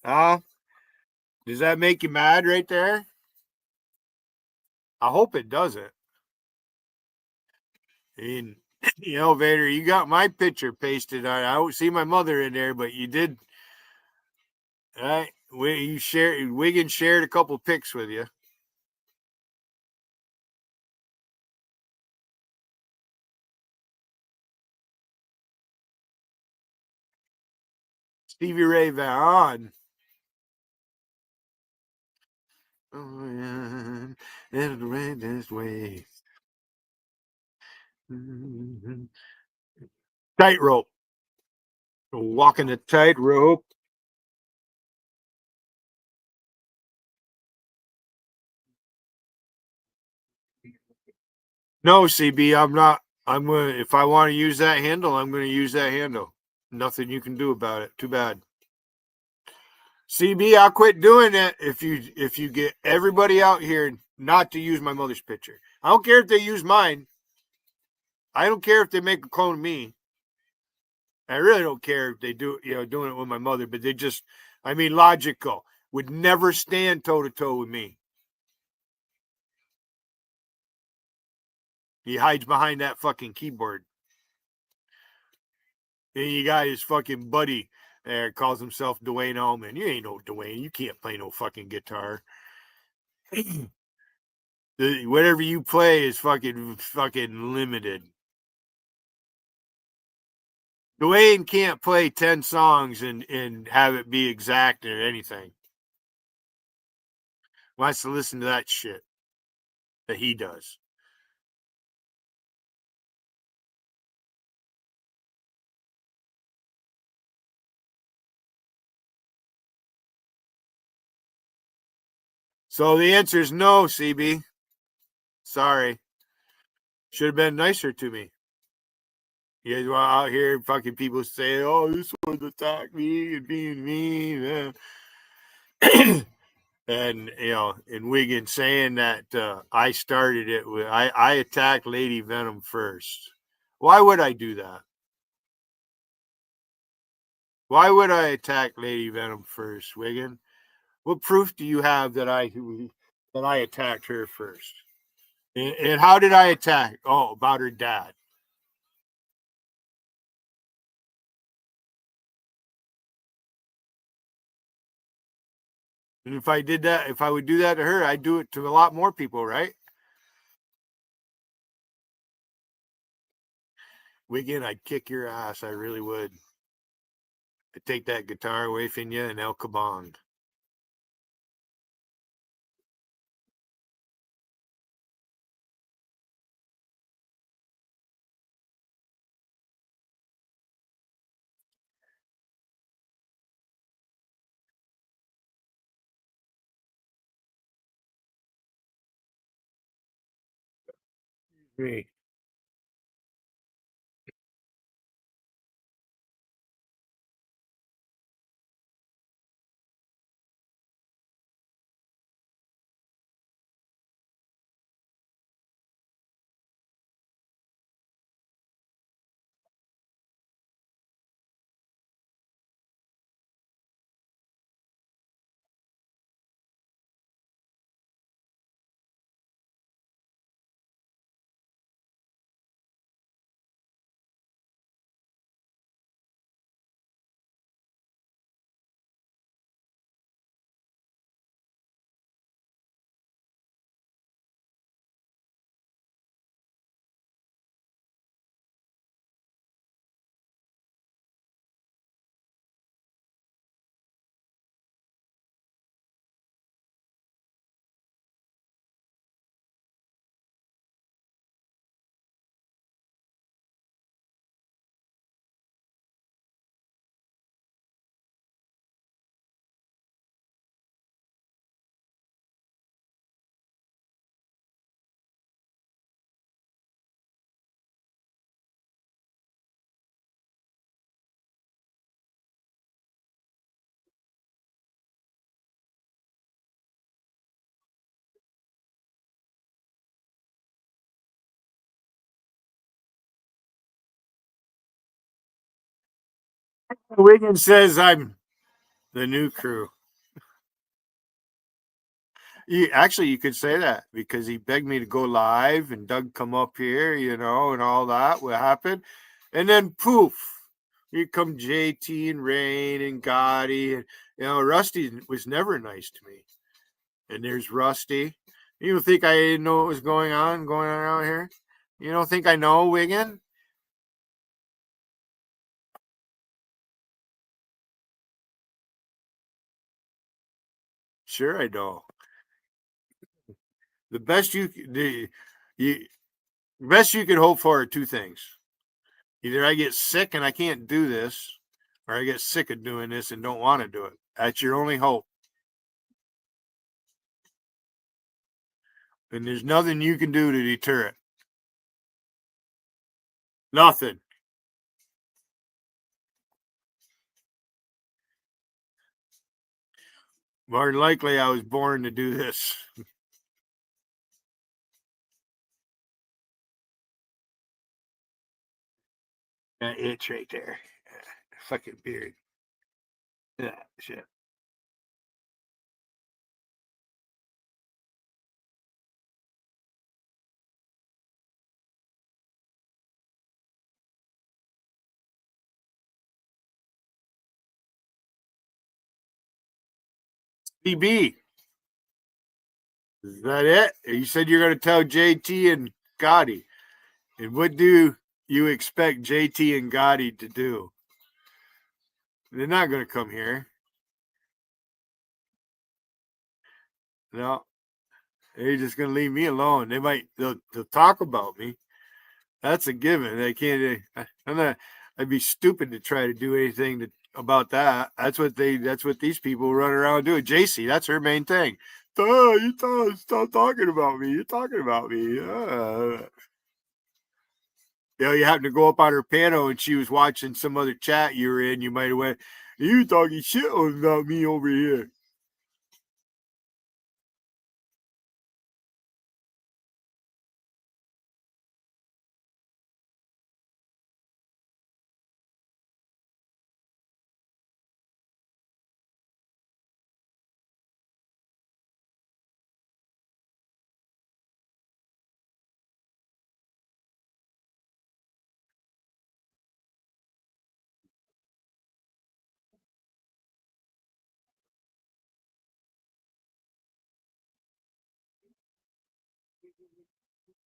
Speaker 4: Does that make you mad right there? I hope it doesn't. I mean, Vader, you got my picture pasted on. I don't see my mother in there, but you did. All right. Wiggin shared a couple pics with you. Stevie Ray Vaughan. Oh, yeah. It'll rain this way. Mm-hmm. Tightrope. Walking the tightrope. No, CB, I'm not. I'm gonna. If I want to use that handle, I'm gonna use that handle. Nothing you can do about it. Too bad. CB, I'll quit doing that if you get everybody out here not to use my mother's picture. I don't care if they use mine. I don't care if they make a clone of me. I really don't care if they do, doing it with my mother, but they just, logical. Would never stand toe to toe with me. He hides behind that fucking keyboard. And you got his fucking buddy there, calls himself Dwayne Allman. You ain't no Dwayne. You can't play no fucking guitar. Whatever you play is fucking limited. Dwayne can't play 10 songs and have it be exact or anything. Wants to listen to that shit that he does. So the answer is no, CB. Sorry. Should have been nicer to me. You guys were out here fucking people say, oh, this one's attacked me and being mean. And, and Wiggins saying that I started it with, I attacked Lady Venom first. Why would I do that? Why would I attack Lady Venom first, Wiggin? What proof do you have that I attacked her first? And how did I attack? Oh, about her dad. And if I would do that to her, I'd do it to a lot more people, right? Wiggin, I'd kick your ass. I really would. I'd take that guitar away from you and El Kabong. Me. Wiggins says I'm the new crew. You could say that because he begged me to go live and Doug come up here, and all that would happen. And then poof, here come JT and Rain and Gotti. And, Rusty was never nice to me. And there's Rusty. You don't think I didn't know what was going on around here? You don't think I know, Wiggin? Sure, I know. The best you could hope for are two things. Either I get sick and I can't do this, or I get sick of doing this and don't want to do it. That's your only hope. And there's nothing you can do to deter it. Nothing. More than likely, I was born to do this. That itch right there. Fucking beard. Yeah, shit. DB. Is that it? You said you're going to tell JT and Gotti. And what do you expect JT and Gotti to do? They're not going to come here. No, they're just going to leave me alone. They'll talk about me. That's a given. They can't. I'd be stupid to try to do anything about that. That's what these people run around doing. JC, that's her main thing. Stop talking about me. You're talking about me. You happen to go up on her panel and she was watching some other chat you were in. You might have went, "You talking shit about me over here."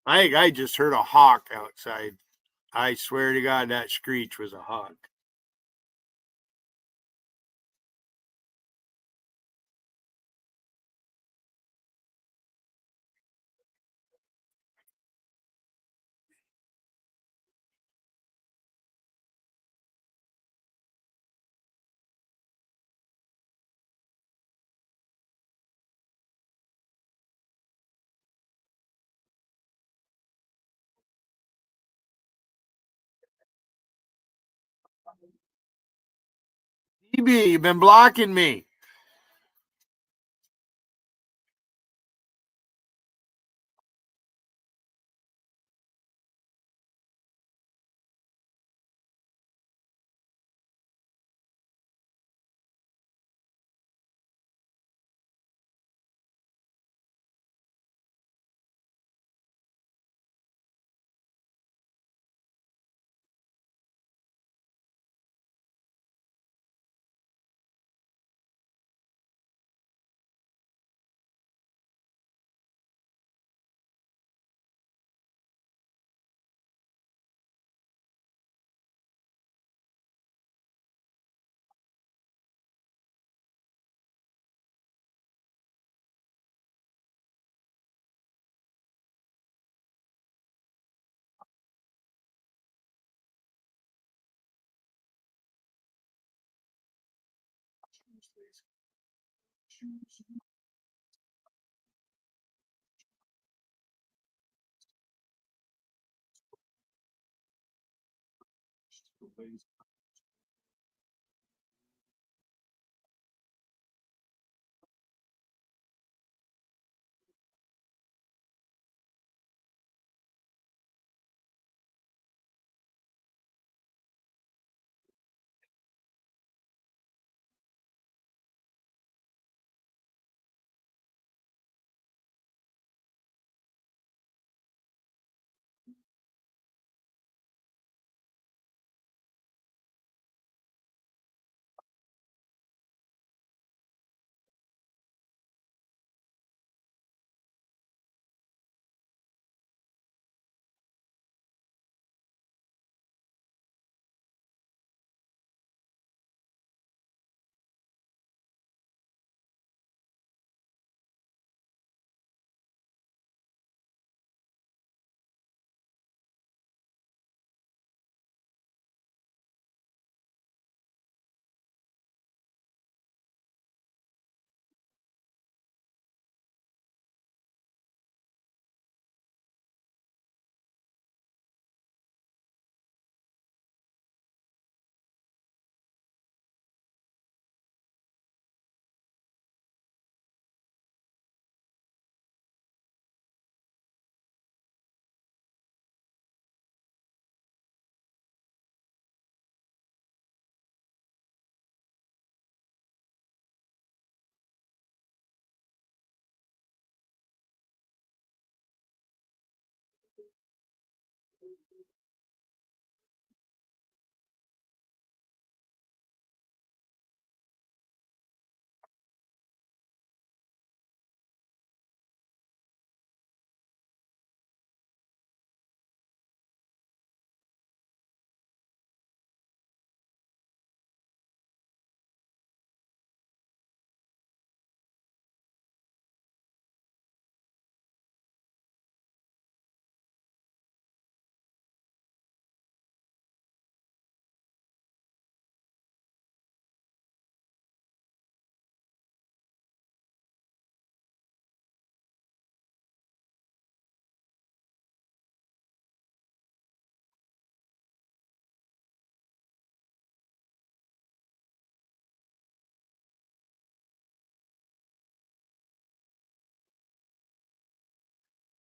Speaker 4: I think I just heard a hawk outside. I swear to God, that screech was a hawk. DB, you've been blocking me.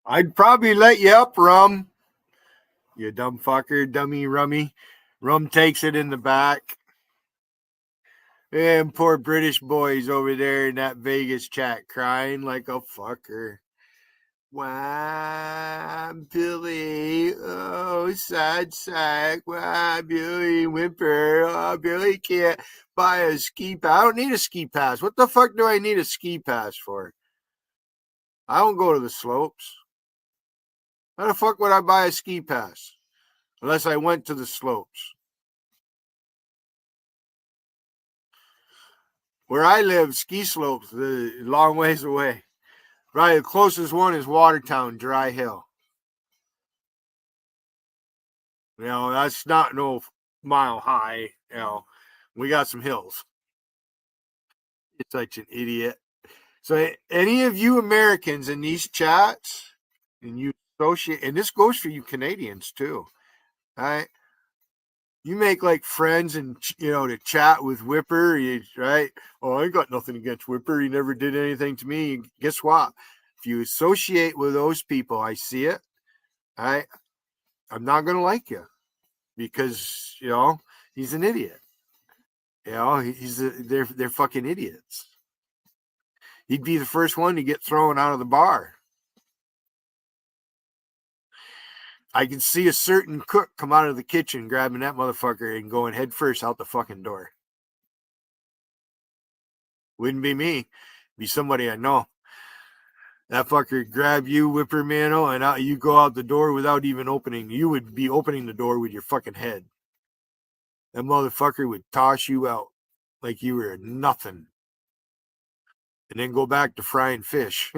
Speaker 4: I'd probably let you up, Rum. You dumb fucker, dummy rummy. Rum takes it in the back. And poor British boys over there in that Vegas chat crying like a fucker. Why, Billy? Oh, sad sack. Why, Billy whimper? Oh, Billy can't buy a ski pass. I don't need a ski pass. What the fuck do I need a ski pass for? I don't go to the slopes. How the fuck would I buy a ski pass? Unless I went to the slopes. Where I live, ski slopes, a long ways away. Right, the closest one is Watertown, Dry Hill. You know, that's not no mile high. You know, we got some hills. It's such an idiot. So, any of you Americans in these chats, and you associate, and this goes for you Canadians too, right? You make like friends and, you know, to chat with Whipper, right? Oh, I got nothing against Whipper. He never did anything to me. Guess what? If you associate with those people, I see it. I'm not going to like you because, you know, he's an idiot. You know, they're fucking idiots. He'd be the first one to get thrown out of the bar. I can see a certain cook come out of the kitchen, grabbing that motherfucker and going head first out the fucking door. Wouldn't be me. Be somebody I know. That fucker grab you, Whippermano, and out you go out the door without even opening. You would be opening the door with your fucking head. That motherfucker would toss you out like you were nothing. And then go back to frying fish.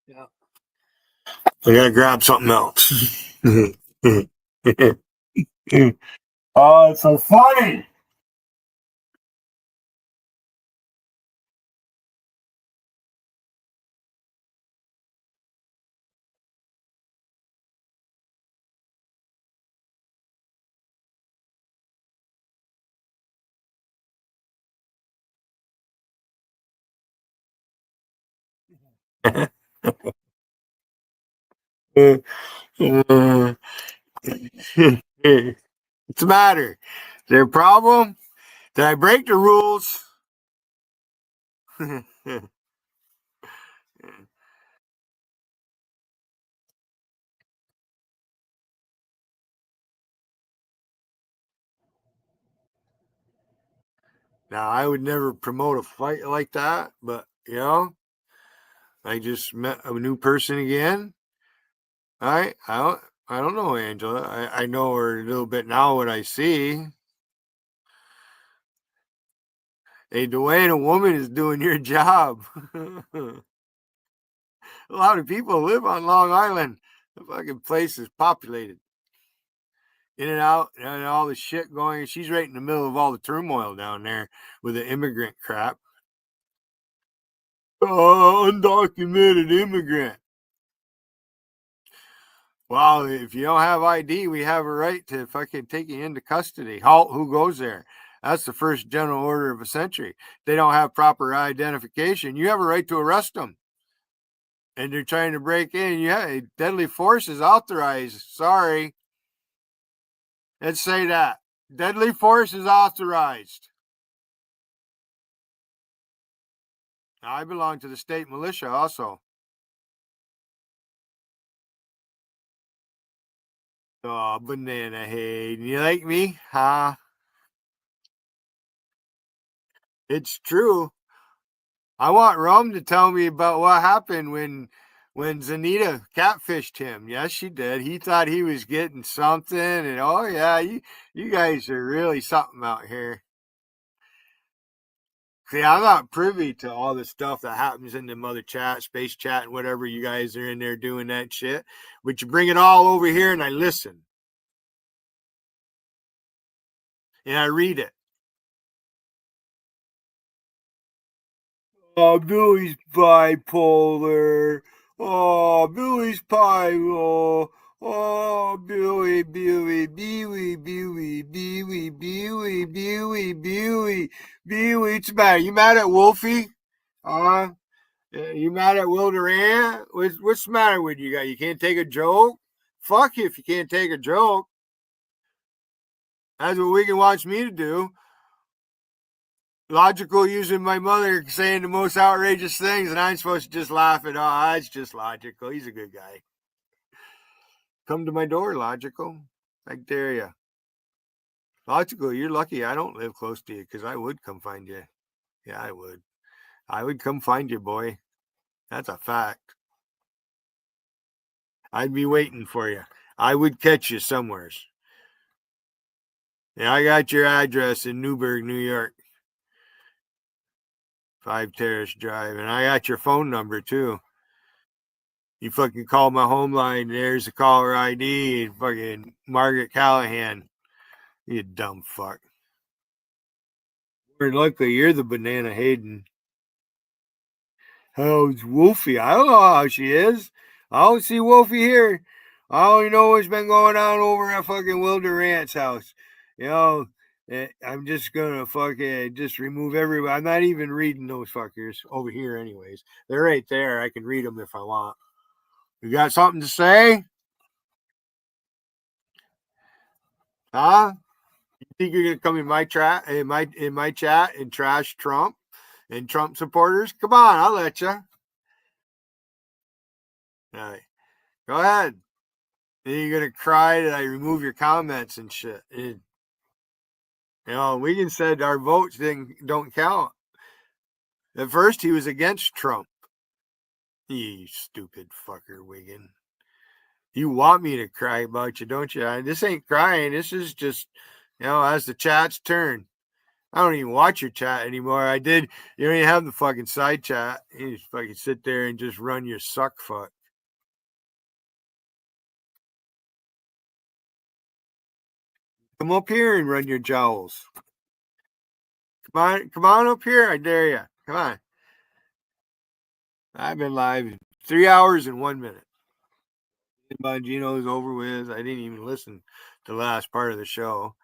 Speaker 4: Yeah. I gotta grab something else. Oh, it's so funny. What's the matter? Is there a problem? Did I break the rules? Now, I would never promote a fight like that, but I just met a new person again. I don't know Angela. I know her a little bit now. What I see. Hey, Dwayne, a woman is doing your job. A lot of people live on Long Island. The fucking place is populated. In and out, and all the shit going. She's right in the middle of all the turmoil down there with the immigrant crap. Undocumented immigrant. Well, if you don't have ID, we have a right to fucking take you into custody. Halt, who goes there? That's the first general order of a century. They don't have proper identification. You have a right to arrest them. And they're trying to break in. Yeah, deadly force is authorized. Sorry. Let's say that. Deadly force is authorized. I belong to the state militia also. Oh, banana head. You like me? Huh? It's true. I want Rome to tell me about what happened when Zanita catfished him. Yes, she did. He thought he was getting something, and oh yeah, you guys are really something out here. See, I'm not privy to all the stuff that happens in the mother chat, space chat, and whatever you guys are in there doing that shit. But you bring it all over here, and I listen, and I read it. Oh, Billy's bipolar. Oh, Billy's bipolar. Oh, Billy, Billy, Billy, Billy, Billy, Billy, Billy, Billy, Billy. What's the matter? You mad at Wolfie? You mad at Will Durant? What's the matter with you guys? You can't take a joke? Fuck you if you can't take a joke. That's what Wigan wants me to do. Logical using my mother saying the most outrageous things, and I'm supposed to just laugh it off. It's just Logical. He's a good guy. Come to my door, Logical. I dare you. Logical, you're lucky I don't live close to you because I would come find you. Yeah, I would. I would come find you, boy. That's a fact. I'd be waiting for you. I would catch you somewheres. Yeah, I got your address in Newburgh, New York. 5 Terrace Drive. And I got your phone number, too. You fucking call my home line. There's the caller ID. And fucking Margaret Callahan. You dumb fuck. More likely, you're the banana Hayden. How's Wolfie? I don't know how she is. I don't see Wolfie here. I only know what's been going on over at fucking Will Durant's house. I'm just gonna fucking just remove everybody. I'm not even reading those fuckers over here, anyways. They're right there. I can read them if I want. You got something to say? Huh? You think you're gonna come in my chat in my chat and trash Trump and Trump supporters? Come on, I'll let you. All right, go ahead. Then you're gonna cry that I remove your comments and shit. Wiggin said our votes don't count. At first, he was against Trump. You stupid fucker, Wiggin. You want me to cry about you, don't you? This ain't crying. This is just, as the chat's turn. I don't even watch your chat anymore. I did. You don't even have the fucking side chat. You just fucking sit there and just run your suck fuck. Come up here and run your jowls. Come on up here. I dare you. Come on. I've been live 3 hours and 1 minute. Bongino's over with. I didn't even listen to the last part of the show.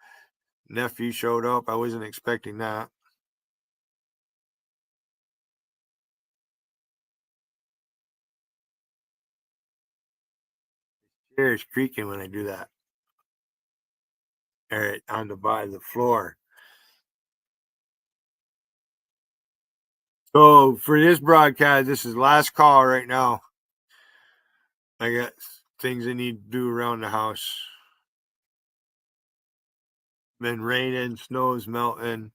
Speaker 4: Nephew showed up. I wasn't expecting that. Chair is creaking when I do that. All right, on the floor. So for this broadcast, this is last call right now. I got things I need to do around the house. Been raining, snow's melting.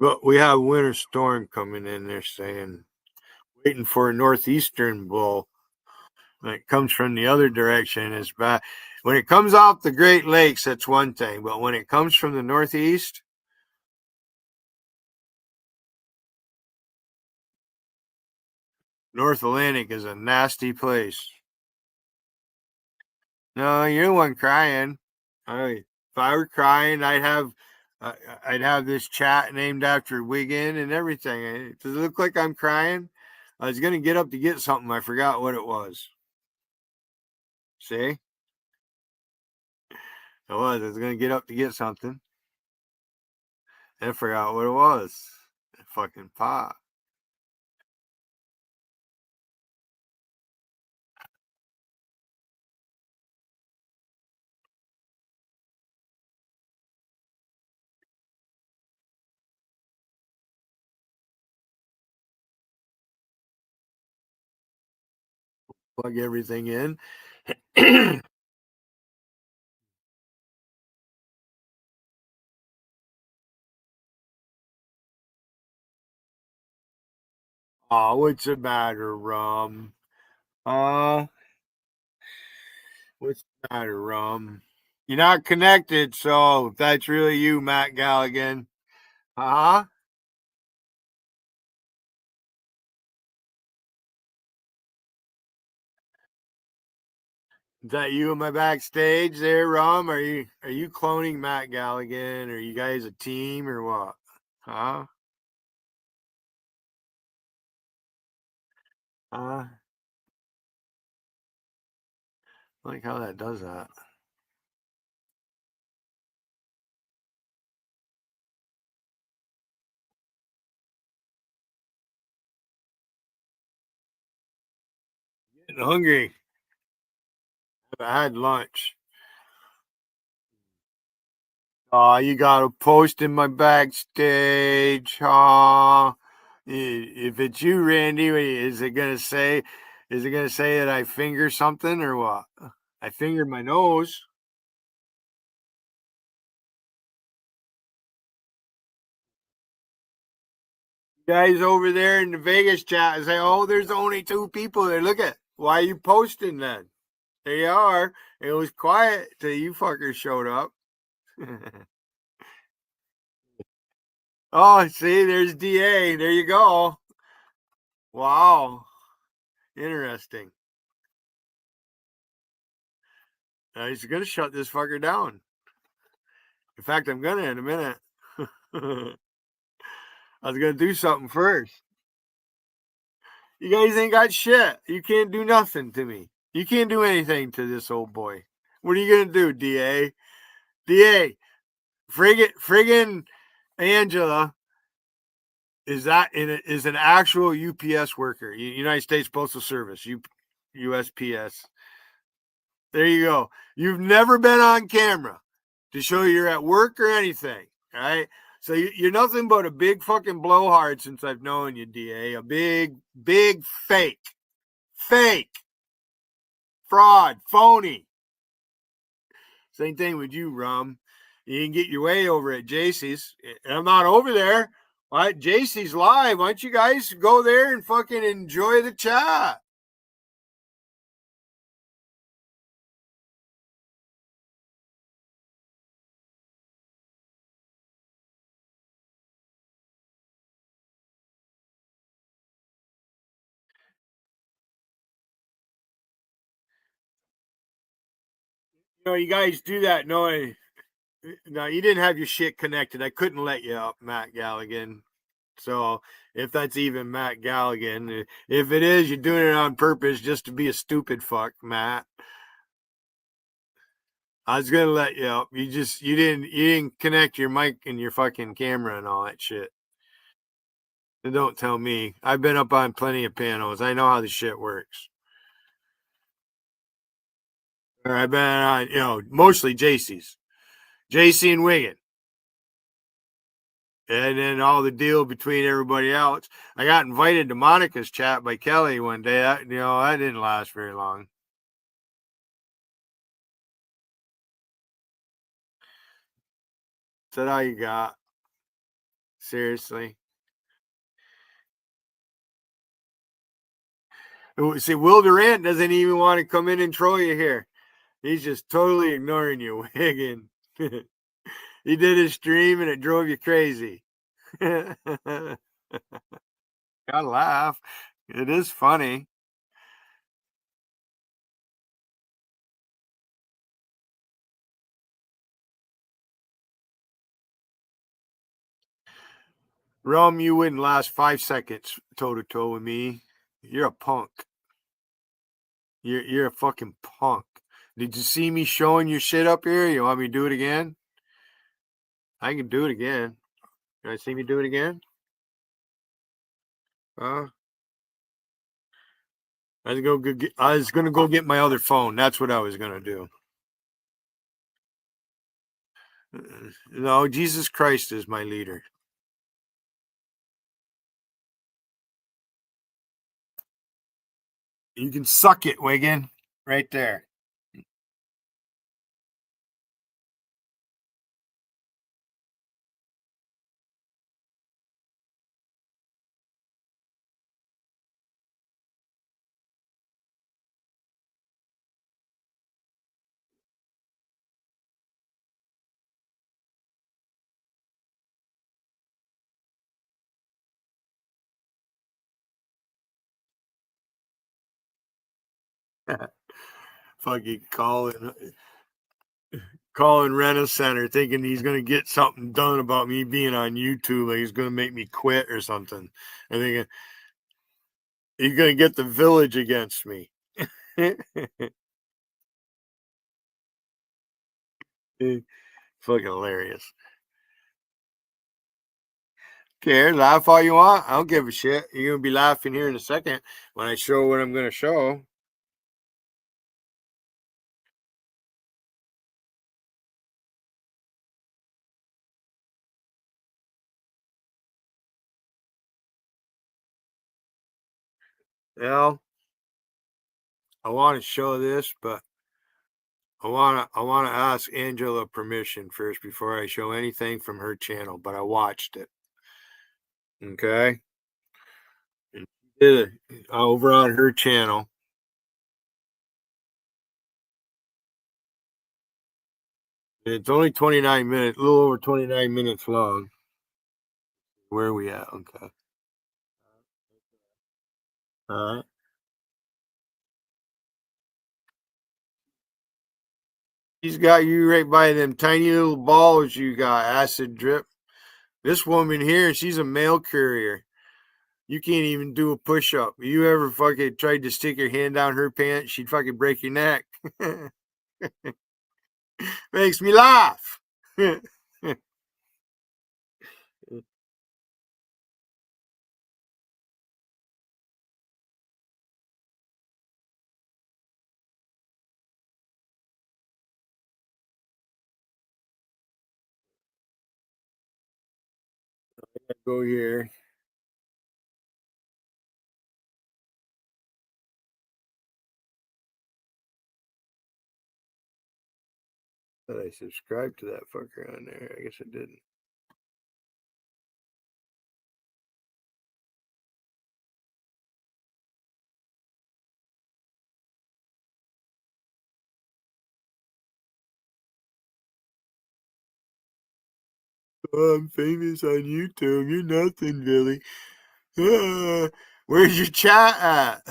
Speaker 4: But we have winter storm coming in. They're saying, waiting for a northeastern blow. When it comes from the other direction, it's bad. When it comes off the Great Lakes, that's one thing. But when it comes from the northeast, North Atlantic is a nasty place. No, you're the one crying. If I were crying, I'd have this chat named after Wiggin and everything. Does it look like I'm crying? I was gonna get up to get something. I forgot what it was. See? I was gonna get up to get something. And I forgot what it was. Fucking pop. Plug everything in. Oh, what's the matter, Rum? What's the matter, Rum? You're not connected, so that's really you, Matt Galligan. Huh? Is that you in my backstage there, Rum? Are you cloning Matt Galligan? Are you guys a team or what? Huh? I like how that does that. Getting hungry. I had lunch. Oh, you got to post in my backstage. If it's you, Randy, is it gonna say that I finger something or what? I fingered my nose. Guys over there in the Vegas chat say, "Oh, there's only 2 people there. Look at why are you posting then?" There you are. It was quiet till you fuckers showed up. Oh, see, there's DA. There you go. Wow. Interesting. He's going to shut this fucker down. In fact, I'm going to in a minute. I was going to do something first. You guys ain't got shit. You can't do nothing to me. You can't do anything to this old boy. What are you going to do, DA? DA, friggin' Angela is an actual UPS worker, United States Postal Service, USPS. There you go. You've never been on camera to show you're at work or anything, all right? So you're nothing but a big fucking blowhard since I've known you, DA. A big, big fake. Fraud. Phony. Same thing with you, Rum. You can get your way over at JC's. I'm not over there. Why? JC's live. Why don't you guys go there and fucking enjoy the chat? You guys do that knowing. No, you didn't have your shit connected. I couldn't let you up, Matt Galligan. So if that's even Matt Galligan, if it is, you're doing it on purpose just to be a stupid fuck, Matt. I was gonna let you up. You didn't connect your mic and your fucking camera and all that shit. And don't tell me. I've been up on plenty of panels. I know how the shit works. Or I've been on, mostly JC's. JC and Wigan. And then all the deal between everybody else. I got invited to Monica's chat by Kelly one day. That didn't last very long. Is that all you got? Seriously. See, Will Durant doesn't even want to come in and troll you here. He's just totally ignoring you, Wigan. He did his stream and it drove you crazy. Gotta laugh. It is funny. Rum, you wouldn't last 5 seconds toe to toe with me. You're a punk. You're a fucking punk. Did you see me showing your shit up here? You want me to do it again? I can do it again. Can I see me do it again? I was gonna go get my other phone. That's what I was gonna do. No, Jesus Christ is my leader. You can suck it, Wigan. Right there. Fucking calling Rena Center thinking he's going to get something done about me being on YouTube. Like he's going to make me quit or something. I think he's going to get the village against me. Fucking hilarious. Okay, laugh all you want. I don't give a shit. You're going to be laughing here in a second when I show what I'm going to show. Well, I want to show this, but I want to ask Angela permission first before I show anything from her channel, but I watched it. Okay? And she did it over on her channel. It's only 29 minutes, a little over 29 minutes long. Where are we at? Okay. All right. He's got you right by them tiny little balls you got, acid drip. This woman here, she's a mail courier. You can't even do a push up. You ever fucking tried to stick your hand down her pants, she'd fucking break your neck. Makes me laugh. Go here. But I subscribed to that fucker on there. I guess I didn't. Oh, I'm famous on YouTube. You're nothing, Billy. Where's your chat at?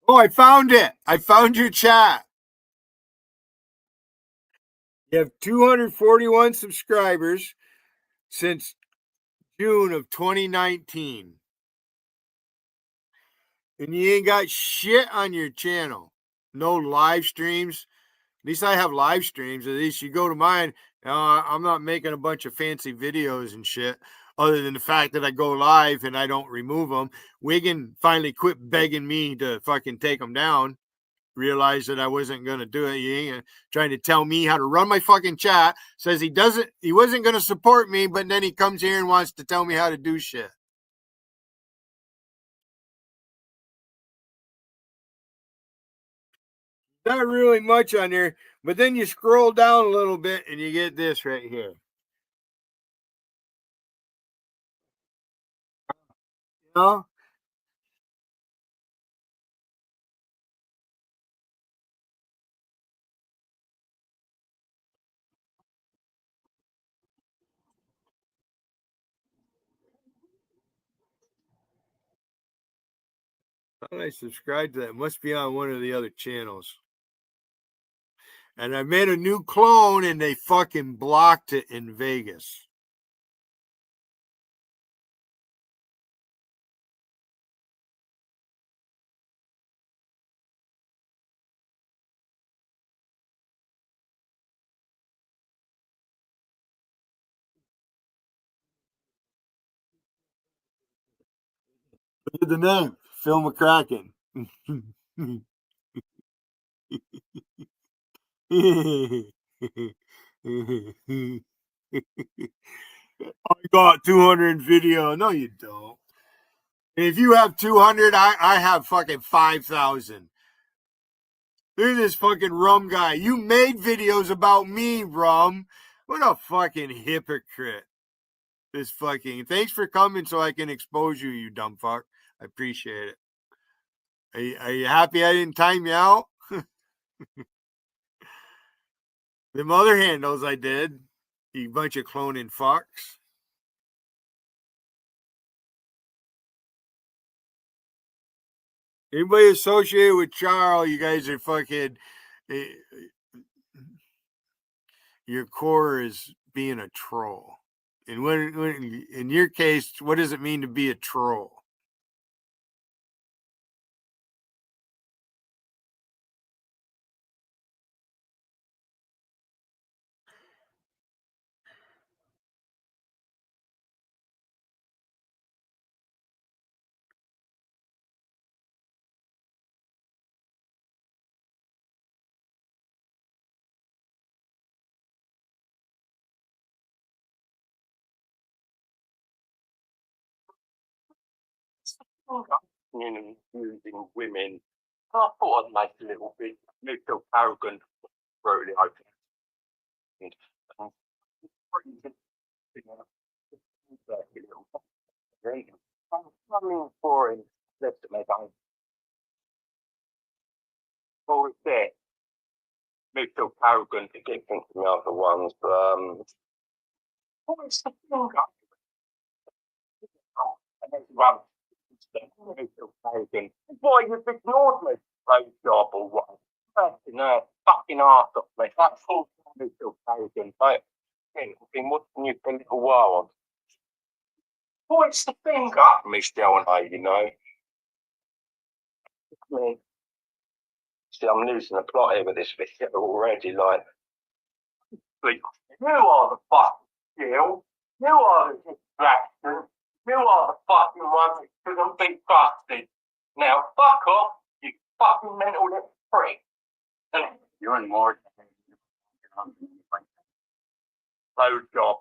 Speaker 4: Oh, I found it. I found your chat. You have 241 subscribers since June of 2019. And you ain't got shit on your channel. No live streams. At least I have live streams. At least you go to mine. I'm not making a bunch of fancy videos and shit. Other than the fact that I go live and I don't remove them. Wiggin finally quit begging me to fucking take them down. Realized that I wasn't going to do it. He ain't trying to tell me how to run my fucking chat. Says he wasn't going to support me, but then he comes here and wants to tell me how to do shit. Not really much on there, but then you scroll down a little bit and you get this right here. You know? How did I subscribe to that? It must be on one of the other channels. And I made a new clone and they fucking blocked it in Vegas. Look at the name, Phil McCracken. I got 200 video. No, you don't. If you have 200, I have fucking 5,000. Look at this fucking Rum guy. You made videos about me, Rum. What a fucking hypocrite. This fucking. Thanks for coming so I can expose you, you dumb fuck. I appreciate it. Are you happy I didn't time you out? Them other handles I did. You bunch of cloning fucks. Anybody associated with Charles, you guys are fucking. Your core is being a troll. And when in your case, what does it mean to be a troll?
Speaker 5: Using women. I thought I'd make a little bit, feel arrogant, wrote it open. I'm for him. Left at my time. Well, it's there. Me feel arrogant to get things from the other ones, but what's the thing? Boy, you've ignored me. Play job or what? Fucking arse off me. That's all me feel arrogant. I've been watching you for a little while. Boy, it's the thing up me still, you know. See, I'm losing the plot here with this video already, like. You are the fucking skill. You are the distraction. You are the fucking one that shouldn't be trusted. Now, fuck off, you fucking mental little prick. You're in more. Load job.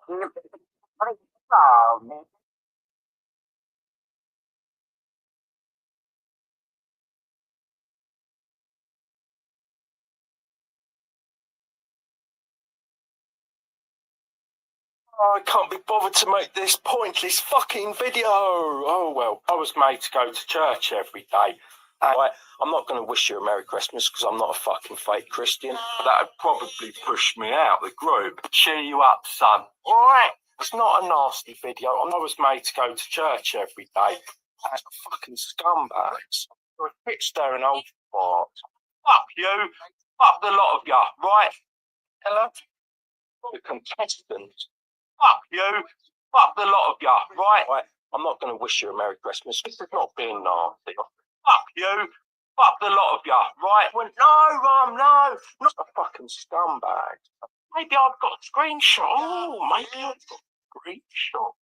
Speaker 5: I can't be bothered to make this pointless fucking video. Oh well, I was made to go to church every day. I'm not going to wish you a Merry Christmas because I'm not a fucking fake Christian. That would probably push me out the group. Cheer you up, son. Alright, it's not a nasty video. I was made to go to church every day. That's fucking scumbags. You're a bitch there, an old fart. Fuck you. Fuck the lot of you, right? Hello? The contestants. Fuck you. Fuck the lot of you, right? I'm not going to wish you a Merry Christmas. This is not being nasty. Fuck you. Fuck the lot of you, right? No, no. Not a fucking scumbag. Maybe I've got a screenshot. Oh, maybe I've got a screenshot.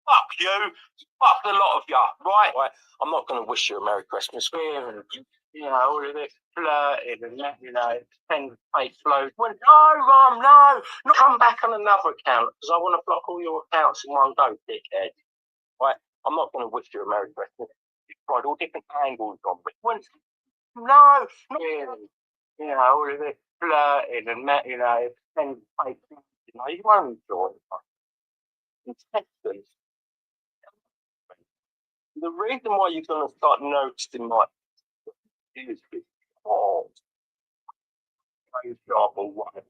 Speaker 5: Fuck you. Fuck the lot of you, right? I'm not going to wish you a Merry Christmas. You know, all of this flirting and that, you know, send fake flows. No, no. Not come back on another account because I want to block all your accounts in one go, dickhead. Right? I'm not going to wish you a Merry Christmas. You've tried all different angles on it. No, not really. You know, all of this flirting and that, you know, send fake flows. You know, you won't enjoy it. It's excellent. The reason why you're going to start noticing my is because my job or whatever,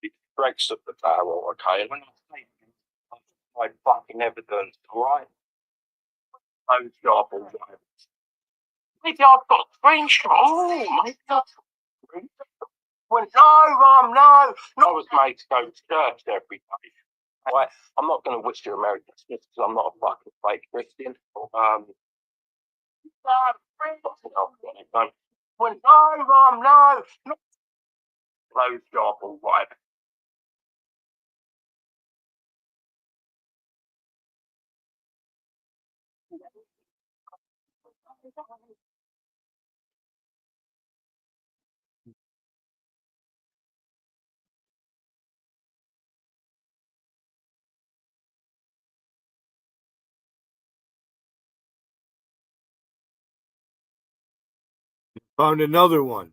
Speaker 5: it breaks up the barrel, okay? And when I say my fucking evidence, alright? My job or whatever. Maybe I've got a screenshot. Oh, maybe I've got a screenshot. No, no. I was made to go to church every day. Right? I'm not going to wish you a Merry Christmas because I'm not a fucking fake Christian. No, no. Close job or whatever.
Speaker 4: Found another one.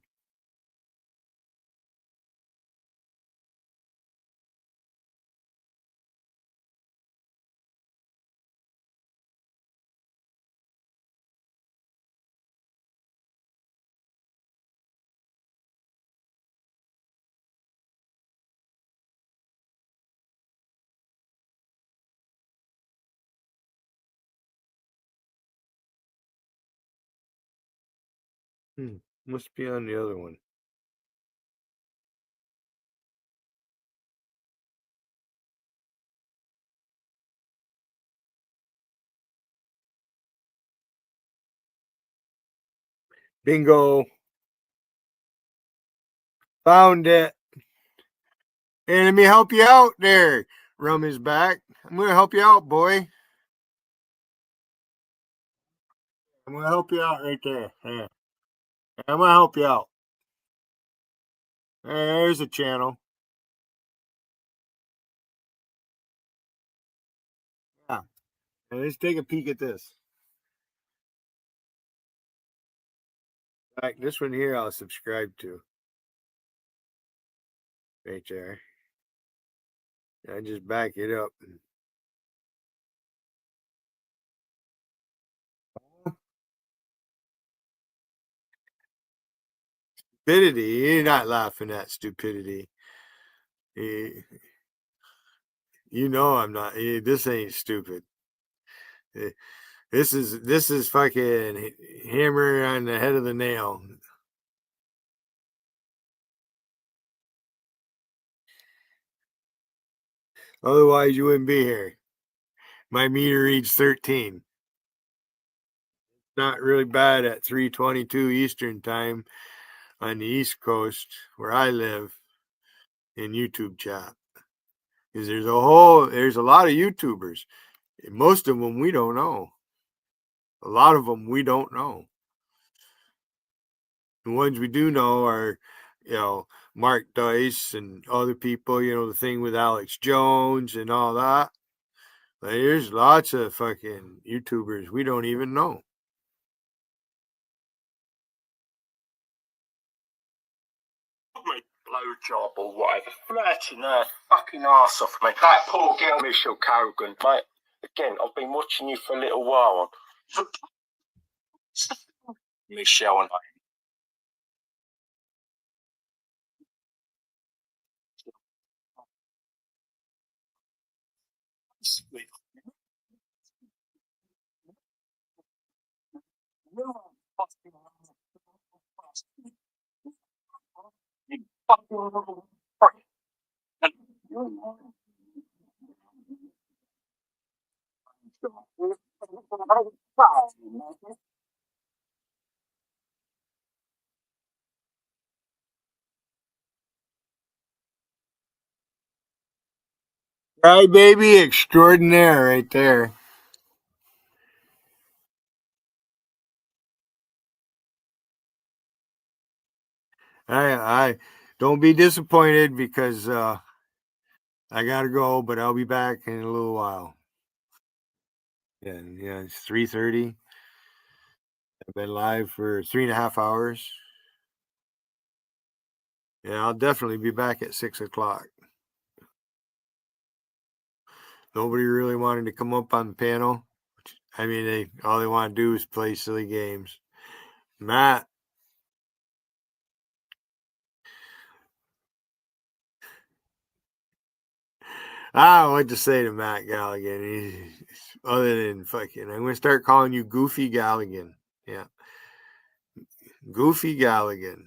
Speaker 4: Must be on the other one. Bingo. Found it. Hey, let me help you out there. Rum is back. I'm going to help you out, boy. I'm going to help you out right there. Yeah. I'm going to help you out. There's a channel. Yeah. And let's take a peek at this. Like this one here, I'll subscribe to. Right there. I just back it up. Stupidity. You're not laughing at stupidity. You know I'm not. This ain't stupid. This is fucking hammer on the head of the nail. Otherwise, you wouldn't be here. My meter reads 13. Not really bad at 3:22 Eastern time on the East Coast where I live in YouTube chat. Because there's a lot of YouTubers. Most of them we don't know. A lot of them we don't know. The ones we do know are, Mark Dice and other people, you know, the thing with Alex Jones and all that. Like, there's lots of fucking YouTubers we don't even know.
Speaker 5: Me blowjob or whatever, flirting her fucking arse off me. That poor girl, Michelle Carrigan, mate. Again, I've been watching you for a little while. Michelle and I.
Speaker 4: Right, baby, extraordinaire right there. I don't be disappointed because I gotta go, but I'll be back in a little while. Yeah, it's 3:30. I've been live for 3.5 hours. Yeah, I'll definitely be back at 6:00. Nobody really wanted to come up on the panel. I mean, all they want to do is play silly games. Matt. I don't know what to say to Matt Galligan. Other than fucking, I'm going to start calling you Goofy Galligan. Yeah. Goofy Galligan.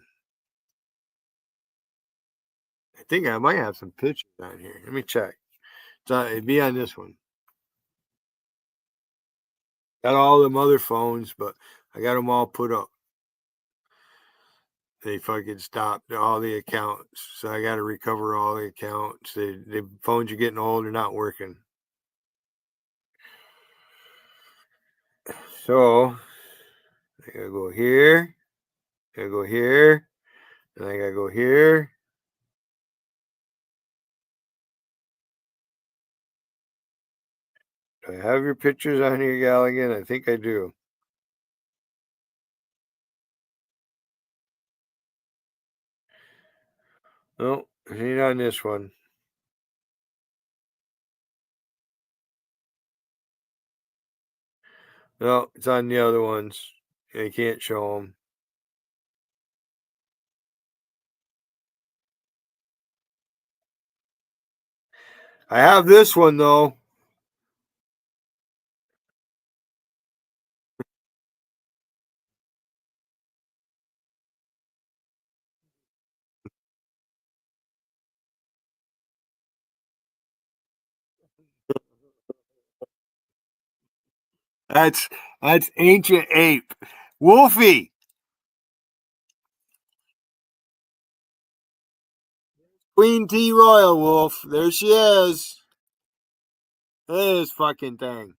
Speaker 4: I think I might have some pictures on here. Let me check. It'd be on this one. Got all them other phones, but I got them all put up. They fucking stopped all the accounts. So I got to recover all the accounts. The phones are getting old. They're not working. So I got to go here. I got to go here. And I got to go here. Do I have your pictures on here, Galligan? I think I do. No, it ain't on this one. No, it's on the other ones. I can't show them. I have this one, though. That's Ancient Ape. Wolfie. Queen T Royal Wolf. There she is. This fucking thing.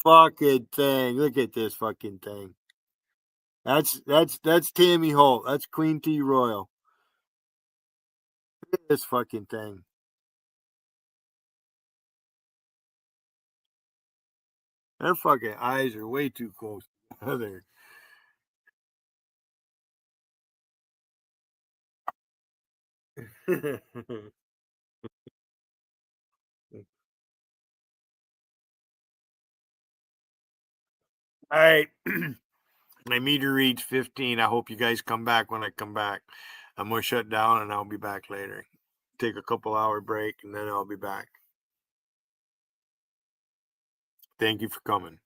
Speaker 4: Fucking thing. Look at this fucking thing. That's Tammy Holt. That's Queen T Royal. Look at this fucking thing. Their fucking eyes are way too close together. All right. My meter reads 15. I hope you guys come back when I come back. I'm going to shut down and I'll be back later. Take a couple hour break and then I'll be back. Thank you for coming.